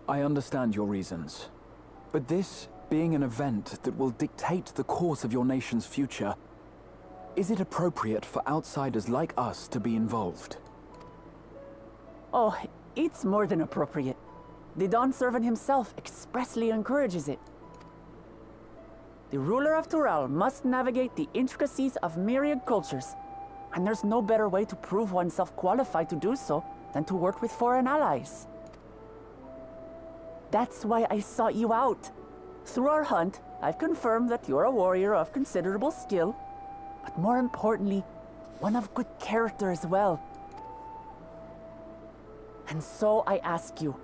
I understand your reasons. But this being an event that will dictate the course of your nation's future, is it appropriate for outsiders like us to be involved? Oh, it's more than appropriate. The Dawn Servant himself expressly encourages it. The ruler of Tural must navigate the intricacies of myriad cultures, and there's no better way to prove oneself qualified to do so than to work with foreign allies. That's why I sought you out. Through our hunt, I've confirmed that you're a warrior of considerable skill, but more importantly, one of good character as well. And so I ask you,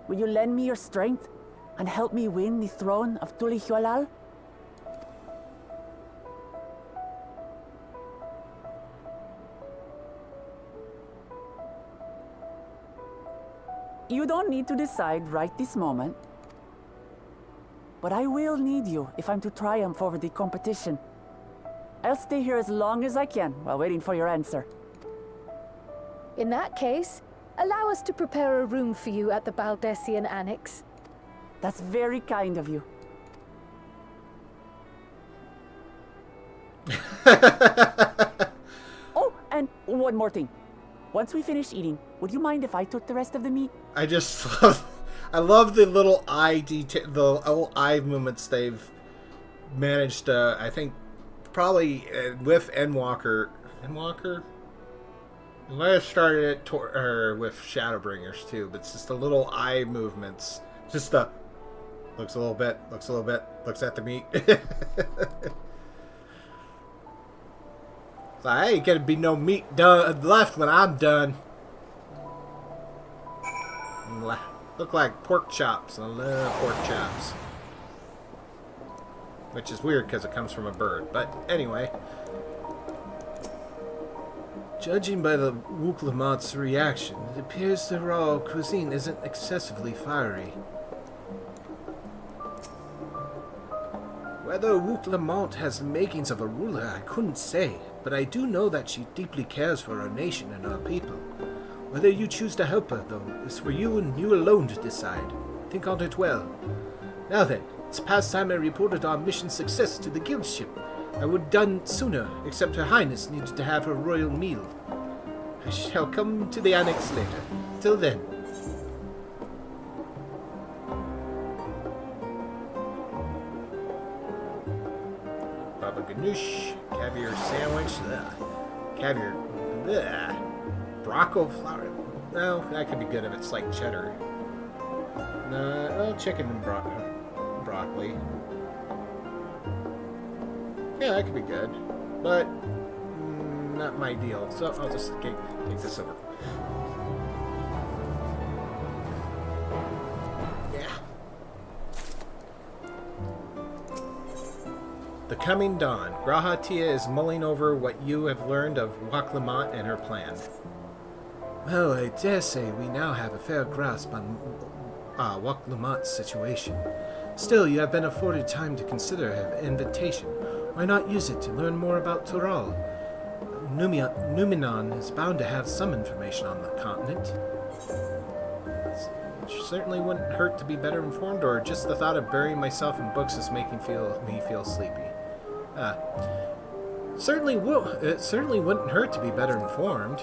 will you lend me your strength and help me win the throne of Tulihualal? You don't need to decide right this moment. But I will need you if I'm to triumph over the competition. I'll stay here as long as I can while waiting for your answer. In that case, allow us to prepare a room for you at the Baldessian Annex. That's very kind of you. Oh, and one more thing. Once we finish eating, would you mind if I took the rest of the meat? I just love... I love the little eye detail, the little eye movements they've managed to, I think, probably with Endwalker. Endwalker? We might have started it with Shadowbringers too, but it's just the little eye movements. Just the looks a little bit, looks at the meat. So, hey, gonna be no meat left when I'm done. Look like pork chops, and I love pork chops. Which is weird because it comes from a bird. But anyway. Judging by the Wooklamot's reaction, it appears the raw cuisine isn't excessively fiery. Whether Wooklamot has the makings of a ruler, I couldn't say, but I do know that she deeply cares for her nation and her people. Whether you choose to help her, though, is for you and you alone to decide. think all is well. Now then, it's past time I reported our mission success to the guild ship. I would have done sooner, except Her Highness needs to have her royal meal. I shall come to the annex later. Till then. Baba ganoush, caviar sandwich, caviar, Brocco flour. Well, that could be good if it's like cheddar. No, well, chicken and broccoli. Yeah, that could be good, but not my deal. So I'll just take this over. Yeah. The coming dawn. Graha Tia is mulling over what you have learned of Waklamot and her plan. Well, I dare say we now have a fair grasp on Waklamot's situation. Still, you have been afforded time to consider her invitation. Why not use it to learn more about Tural? Numenon is bound to have some information on the continent. It certainly wouldn't hurt to be better informed, or just the thought of burying myself in books is making me feel sleepy. It certainly wouldn't hurt to be better informed.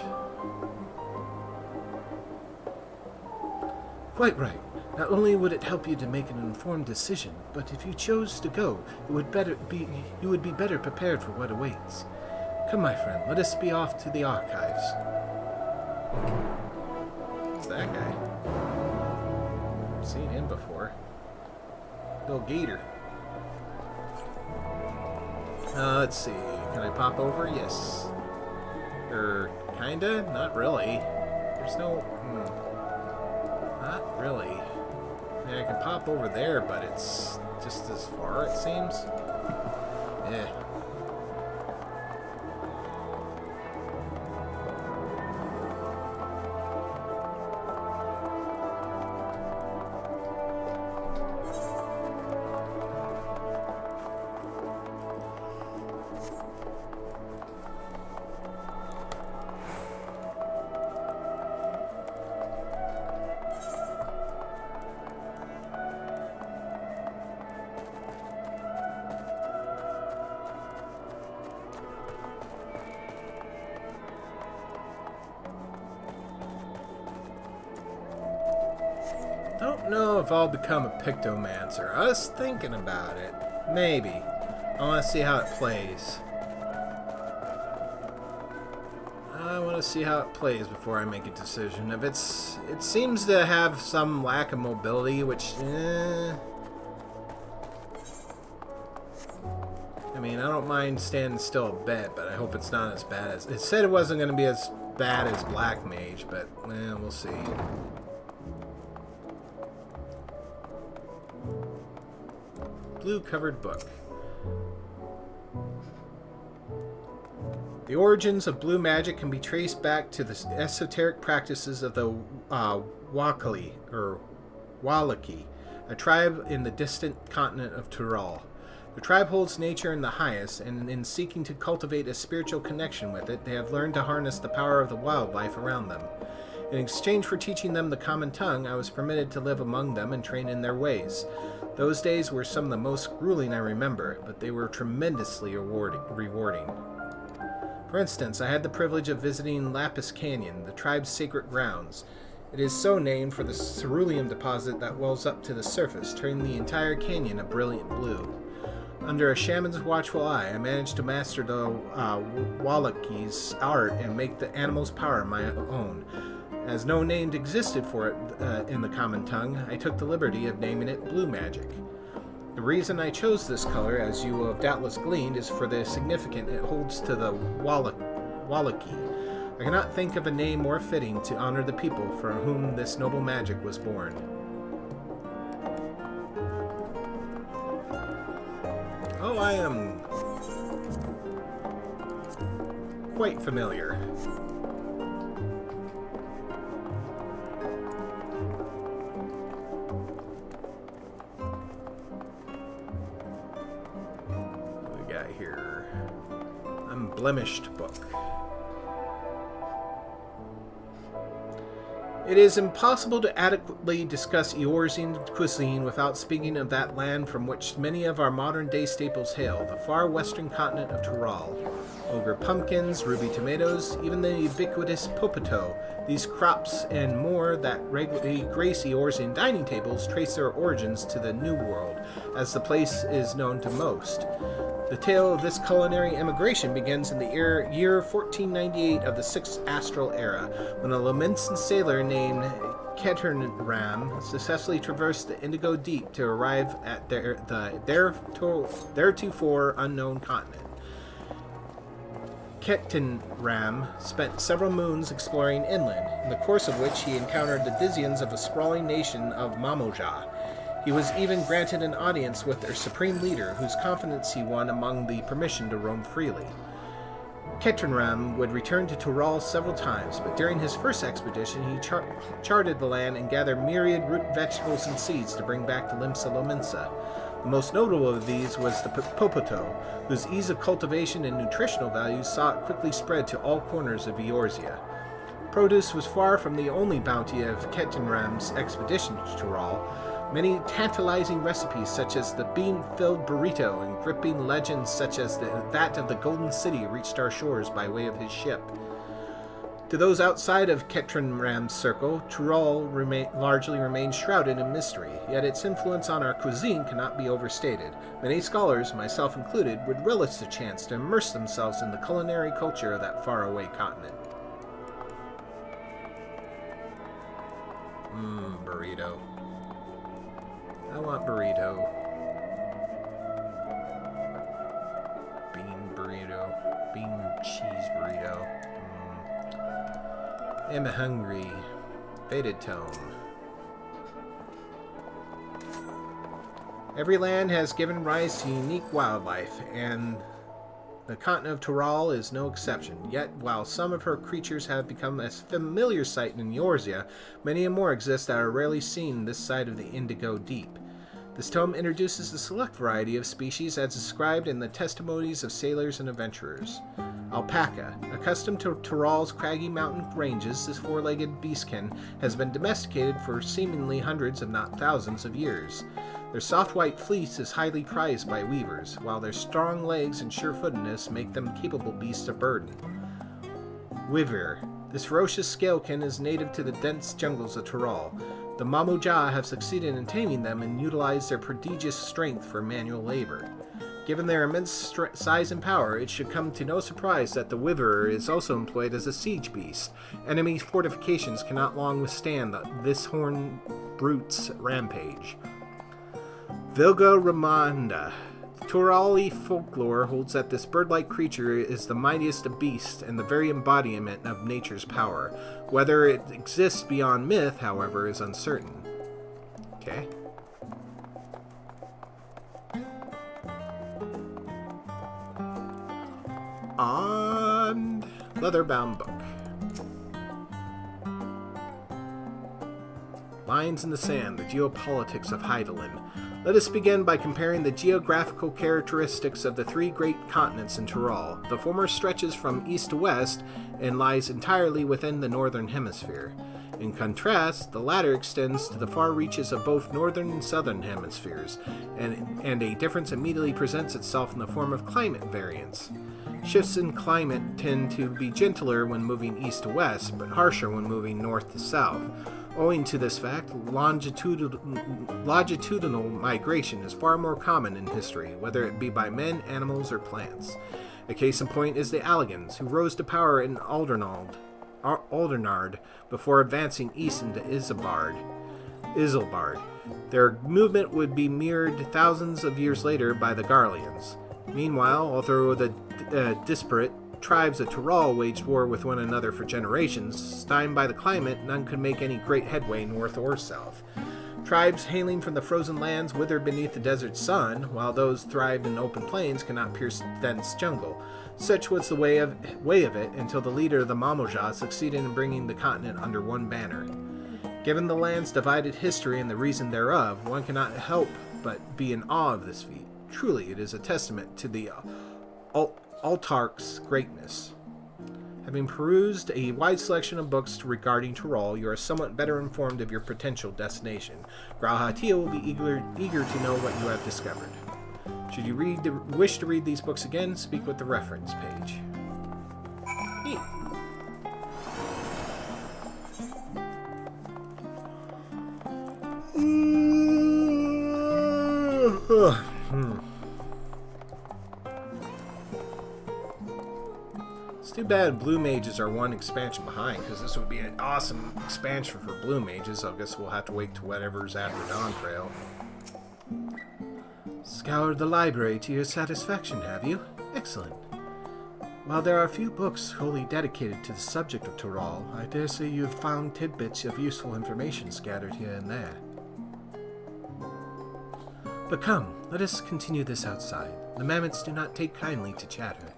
Quite right. Not only would it help you to make an informed decision, but if you chose to go, you would be better prepared for what awaits. Come, my friend, let us be off to the archives. Who's that guy? I've seen him before. Little gator. Let's see. Can I pop over? Yes. Kinda? Not really. There's no... Not really. I mean, I can pop over there, but it's just as far, it seems. Yeah. Don't know if I'll become a Pictomancer. I was thinking about it. Maybe. I want to see how it plays. I want to see how it plays before I make a decision. If it seems to have some lack of mobility, which, I mean, I don't mind standing still a bit, but I hope it's not as bad as... It said it wasn't going to be as bad as Black Mage, but, we'll see. Blue-covered book. The origins of blue magic can be traced back to the esoteric practices of the Wakali, or Walaki, a tribe in the distant continent of Tural. The tribe holds nature in the highest, and in seeking to cultivate a spiritual connection with it, they have learned to harness the power of the wildlife around them. In exchange for teaching them the common tongue, I was permitted to live among them and train in their ways. Those days were some of the most grueling I remember, but they were tremendously rewarding. For instance, I had the privilege of visiting Lapis Canyon, the tribe's sacred grounds. It is so named for the cerulean deposit that wells up to the surface, turning the entire canyon a brilliant blue. Under a shaman's watchful eye, I managed to master the Walaki's art and make the animal's power my own. As no name existed for it in the common tongue, I took the liberty of naming it Blue Magic. The reason I chose this color, as you will have doubtless gleaned, is for the significance it holds to the Walaki. I cannot think of a name more fitting to honor the people for whom this noble magic was born. Oh, I am quite familiar. Here, unblemished book. It is impossible to adequately discuss Eorzean cuisine without speaking of that land from which many of our modern-day staples hail, the far western continent of Tural. Ogre pumpkins, ruby tomatoes, even the ubiquitous popoto, these crops and more that regularly grace Eorzean dining tables trace their origins to the New World, as the place is known to most. The tale of this culinary emigration begins in the year 1498 of the 6th Astral Era, when a Lamentin sailor named Keternram successfully traversed the Indigo Deep to arrive at the theretofore unknown continent. Keternram spent several moons exploring inland, in the course of which he encountered the vizions of a sprawling nation of Mamoja. He was even granted an audience with their supreme leader, whose confidence he won among the permission to roam freely. Keternram would return to Tural several times, but during his first expedition he charted the land and gathered myriad root vegetables and seeds to bring back to Limsa Lominsa. The most notable of these was the popoto, whose ease of cultivation and nutritional values saw it quickly spread to all corners of Eorzea. Produce was far from the only bounty of Keternram's expedition to Tural. Many tantalizing recipes such as the bean-filled burrito and gripping legends such as that of the Golden City reached our shores by way of his ship. To those outside of Keternram's circle, Tural largely remains shrouded in mystery, yet its influence on our cuisine cannot be overstated. Many scholars, myself included, would relish the chance to immerse themselves in the culinary culture of that faraway continent. Burrito. I want burrito. Bean burrito. Bean cheese burrito. I'm hungry. Faded tone. Every land has given rise to unique wildlife, and the continent of Tural is no exception. Yet, while some of her creatures have become a familiar sight in Eorzea, many more exist that are rarely seen this side of the Indigo Deep. This tome introduces a select variety of species as described in the testimonies of sailors and adventurers. Alpaca. Accustomed to Tural's craggy mountain ranges, this four-legged beastkin has been domesticated for seemingly hundreds, if not thousands, of years. Their soft white fleece is highly prized by weavers, while their strong legs and sure-footedness make them capable beasts of burden. Wyvern. This ferocious scalekin is native to the dense jungles of Tural. The Mamoja have succeeded in taming them and utilize their prodigious strength for manual labor. Given their immense size and power, it should come to no surprise that the Wyvern is also employed as a siege beast. Enemy fortifications cannot long withstand this horned brute's rampage. Vilga Ramanda. Turali folklore holds that this bird-like creature is the mightiest of beasts and the very embodiment of nature's power. Whether it exists beyond myth, however, is uncertain. Okay. On leather-bound book. Lines in the Sand, the Geopolitics of Hydaelyn. Let us begin by comparing the geographical characteristics of the three great continents in Tural. The former stretches from east to west and lies entirely within the northern hemisphere. In contrast, the latter extends to the far reaches of both northern and southern hemispheres, and a difference immediately presents itself in the form of climate variance. Shifts in climate tend to be gentler when moving east to west, but harsher when moving north to south. Owing to this fact, longitudinal migration is far more common in history, whether it be by men, animals, or plants. A case in point is the Alligans, who rose to power in Aldernard before advancing east into Isilbard. Their movement would be mirrored thousands of years later by the Garleans. Meanwhile, although the disparate tribes of Tural waged war with one another for generations, stymied by the climate, none could make any great headway north or south. Tribes hailing from the frozen lands withered beneath the desert sun, while those thrived in open plains cannot pierce dense jungle. Such was the way of it until the leader of the Mamoja succeeded in bringing the continent under one banner. Given the land's divided history and the reason thereof, one cannot help but be in awe of this feat. Truly, it is a testament to the Altarch's greatness. Having perused a wide selection of books regarding Tural, you are somewhat better informed of your potential destination. Grauhatia will be eager to know what you have discovered. Should you wish to read these books again, speak with the reference page. It's too bad Blue Mages are one expansion behind, because this would be an awesome expansion for Blue Mages. I guess we'll have to wait to whatever's after Dawn Trail. Scoured the library to your satisfaction, have you? Excellent. While there are a few books wholly dedicated to the subject of Tural, I dare say you have found tidbits of useful information scattered here and there. But come, let us continue this outside. The mammoths do not take kindly to chatter.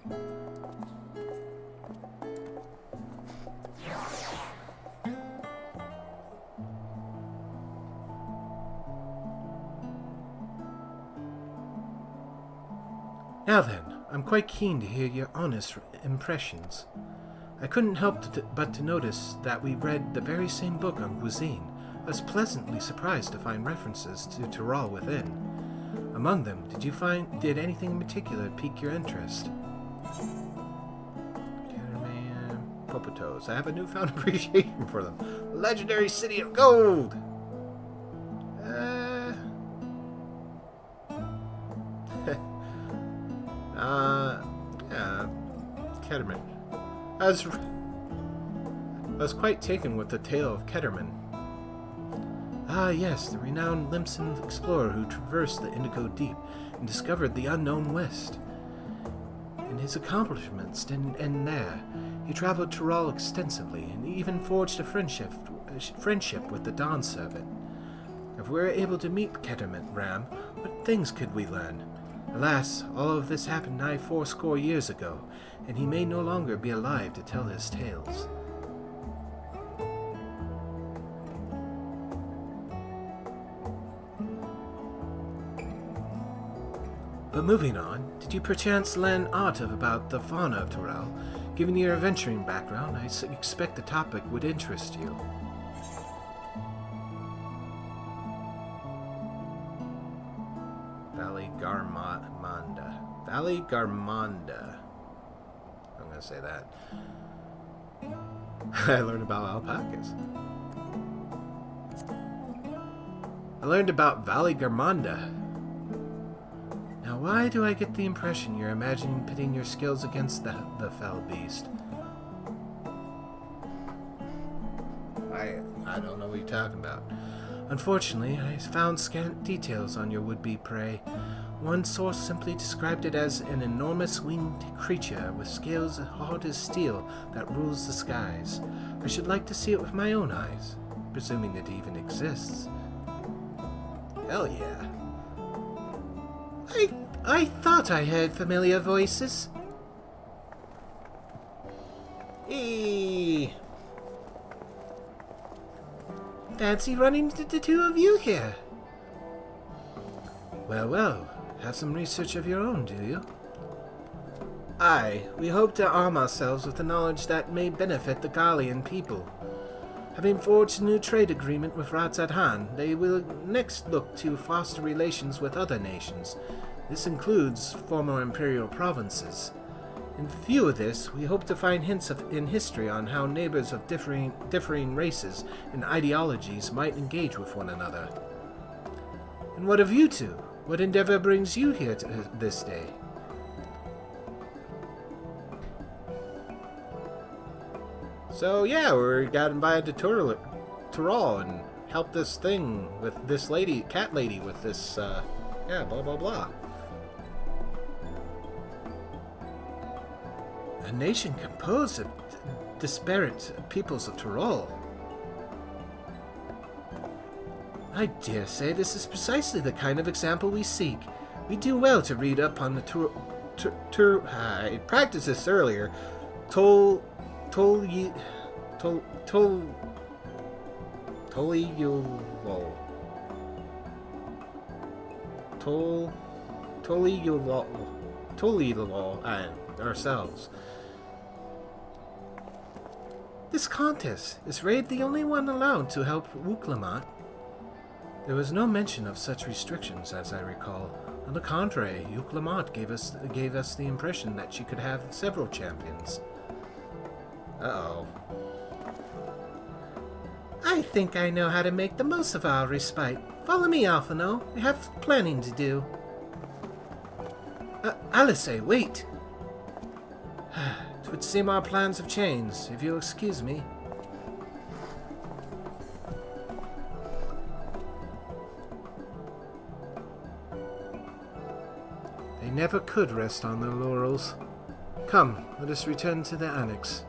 Now then, I'm quite keen to hear your honest impressions. I couldn't help but to notice that we read the very same book on cuisine. I was pleasantly surprised to find references to Tural within. Among them, did anything in particular pique your interest? Popotos. I have a newfound appreciation for them. Legendary City of Gold! Yeah, Ketterman. I was quite taken with the tale of Ketterman. Ah, yes, the renowned Limson explorer who traversed the Indigo Deep and discovered the unknown West. And his accomplishments didn't end there. He traveled Tural extensively and even forged a friendship with the Dawn Servant. If we were able to meet Ketterman Ram, what things could we learn? Alas, all of this happened nigh 80 years ago, and he may no longer be alive to tell his tales. But moving on, did you perchance learn aught about the fauna of Tural? Given your adventuring background, I expect the topic would interest you. Valley Garmanda. I'm going to say that. I learned about alpacas. I learned about Valley Garmanda. Now, why do I get the impression you're imagining pitting your skills against the fell beast? I don't know what you're talking about. Unfortunately, I found scant details on your would-be prey. One source simply described it as an enormous winged creature with scales hard as steel that rules the skies. I should like to see it with my own eyes, presuming it even exists. Hell yeah. I thought I heard familiar voices. Hey. Fancy running into the two of you here. Well, have some research of your own, do you? Aye, we hope to arm ourselves with the knowledge that may benefit the Garlean people. Having forged a new trade agreement with Radzadhan, they will next look to foster relations with other nations. This includes former imperial provinces. In view of this, we hope to find hints in history on how neighbors of differing races and ideologies might engage with one another. And what of you two? What endeavor brings you here to this day? So yeah, we got invited to Tural and helped this thing with this cat lady with this, blah blah blah. A nation composed of disparate peoples of Tural. I dare say this is precisely the kind of example we seek. We do well to read up on the I practiced this earlier. Toliulol. Ourselves. This contest, is Raid the only one allowed to help Wuklamat? There was no mention of such restrictions, as I recall. On the contrary, Wuklamat gave us the impression that she could have several champions. Uh-oh. I think I know how to make the most of our respite. Follow me, Alphino. We have planning to do. Alice, wait! It would seem our plans have changed, if you'll excuse me. They never could rest on their laurels. Come, let us return to the annex.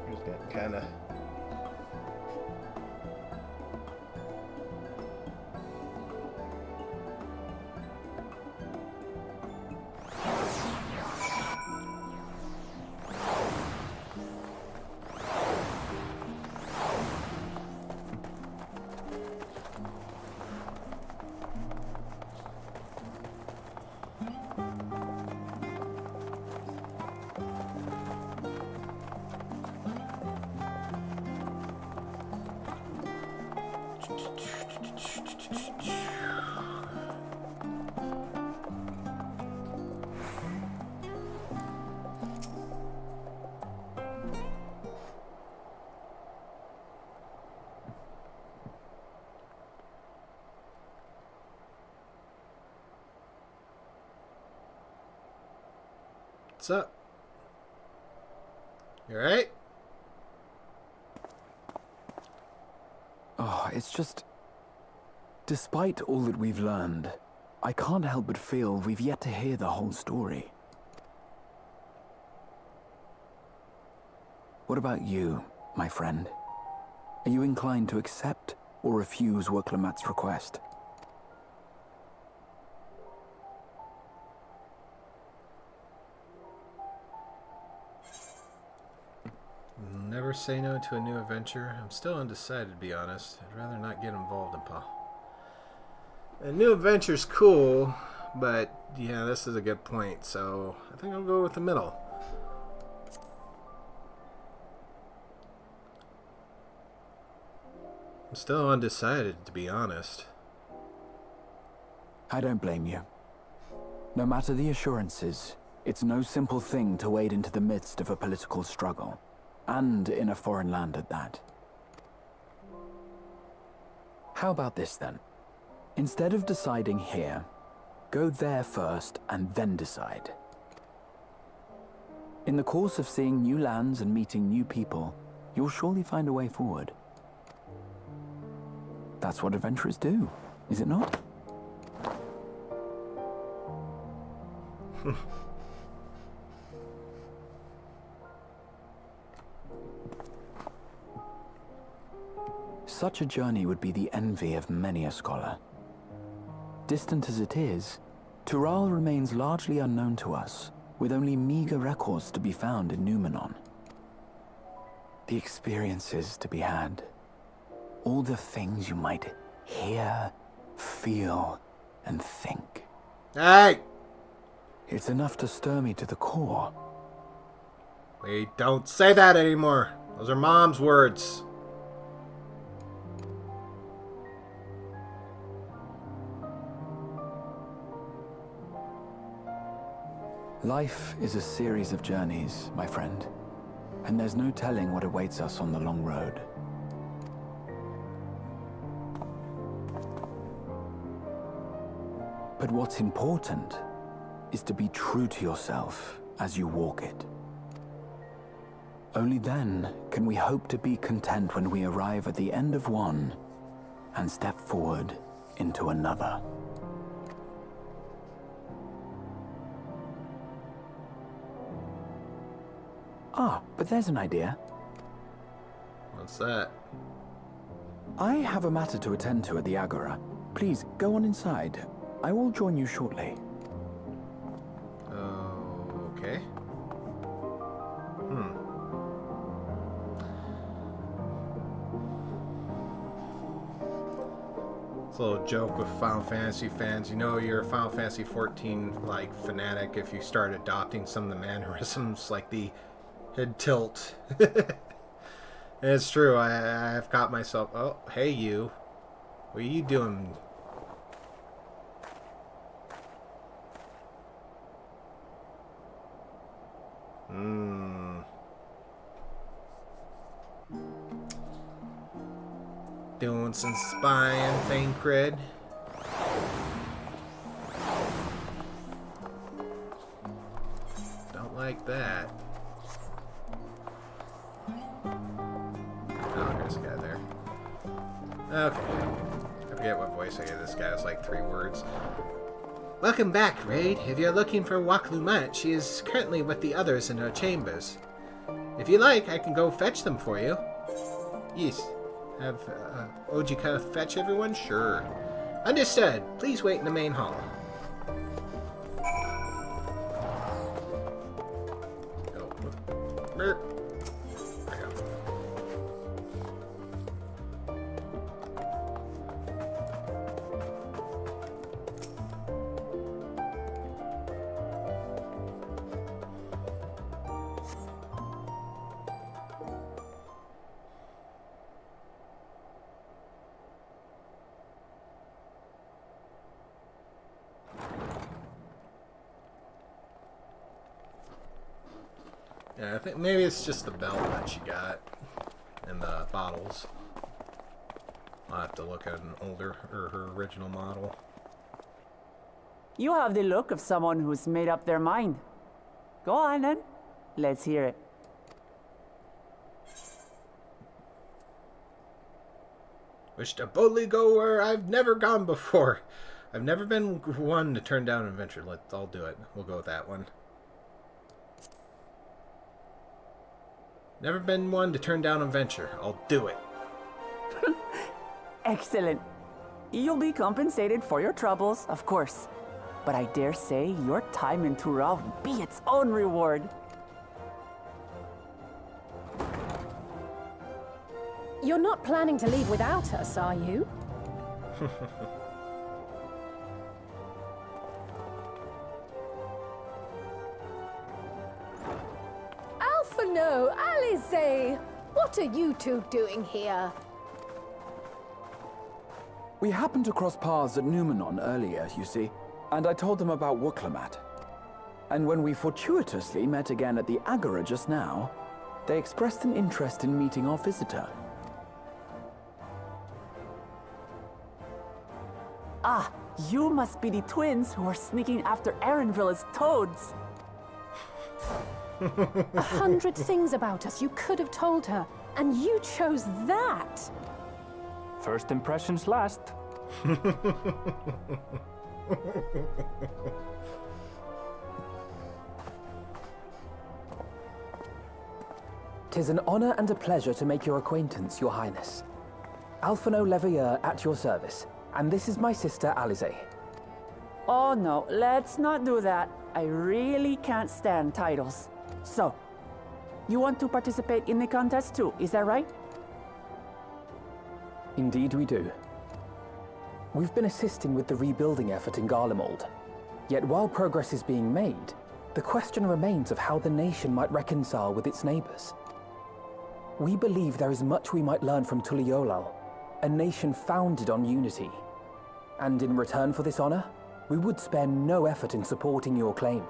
Just got kinda... What's up? You alright? Oh, it's just... Despite all that we've learned, I can't help but feel we've yet to hear the whole story. What about you, my friend? Are you inclined to accept or refuse Wuklamat's request? Never say no to a new adventure. I'm still undecided, to be honest. I'd rather not get involved in a new adventure's cool, but yeah, this is a good point, so I think I'll go with the middle. I'm still undecided, to be honest. I don't blame you. No matter the assurances, it's no simple thing to wade into the midst of a political struggle. And in a foreign land at that. How about this then? Instead of deciding here, go there first and then decide. In the course of seeing new lands and meeting new people, you'll surely find a way forward. That's what adventurers do, is it not? Such a journey would be the envy of many a scholar. Distant as it is, Tural remains largely unknown to us, with only meager records to be found in Numenon. The experiences to be had, all the things you might hear, feel, and think. Hey! It's enough to stir me to the core. We don't say that anymore. Those are Mom's words. Life is a series of journeys, my friend, and there's no telling what awaits us on the long road. But what's important is to be true to yourself as you walk it. Only then can we hope to be content when we arrive at the end of one and step forward into another. Ah, but there's an idea. What's that? I have a matter to attend to at the Agora. Please, go on inside. I will join you shortly. Okay. It's a little joke with Final Fantasy fans. You know you're a Final Fantasy 14 like fanatic if you start adopting some of the mannerisms, like the head tilt. And it's true. I've caught myself. Oh, hey you. What are you doing? Doing some spying, Thancred. Don't like that. Oh, there's a guy there. Okay. I forget what voice I gave this guy. It was like 3 words. Welcome back, Raid. If you're looking for Waklumat, she is currently with the others in her chambers. If you like, I can go fetch them for you. Yes. Have Ojika fetch everyone? Sure. Understood. Please wait in the main hall. Oh. Burp. There you go. Yeah, I think maybe it's just the belt that she got and the bottles. I'll have to look at an older, or her original model. You have the look of someone who's made up their mind. Go on then. Let's hear it. Wish to boldly go where I've never gone before. I've never been one to turn down an adventure. I'll do it. We'll go with that one. Never been one to turn down a venture. I'll do it. Excellent. You'll be compensated for your troubles, of course. But I dare say your time in Tural will be its own reward. You're not planning to leave without us, are you? No, Alice! What are you two doing here? We happened to cross paths at Numenon earlier, you see, and I told them about Waklumat. And when we fortuitously met again at the Agora just now, they expressed an interest in meeting our visitor. Ah, you must be the twins who are sneaking after Erenville as toads. 100 things about us you could have told her, and you chose that! First impressions last. 'Tis an honor and a pleasure to make your acquaintance, Your Highness. Alphino Leveilleur at your service, and this is my sister Alize. Oh no, let's not do that. I really can't stand titles. So, you want to participate in the contest too, is that right? Indeed we do. We've been assisting with the rebuilding effort in Garlemald. Yet while progress is being made, the question remains of how the nation might reconcile with its neighbors. We believe there is much we might learn from Tuliolal, a nation founded on unity. And in return for this honor, we would spare no effort in supporting your claim.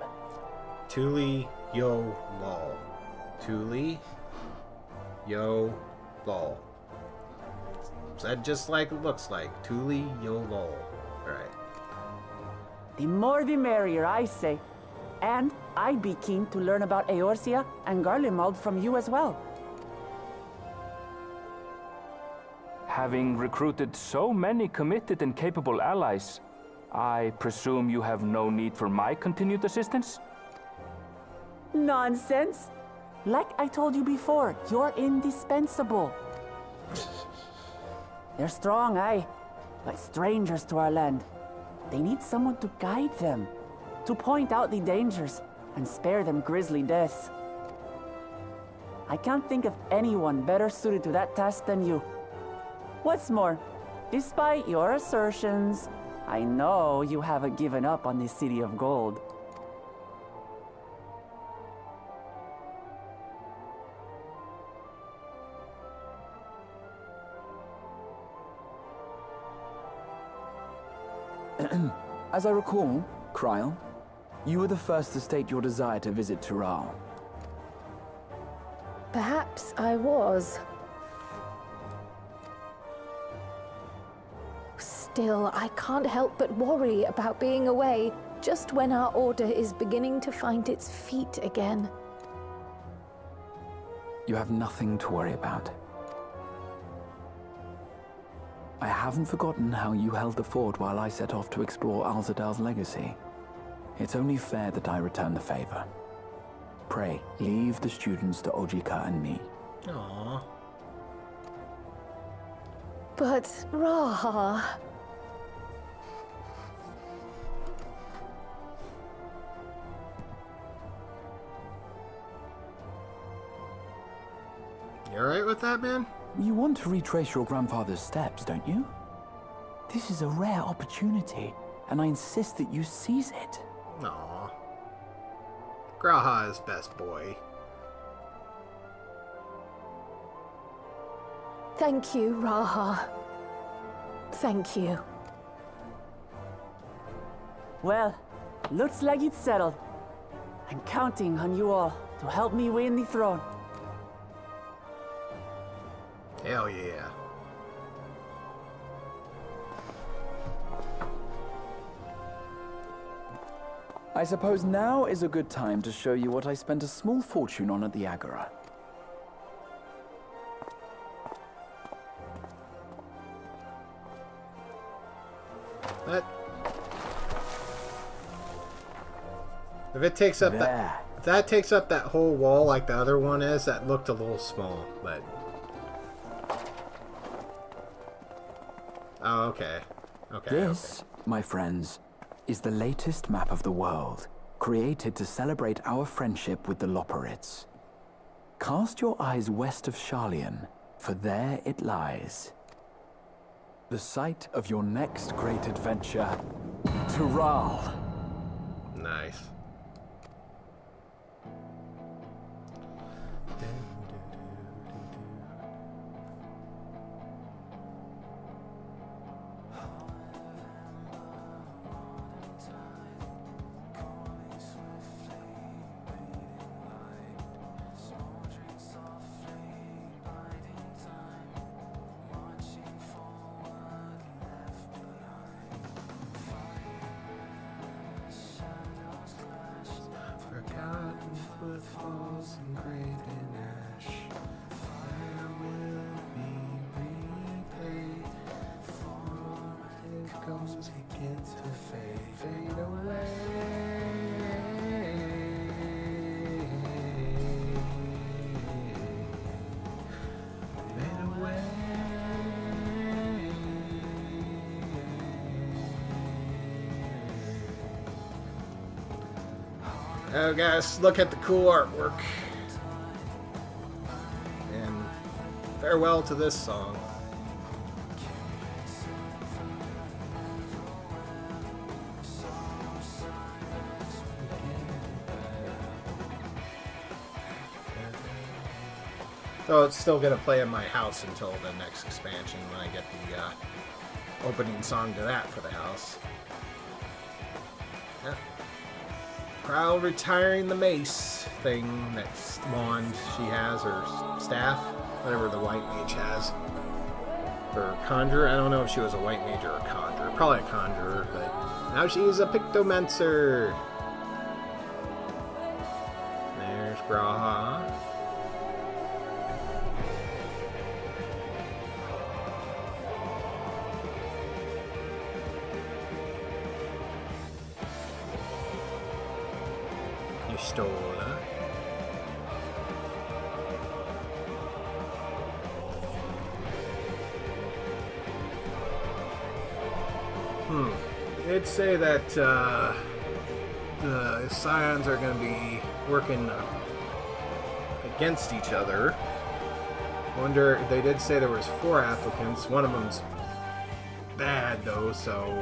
Tuli-yo-lol. Tuli-yo-lol. Said just like it looks like. Tuli-yo-lol. Alright. The more the merrier, I say. And I'd be keen to learn about Eorzea and Garlemald from you as well. Having recruited so many committed and capable allies, I presume you have no need for my continued assistance? Nonsense! Like I told you before, you're indispensable. They're strong, aye, but strangers to our land. They need someone to guide them, to point out the dangers and spare them grisly deaths. I can't think of anyone better suited to that task than you. What's more, Despite your assertions, I know you haven't given up on this city of gold. As I recall, Kryl, you were the first to state your desire to visit Tural. Perhaps I was. Still, I can't help but worry about being away just when our order is beginning to find its feet again. You have nothing to worry about. I haven't forgotten how you held the fort while I set off to explore Alzadal's legacy. It's only fair that I return the favor. Pray, leave the students to Ojika and me. Aww. But, Raha... You alright with that, man? You want to retrace your grandfather's steps, don't you? This is a rare opportunity, and I insist that you seize it. Aww. Graha is best boy. Thank you, Raha. Thank you. Well, looks like it's settled. I'm counting on you all to help me win the throne. Hell yeah. I suppose now is a good time to show you what I spent a small fortune on at the Agora. That... If it takes up that... If that takes up that whole wall like the other one is, that looked a little small, but... Oh, okay. This, my friends, is the latest map of the world, created to celebrate our friendship with the Loperids. Cast your eyes west of Sharlayan, for there it lies. The site of your next great adventure, Tural. Nice. Footfalls engraved in ash. Fire will be repaid. For it comes begin to fade away. Fade away. Oh, guys, look at the cool artwork. And farewell to this song. So it's still going to play in my house until the next expansion when I get the opening song to that for the house. Yeah. Kryl retiring the mace thing, that wand she has, or staff, whatever the white mage has. Or conjurer, I don't know if she was a white mage or a conjurer. Probably a conjurer, but now she's a pictomancer. There's Graha. Stola. It'd say that the Scions are going to be working against each other. Wonder, they did say there was 4 applicants. One of them's bad though, so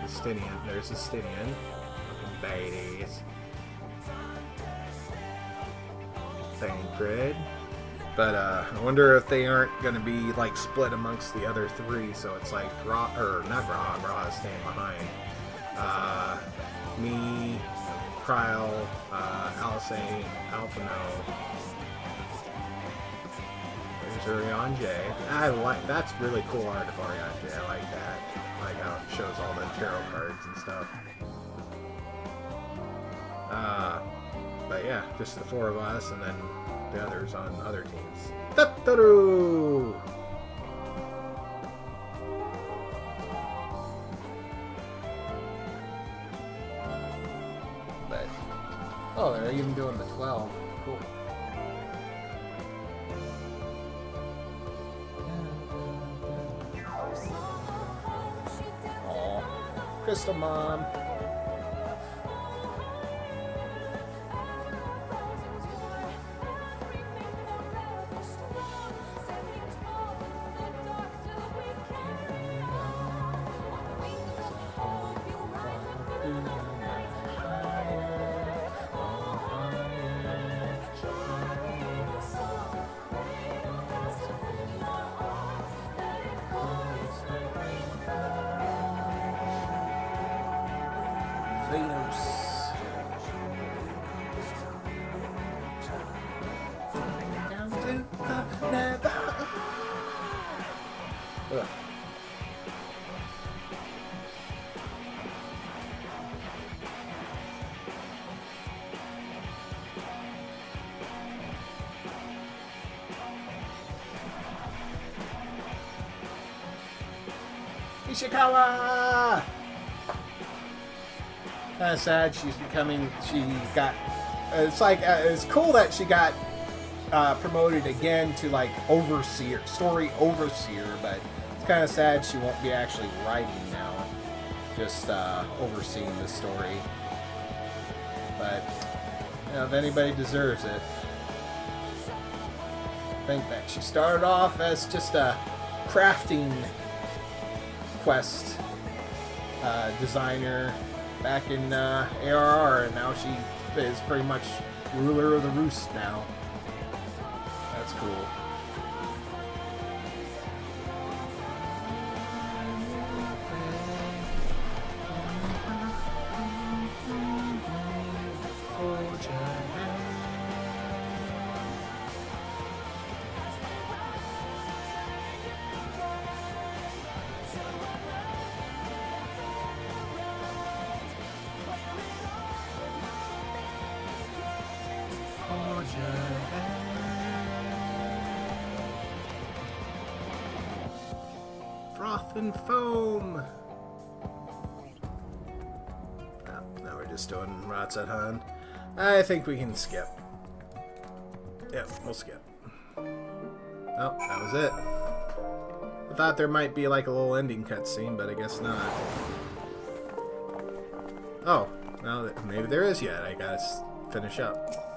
Justinian, there's Justinian. Fucking badass. Tancred. But I wonder if they aren't going to be like split amongst the other three, so it's like not Ra is staying behind. Me, Kryl, Alice, Alphino. There's Urianger. That's really cool art of Urianger. I like that. I like how it shows all the tarot cards and stuff. But yeah, just the four of us, and then the others on other teams. Tataru! But oh, they're even doing the 12. Cool. Aw, Crystal Mom. Ishikawa! Kind of sad she's becoming, it's cool that she got promoted again to like overseer, story overseer, but it's kind of sad she won't be actually writing now, just overseeing the story. But, you know, if anybody deserves it, I think that she started off as just a crafting quest designer back in ARR, and now she is pretty much ruler of the roost now. That's cool. Froth and foam. Oh, now we're just doing Rats at Han. I think we can skip. Yep, we'll skip. Oh, that was it. I thought there might be like a little ending cutscene, but I guess not. Oh, well, maybe there is yet. I gotta finish up.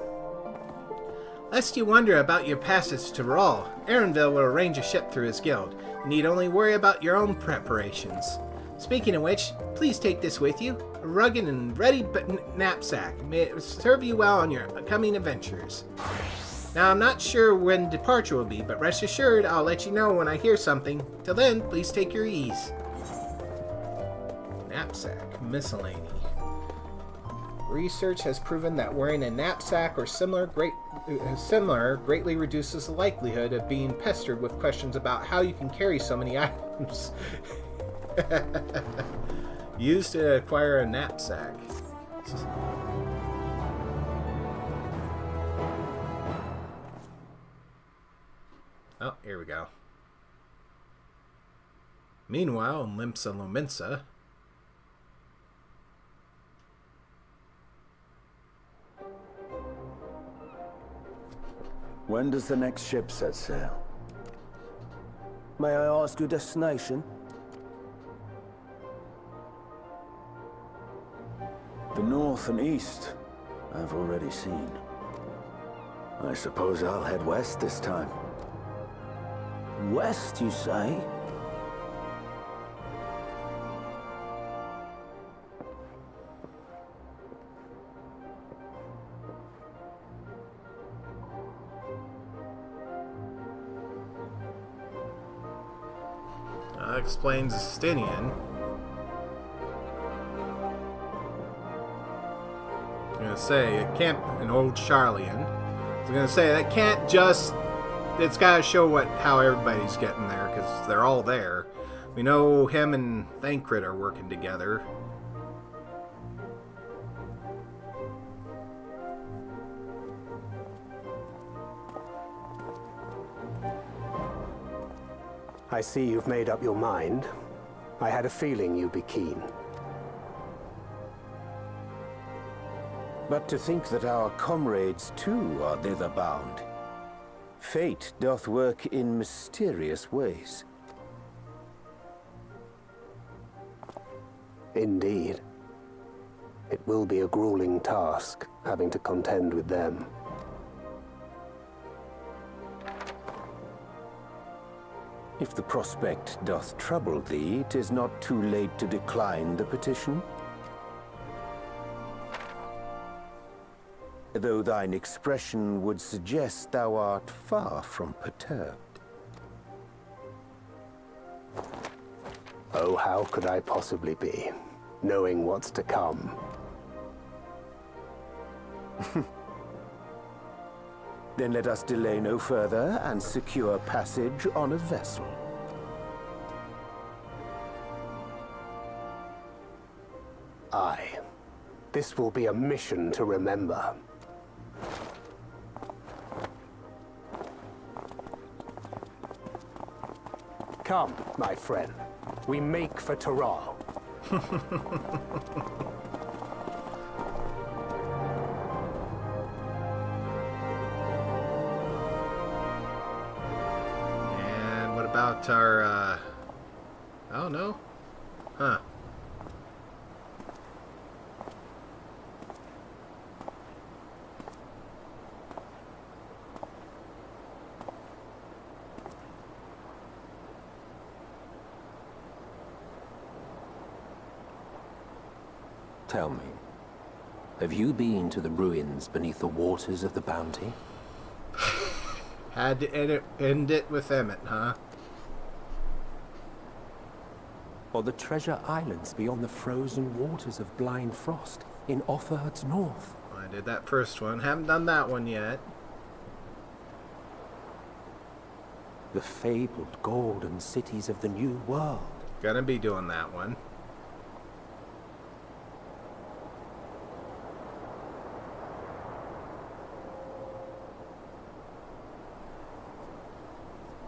Lest you wonder about your passage to Tural, Erenville will arrange a ship through his guild. You need only worry about your own preparations. Speaking of which, please take this with you. A rugged and ready knapsack. May it serve you well on your coming adventures. Now, I'm not sure when departure will be, but rest assured I'll let you know when I hear something. Till then, please take your ease. Knapsack. Miscellany. Research has proven that wearing a knapsack or similar greatly reduces the likelihood of being pestered with questions about how you can carry so many items. Used to acquire a knapsack. Oh, here we go. Meanwhile, in Limsa Lominsa, when does the next ship set sail? May I ask your destination? The north and east, I've already seen. I suppose I'll head west this time. West, you say? Explains Justinian. I'm gonna say it can't. An old Charlian. I was gonna say that can't just. It's gotta show how everybody's getting there because they're all there. We know him and Thancred are working together. I see you've made up your mind. I had a feeling you'd be keen. But to think that our comrades too are thither bound. Fate doth work in mysterious ways. Indeed. It will be a grueling task, having to contend with them. If the prospect doth trouble thee, 'tis not too late to decline the petition. Though thine expression would suggest thou art far from perturbed. Oh, how could I possibly be, knowing what's to come? Then let us delay no further and secure passage on a vessel. Aye. This will be a mission to remember. Come, my friend. We make for Tural. And what about our, oh no? Huh. Tell me, have you been to the ruins beneath the waters of the Bounty? Had to end it with Emmett, huh? Or the treasure islands beyond the frozen waters of Blind Frost in Offord's north? I did that first one. Haven't done that one yet. The fabled golden cities of the New World. Gonna be doing that one.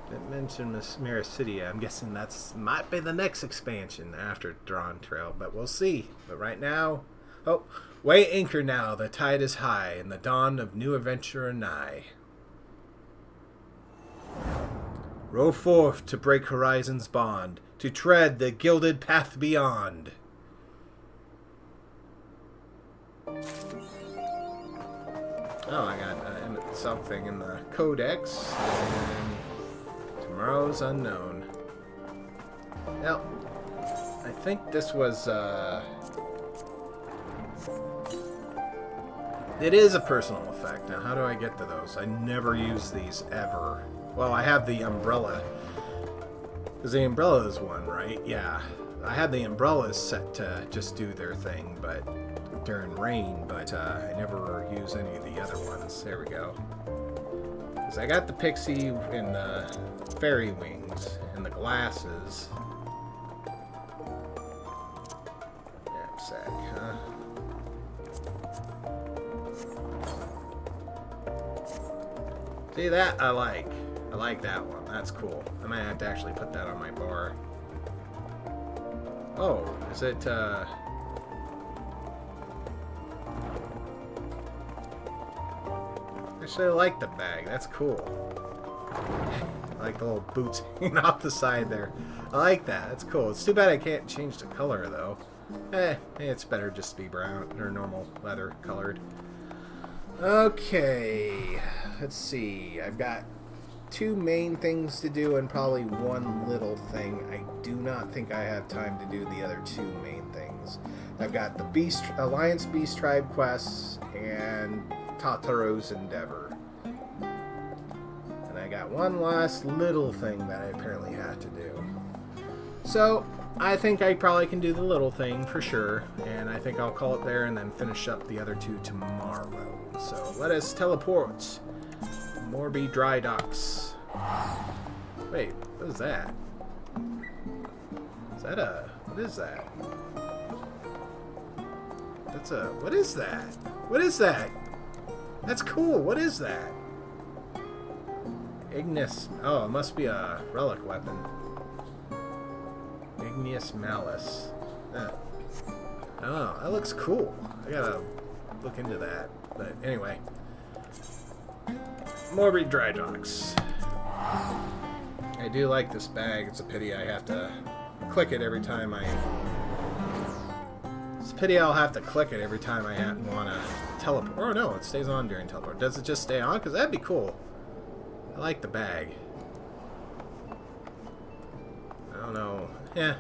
Didn't mention Mira City. I'm guessing that's might be the next expansion after Drawn Trail, but we'll see. But right now, oh, weigh anchor now. The tide is high, and the dawn of new adventure anigh. Row forth to break horizon's bond, to tread the gilded path beyond. Oh, I got something in the codex. And tomorrow's unknown. Well, I think this was, it is a personal effect. Now, how do I get to those? I never use these, ever. Well, I have the umbrella. Because the umbrella is one, right? Yeah. I had the umbrellas set to just do their thing, but during rain, but I never use any of the other ones. There we go. Because I got the pixie and the fairy wings and the glasses. Knapsack, huh? See, that I like. I like that one. That's cool. I might have to actually put that on my bar. Oh, is it, Actually, I like the bag. That's cool. I like the little boots hanging off the side there. I like that. That's cool. It's too bad I can't change the color, though. It's better just to be brown or normal leather colored. Okay. Let's see. I've got 2 main things to do and probably 1 little thing. I do not think I have time to do the other 2 main things. I've got the Beast Alliance Beast Tribe quests and Tataro's Endeavor. And I got 1 last little thing that I apparently have to do. So, I think I probably can do the little thing for sure, and I think I'll call it there and then finish up the other two tomorrow. So, let us teleport. Morby Dry Docks. Wait, what is that? Is that a... what is that? That's a... what is that? What is that? That's cool. What is that? Ignis... oh, it must be a relic weapon. Igneous Malice. Oh, that looks cool. I gotta look into that. But anyway. Morby Dry Docks. I do like this bag. It's a pity I have to click it every time I... it's a pity I'll have to click it every time I want to teleport. Oh no, it stays on during teleport. Does it just stay on? Because that'd be cool. I like the bag. I don't know. Yeah.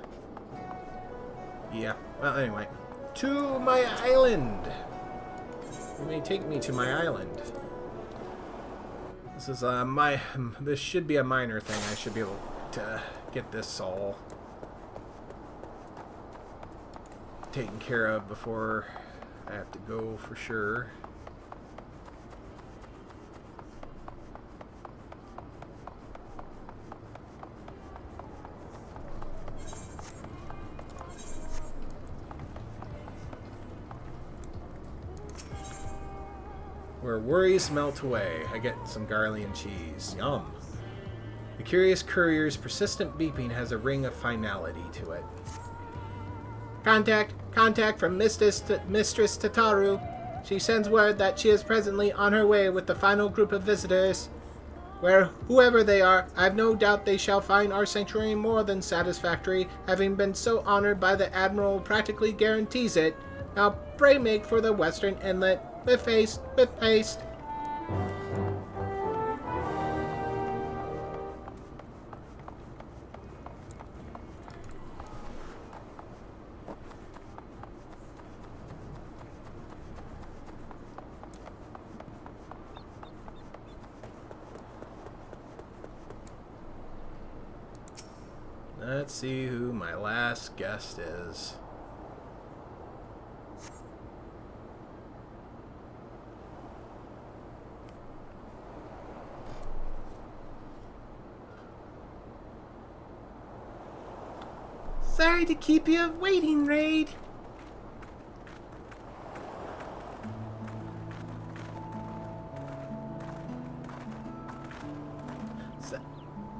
Yeah. Well, anyway. To my island! You may take me to my island. This is this should be a minor thing. I should be able to get this all taken care of before I have to go for sure. Where worries melt away, I get some Garlean cheese. Yum. The curious courier's persistent beeping has a ring of finality to it. Contact from Mistress Tataru. She sends word that she is presently on her way with the final group of visitors. Whoever they are, I've no doubt they shall find our sanctuary more than satisfactory, having been so honored by the Admiral practically guarantees it. Now pray make for the western inlet. With haste, with haste. Let's see who my last guest is. Sorry to keep you waiting, Raid.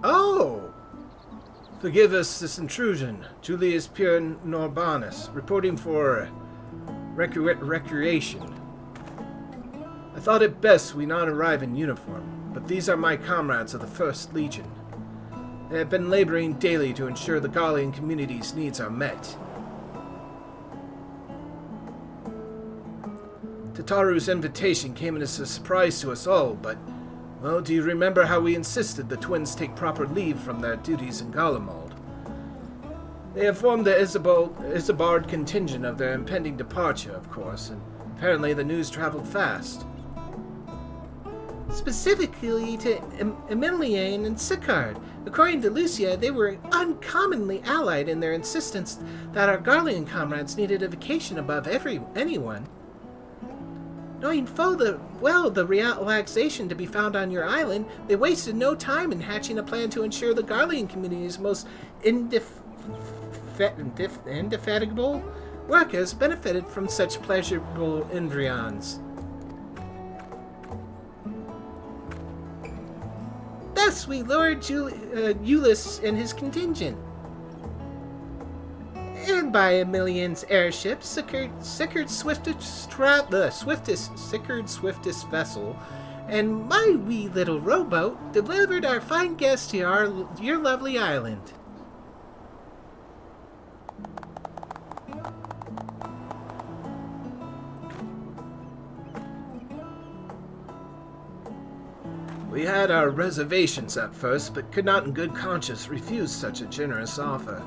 Oh! Forgive us this intrusion. Julius Pierre Norbanus, reporting for recreation. I thought it best we not arrive in uniform, but these are my comrades of the 1st Legion. They have been laboring daily to ensure the Garlean community's needs are met. Tataru's invitation came as a surprise to us all, but, well, do you remember how we insisted the twins take proper leave from their duties in Garlemald? They informed the Isambard contingent of their impending departure, of course, and apparently the news traveled fast. Specifically to Emiliane and Sicard. According to Lucia, they were uncommonly allied in their insistence that our Garlean comrades needed a vacation above anyone. Knowing full well the relaxation to be found on your island, they wasted no time in hatching a plan to ensure the Garlean community's most indefatigable workers benefited from such pleasurable indrions. Thus we lured Ulysses and his contingent. And by Emilian's airship, Sicard's swiftest vessel, and my wee little rowboat delivered our fine guest to your lovely island. We had our reservations at first, but could not in good conscience refuse such a generous offer.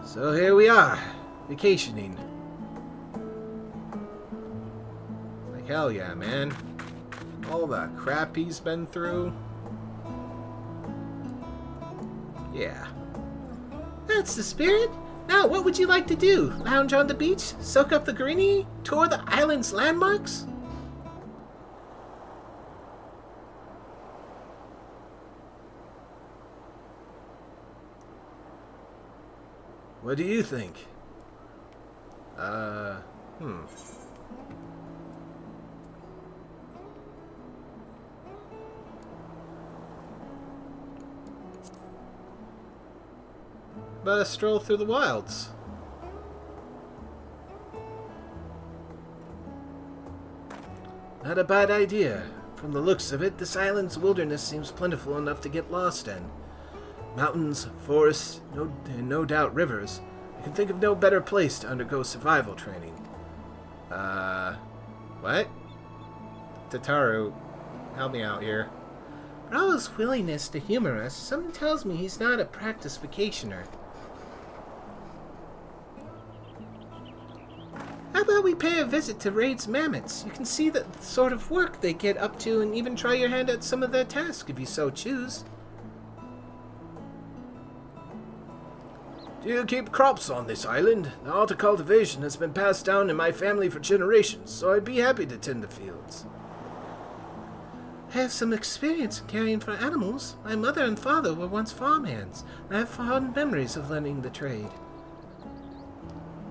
So here we are, vacationing. Like hell yeah, man. All the crap he's been through. Yeah. That's the spirit. Now, what would you like to do? Lounge on the beach? Soak up the greenery? Tour the island's landmarks? What do you think? About a stroll through the wilds. Not a bad idea. From the looks of it, this island's wilderness seems plentiful enough to get lost in. Mountains, forests, and no doubt rivers. I can think of no better place to undergo survival training. What? Tataru, help me out here. For all his willingness to humor us, something tells me he's not a practiced vacationer. How about we pay a visit to Raid's mammoths? You can see the sort of work they get up to and even try your hand at some of their tasks if you so choose. Do you keep crops on this island? The art of cultivation has been passed down in my family for generations, so I'd be happy to tend the fields. I have some experience in caring for animals. My mother and father were once farmhands, and I have fond memories of learning the trade.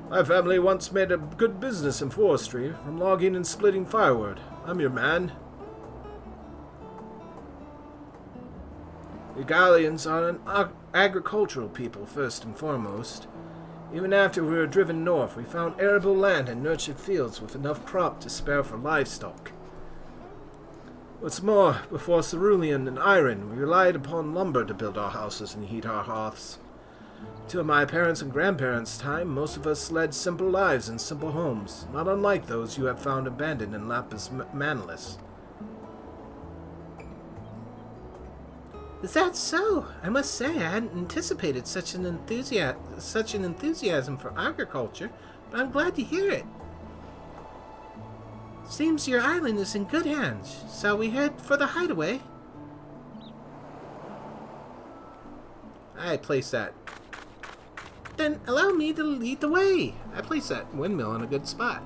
My family once made a good business in forestry, from logging and splitting firewood. I'm your man. The Gallians are an agricultural people, first and foremost. Even after we were driven north, we found arable land and nurtured fields with enough crop to spare for livestock. What's more, before cerulean and iron, we relied upon lumber to build our houses and heat our hearths. Till my parents' and grandparents' time, most of us led simple lives in simple homes, not unlike those you have found abandoned in Lapis Manlis. Is that so? I must say I hadn't anticipated such an enthusiasm for agriculture, but I'm glad to hear it. Seems your island is in good hands. Shall we head for the hideaway? I place that. Then allow me to lead the way. I place that windmill in a good spot.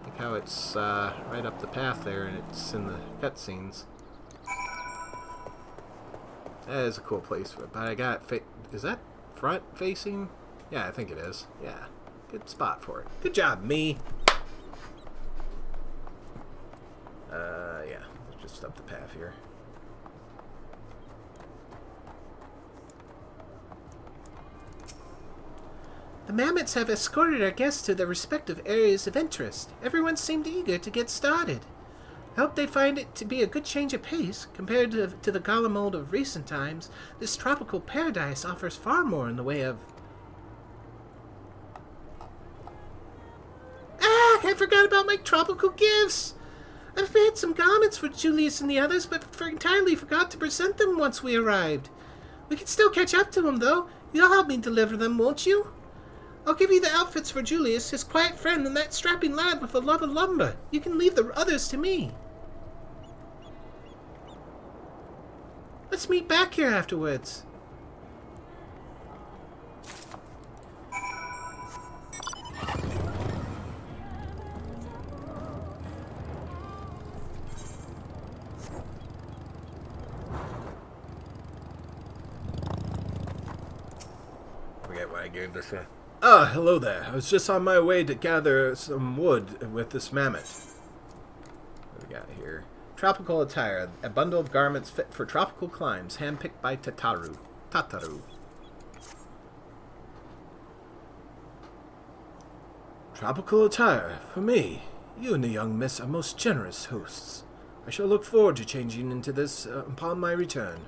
Like how it's right up the path there, and it's in the cutscenes. That is a cool place for it, but I got is that front facing? Yeah, I think it is. Yeah, good spot for it. Good job, me. Yeah, just up the path here. The mammoths have escorted our guests to their respective areas of interest. Everyone seemed eager to get started. I hope they find it to be a good change of pace. Compared to the Garlemald of recent times, this tropical paradise offers far more in the way of... Ah! I forgot about my tropical gifts! I prepared some garments for Julius and the others, but entirely forgot to present them once we arrived. We can still catch up to them, though. You'll help me deliver them, won't you? I'll give you the outfits for Julius, his quiet friend, and that strapping lad with a love of lumber. You can leave the others to me. Let's meet back here afterwards. Forget what I gave this one. Ah, hello there. I was just on my way to gather some wood with this mammoth. What do we got here? Tropical attire. A bundle of garments fit for tropical climes, handpicked by Tataru. Tropical attire? For me? You and the young miss are most generous hosts. I shall look forward to changing into this upon my return.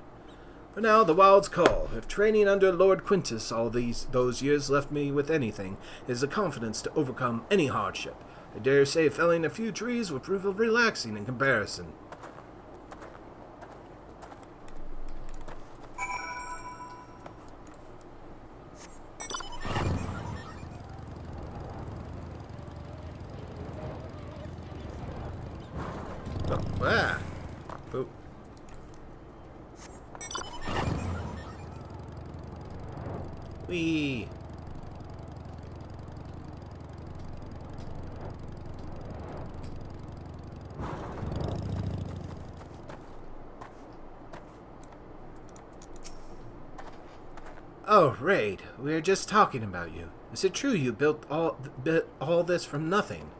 For now, the wilds call. If training under Lord Quintus all those years left me with anything, it is the confidence to overcome any hardship. I dare say felling a few trees would prove relaxing in comparison. Whee! Oh, Raid, we were just talking about you. Is it true you built all this from nothing?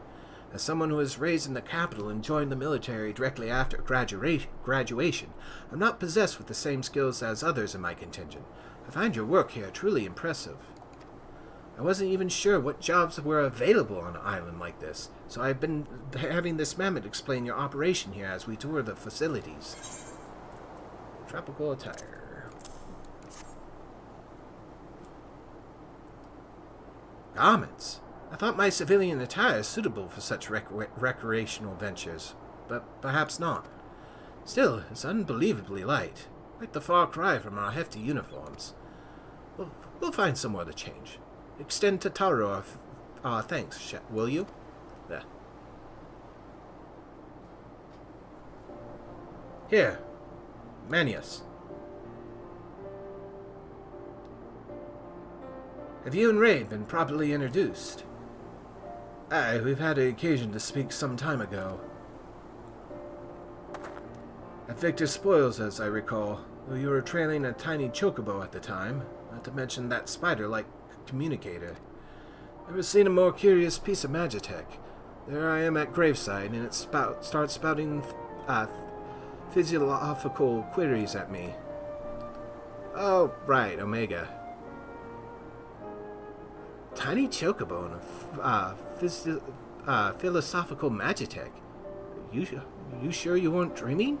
As someone who was raised in the capital and joined the military directly after graduation, I'm not possessed with the same skills as others in my contingent. I find your work here truly impressive. I wasn't even sure what jobs were available on an island like this, so I've been having this mammoth explain your operation here as we tour the facilities. Tropical attire. Garments? I thought my civilian attire is suitable for such recreational ventures, but perhaps not. Still, it's unbelievably light. Quite the far cry from our hefty uniforms. We'll find somewhere to change. Extend to Taro our thanks, will you? There. Here. Manius. Have you and Raid been properly introduced? Aye, we've had an occasion to speak some time ago. At Victor Spoils, as I recall, though you were trailing a tiny chocobo at the time, not to mention that spider-like communicator. Never seen a more curious piece of magitech. There I am at graveside, and it starts spouting physiological queries at me. Oh, right, Omega. Tiny chocobo and a philosophical magitech. You sure you weren't dreaming?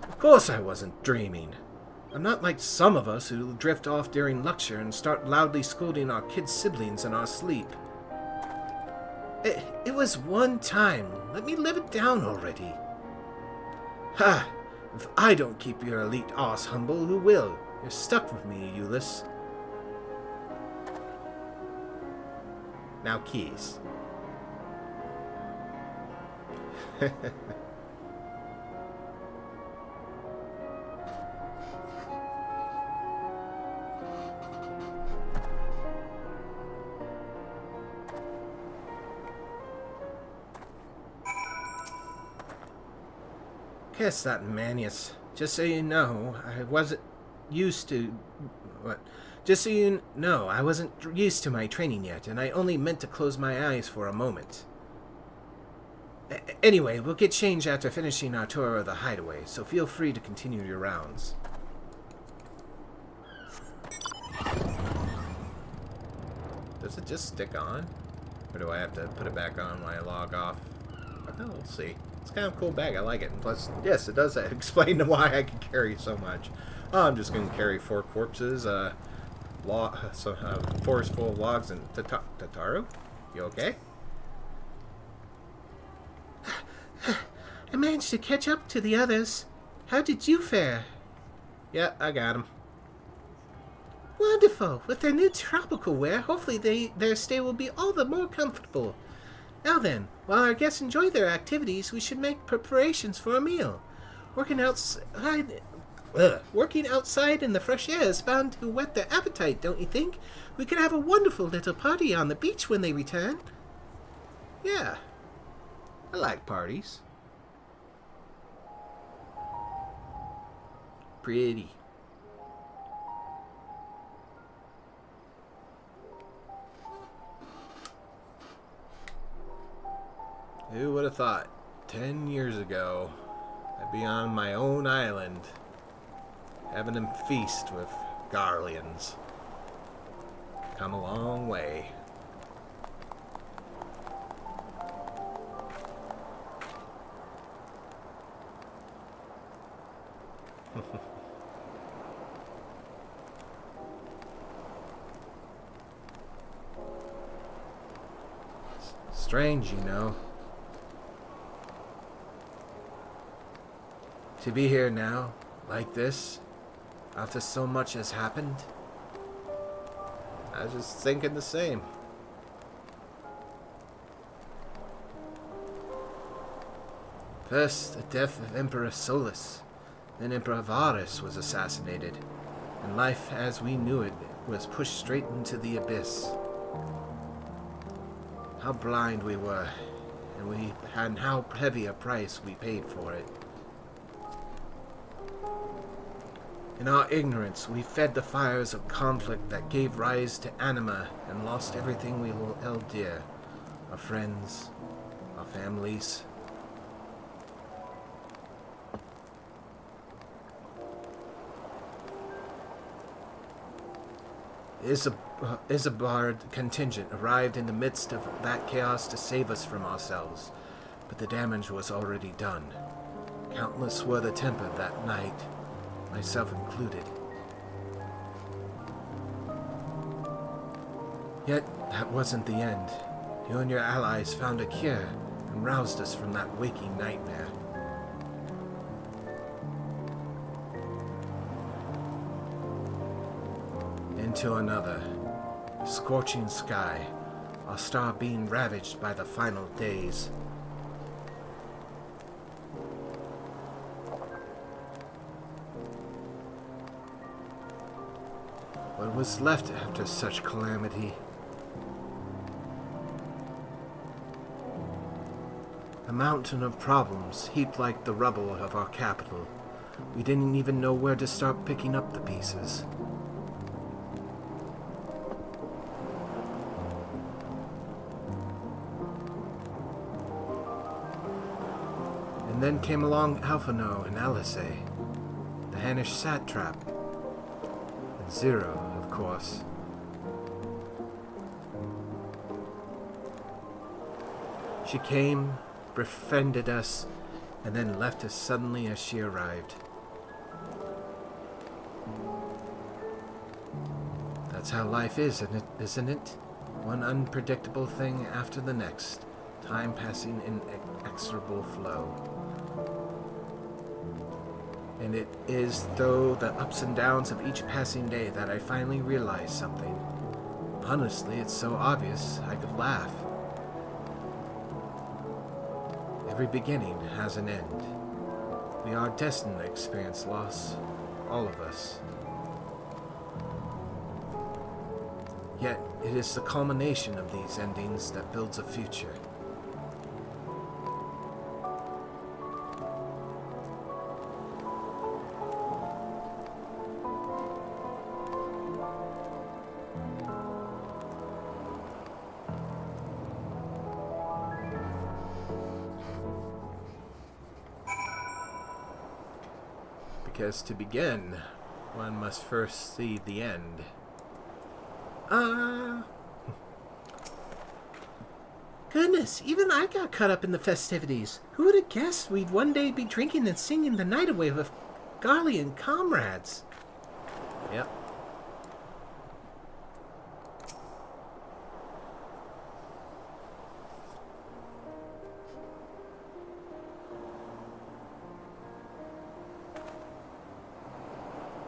Of course I wasn't dreaming. I'm not like some of us who drift off during lecture and start loudly scolding our kid siblings in our sleep. It was one time. Let me live it down already. Ha! If I don't keep your elite ass humble, who will? You're stuck with me, Euless. Now keys. Kiss that Manius. Just so you know, I wasn't used to... What? Just so you know, I wasn't used to my training yet, and I only meant to close my eyes for a moment. Anyway, we'll get changed after finishing our tour of the hideaway, so feel free to continue your rounds. Does it just stick on? Or do I have to put it back on when I log off? Oh, we'll see. It's kind of a cool bag. I like it. And plus, yes, it does explain why I can carry so much. Oh, I'm just going to carry 4 corpses, forest full of logs, and Tataru? You okay? I managed to catch up to the others. How did you fare? Yeah, I got him. Wonderful. With their new tropical wear, hopefully their stay will be all the more comfortable. Now then, while our guests enjoy their activities, we should make preparations for a meal. Working outside in the fresh air is bound to whet their appetite, don't you think? We could have a wonderful little party on the beach when they return. Yeah. I like parties. Pretty. Who would have thought 10 years ago I'd be on my own island having them feast with Garleans. Come a long way. Strange, you know. To be here now, like this, after so much has happened. I was just thinking the same. First, the death of Emperor Solus. Then Emperor Varus was assassinated. and life as we knew it was pushed straight into the abyss. How blind we were, and how heavy a price we paid for it. In our ignorance, we fed the fires of conflict that gave rise to anima and lost everything we held dear. Our friends, our families. Isambard contingent arrived in the midst of that chaos to save us from ourselves, but the damage was already done. Countless were the tempered that night, myself included. Yet, that wasn't the end. You and your allies found a cure and roused us from that waking nightmare. Into another, scorching sky, our star being ravaged by the final days. What was left after such calamity? A mountain of problems heaped like the rubble of our capital. We didn't even know where to start picking up the pieces. And then came along Alphino and Alice, the Hannish satrap, and Zero, of course. She came, befriended us, and then left us suddenly as she arrived. That's how life is, isn't it? One unpredictable thing after the next, time passing in inexorable flow. And it is through the ups and downs of each passing day that I finally realized something. Honestly, it's so obvious I could laugh. Every beginning has an end. We are destined to experience loss, all of us. Yet, it is the culmination of these endings that builds a future. Because to begin, one must first see the end. Goodness, even I got caught up in the festivities. Who would have guessed we'd one day be drinking and singing the night away with Garlean comrades? Yep.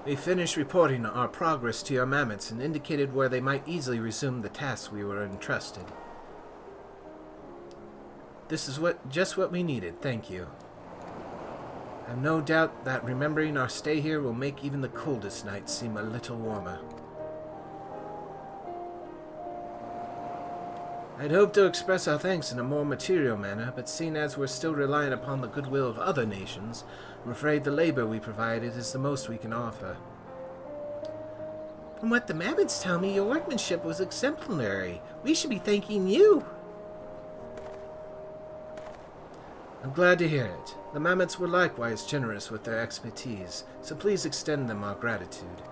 We finished reporting our progress to your mammoths and indicated where they might easily resume the tasks we were entrusted. This is just what we needed, thank you. I have no doubt that remembering our stay here will make even the coldest nights seem a little warmer. I'd hoped to express our thanks in a more material manner, but seeing as we're still relying upon the goodwill of other nations, I'm afraid the labor we provided is the most we can offer. From what the mammoths tell me, your workmanship was exemplary. We should be thanking you. I'm glad to hear it. The mammoths were likewise generous with their expertise, so please extend them our gratitude.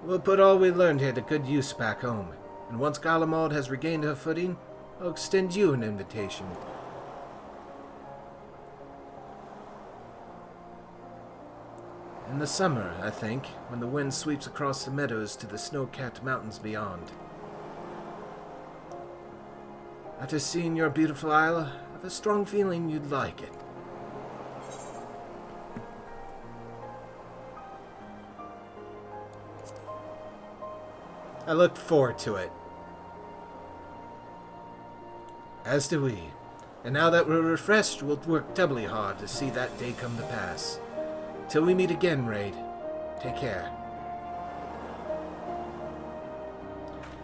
We'll put all we learned here to good use back home, and once Garlemald has regained her footing, I'll extend you an invitation. In the summer, I think, when the wind sweeps across the meadows to the snow-capped mountains beyond. After seeing your beautiful isle, I have a strong feeling you'd like it. I looked forward to it. As do we. And now that we're refreshed, we'll work doubly hard to see that day come to pass. Till we meet again, Raid. Take care.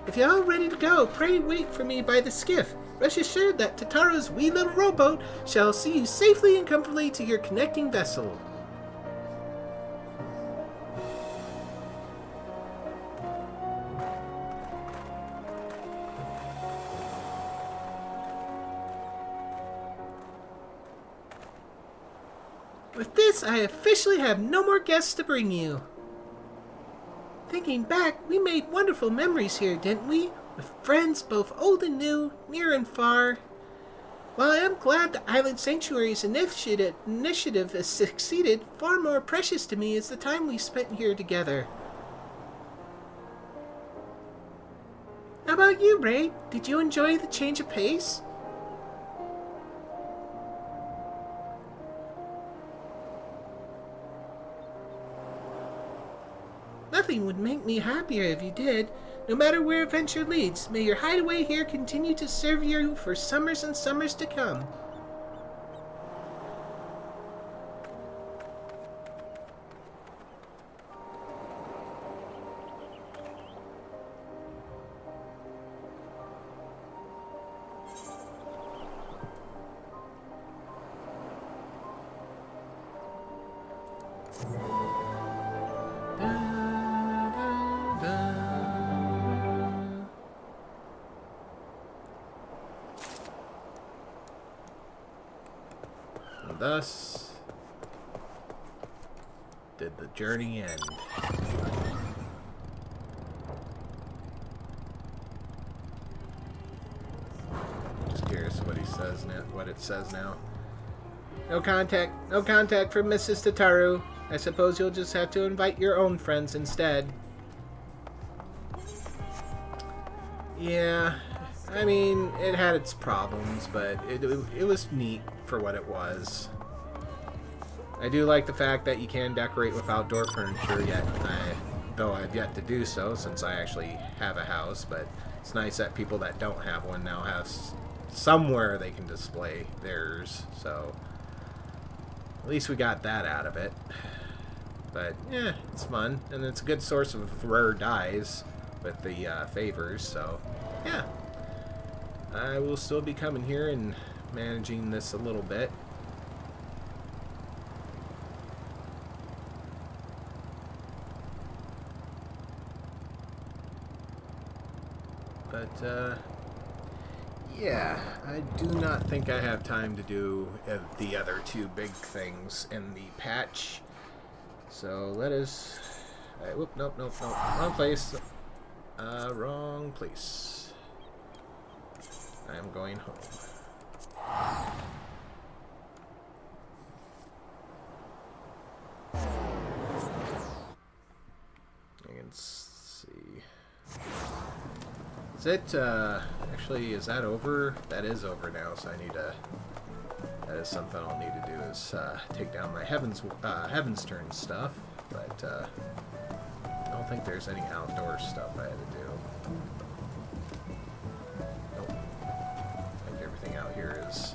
If you're all ready to go, pray wait for me by the skiff. Rest assured that Tataro's wee little rowboat shall see you safely and comfortably to your connecting vessel. With this, I officially have no more guests to bring you. Thinking back, we made wonderful memories here, didn't we? With friends both old and new, near and far. While I am glad the Island Sanctuary's initiative has succeeded, far more precious to me is the time we spent here together. How about you, Raid? Did you enjoy the change of pace? Nothing would make me happier if you did. No matter where adventure leads, may your hideaway here continue to serve you for summers and summers to come. Thus did the journey end. Just curious what he says now. What it says now. No contact from Mrs. Tataru. I suppose you'll just have to invite your own friends instead. Yeah, I mean, it had its problems, but it was neat for what it was. I do like the fact that you can decorate with outdoor furniture, though I've yet to do so since I actually have a house, but it's nice that people that don't have one now have somewhere they can display theirs, so at least we got that out of it. But yeah, it's fun, and it's a good source of rare dyes with the favors, so yeah. I will still be coming here and managing this a little bit. But yeah, I do not think I have time to do the other two big things in the patch. So let us... whoop, nope, wrong place. Wrong place. I am going home. I can see. Is it, actually, is that over? That is over now, so I need to, that is something I'll need to do, is, take down my Heaven's Turn stuff, but, I don't think there's any outdoor stuff I had to do. Nope. I think everything out here is...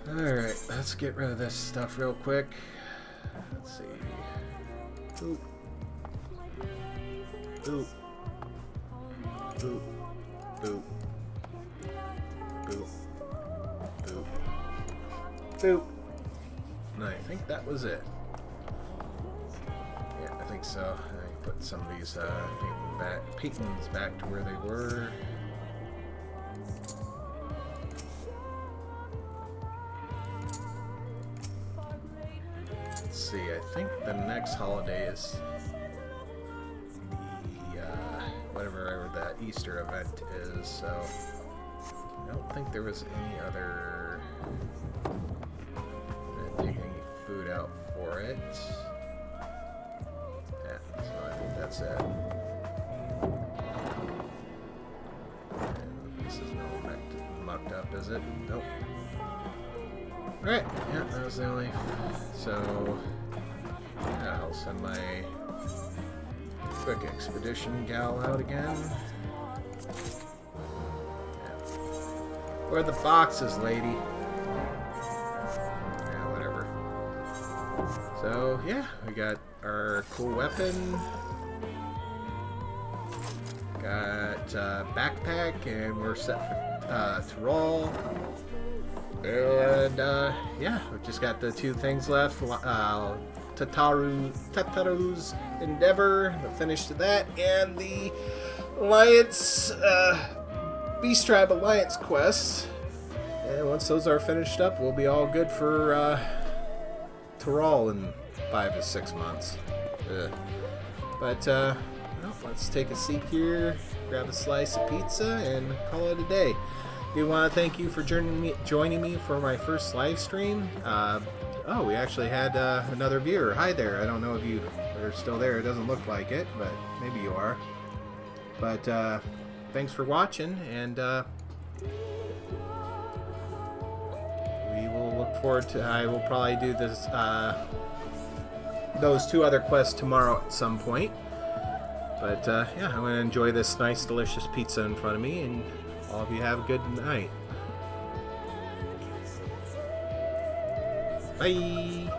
Alright, let's get rid of this stuff real quick. Let's see. Boop. Boop. Boop. Boop. Boop. Boop. Boop. And I think that was it. Yeah, I think so. I put some of these paintings back to where they were. See, I think the next holiday is the whatever that Easter event is, so I don't think there was any other. I didn't take any food out for it. Yeah, so I think that's it. And this is no mucked up, is it? Nope. Right, yeah, that was the only... So... Yeah, I'll send my quick expedition gal out again. Yeah. Where are the boxes, lady? Yeah, whatever. So, yeah, we got our cool weapon. Got backpack, and we're set for Tural. And, yeah, we've just got the two things left. Tataru's Endeavor, the finish to that, and the Alliance, Beast Tribe Alliance quest. And once those are finished up, we'll be all good for, Tural in 5 to 6 months. But, well, let's take a seat here, grab a slice of pizza, and call it a day. We want to thank you for joining me for my first live stream. Oh, we actually had another viewer. Hi there. I don't know if you are still there. It doesn't look like it, but maybe you are. But thanks for watching, and we will look forward to... I will probably do this those 2 other quests tomorrow at some point. But yeah, I'm going to enjoy this nice, delicious pizza in front of me, and all of you have a good night. Bye!